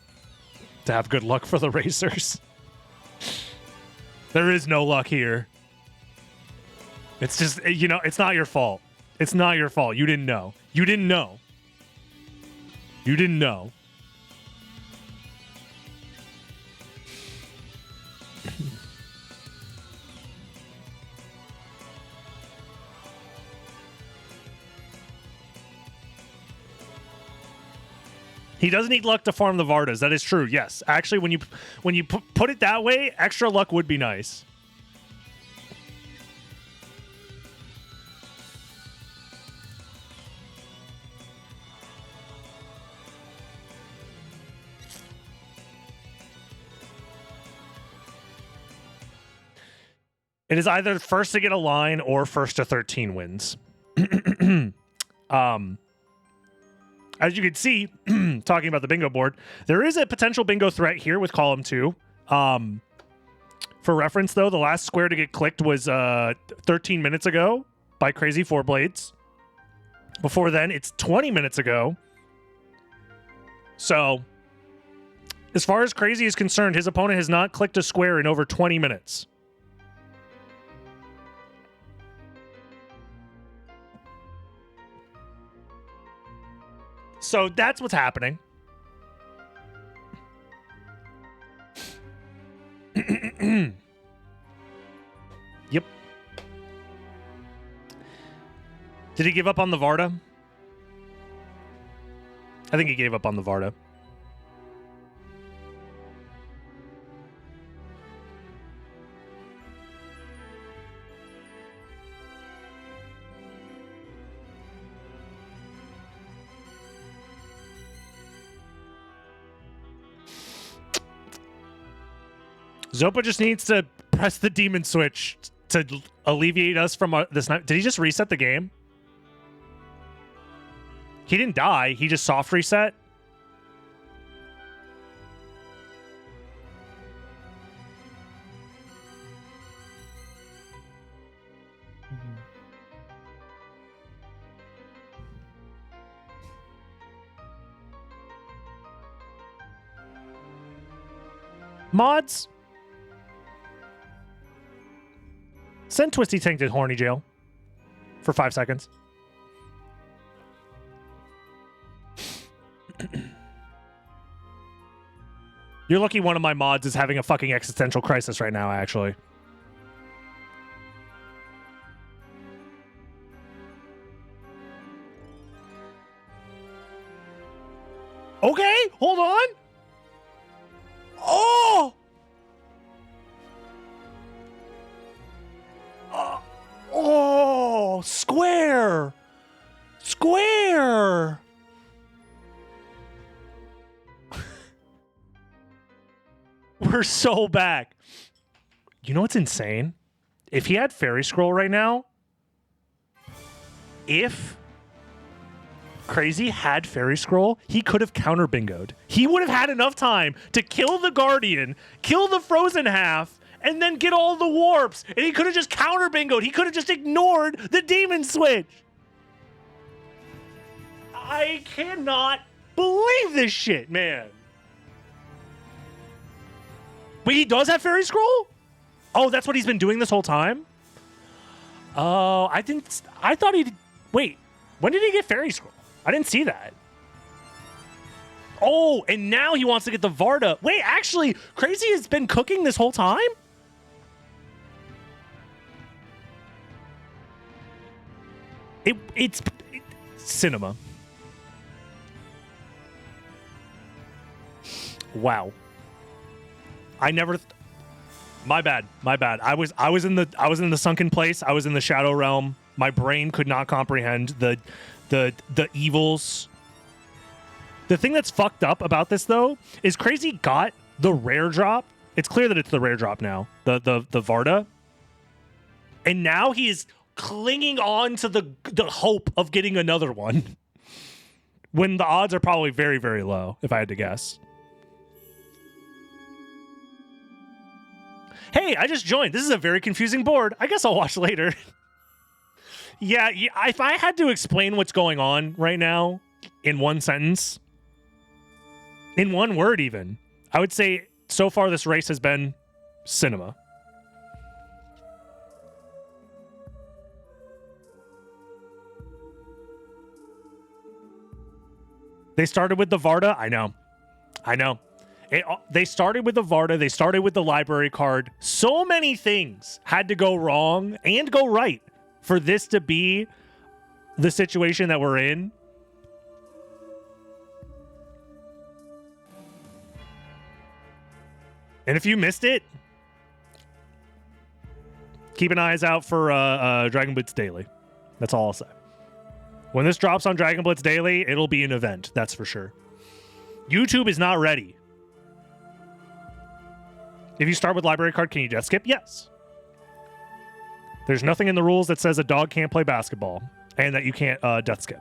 to have good luck for the racers. There is no luck here. It's just, you know, it's not your fault. It's not your fault. You didn't know. You didn't know. You didn't know. He doesn't need luck to farm the Vardas. That is true. Yes. Actually, when you put it that way, extra luck would be nice. It is either first to get a line or first to 13 wins. As you can see, talking about the bingo board, there is a potential bingo threat here with column 2. For reference, though, the last square to get clicked was 13 minutes ago by Crazy 4 Blades. Before then, it's 20 minutes ago. So, as far as Crazy is concerned, his opponent has not clicked a square in over 20 minutes. So that's what's happening. Yep. Did he give up on the Varda? I think he gave up on the Varda. Zopa just needs to press the demon switch to alleviate us from this night. Did he just reset the game? He didn't die. He just soft reset. Mods, send Twisty Tank to horny jail for 5 seconds. You're lucky one of my mods is having a fucking existential crisis right now, actually. Okay, hold on. Oh! Oh, square! Square! We're so back. You know what's insane? If he had Fairy Scroll right now, if Crazy had Fairy Scroll, he could have counter bingoed. He would have had enough time to kill the Guardian, kill the Frozen Half, and then get all the warps. And he could have just counter bingoed. He could have just ignored the Demon Switch. I cannot believe this shit, man. Wait, he does have Fairy Scroll? Oh, that's what he's been doing this whole time? Oh, I thought he did. Wait, when did he get Fairy Scroll? I didn't see that. Oh, and now he wants to get the Varda. Wait, actually, Crazy has been cooking this whole time? It's cinema. Wow. I never. My bad. I was in the sunken place. I was in the Shadow Realm. My brain could not comprehend the evils. The thing that's fucked up about this though is Crazy got the rare drop. It's clear that it's the rare drop now. The Varda. And now he is clinging on to the hope of getting another one. When the odds are probably very, very low, if I had to guess. Hey, I just joined. This is a very confusing board. I guess I'll watch later. Yeah, if I had to explain what's going on right now in one sentence, in one word even, I would say so far this race has been cinema. They started with the Varda. I know. They started with the Varda. They started with the library card. So many things had to go wrong and go right for this to be the situation that we're in. And if you missed it, keep an eyes out for Dragon Blitz Daily. That's all I'll say. When this drops on Dragon Blitz Daily, it'll be an event. That's for sure. YouTube is not ready. If you start with library card, can you death skip? Yes. There's nothing in the rules that says a dog can't play basketball and that you can't death skip.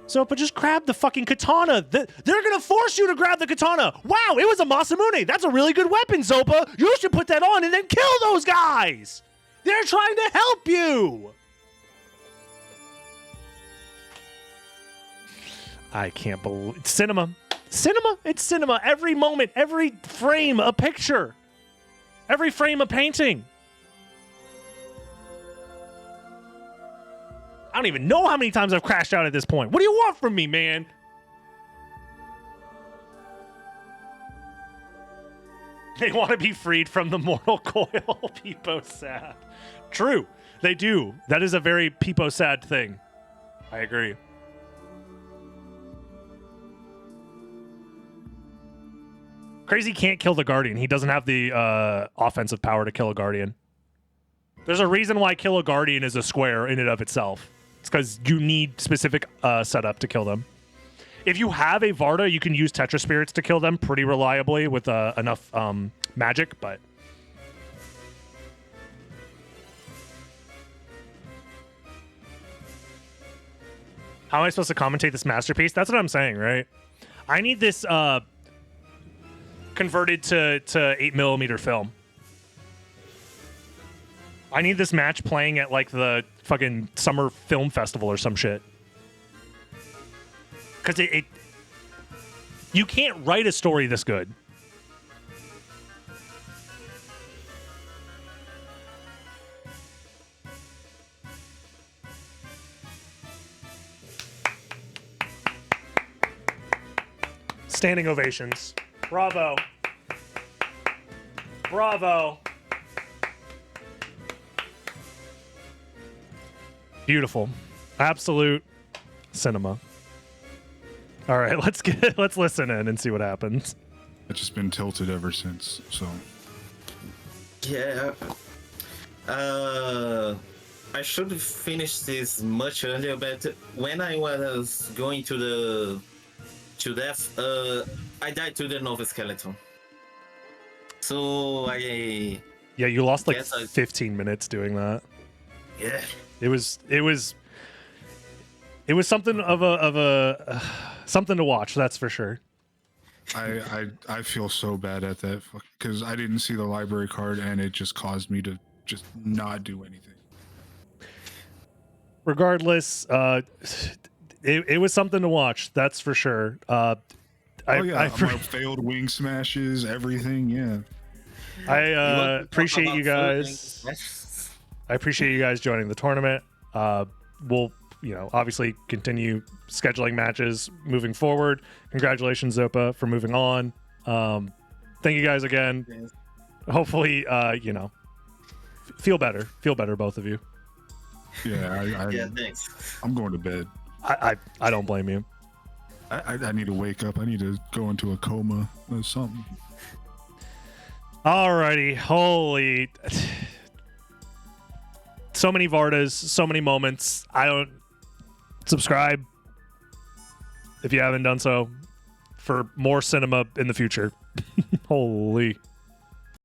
So, but just grab the fucking katana. They're going to force you to grab the katana. Wow, it was a Masamune. That's a really good weapon, Zopa. You should put that on and then kill those guys. They're trying to help you. I can't believe it's cinema. Cinema. It's cinema. Every moment, every frame, a picture. Every frame, a painting. I don't even know how many times I've crashed out at this point. What do you want from me, man? They want to be freed from the mortal coil. Peepo sad. True. They do. That is a very Peepo sad thing. I agree. Crazy can't kill the Guardian. He doesn't have the offensive power to kill a Guardian. There's a reason why kill a Guardian is a square in and of itself. It's because you need specific setup to kill them. If you have a Varda, you can use Tetra Spirits to kill them pretty reliably with enough magic, but... How am I supposed to commentate this masterpiece? That's what I'm saying, right? I need this converted to 8mm film. I need this match playing at like the fucking summer film festival or some shit. Because it you can't write a story this good. Standing ovations. Bravo. Bravo. Beautiful. Absolute cinema. All right, let's listen in and see what happens. I've just been tilted ever since, so. Yeah. I should have finished this much earlier, but when I was going to death, I died to the Nova Skeleton. So Yeah, you lost like 15 minutes doing that. Yeah. It was something of a something to watch, that's for sure. I feel so bad at that because I didn't see the library card and it just caused me to just not do anything. Regardless, it was something to watch, that's for sure. My failed wing smashes, everything, yeah. I appreciate you guys. I appreciate you guys joining the tournament. We'll, obviously continue scheduling matches moving forward. Congratulations, Zopa, for moving on. Thank you guys again. Yes. Hopefully, feel better. Feel better, both of you. Yeah, Yeah, thanks. I'm going to bed. I don't blame you. I need to wake up. I need to go into a coma or something. Alrighty, holy. So many Vardas, so many moments. I don't subscribe if you haven't done so for more cinema in the future. Holy.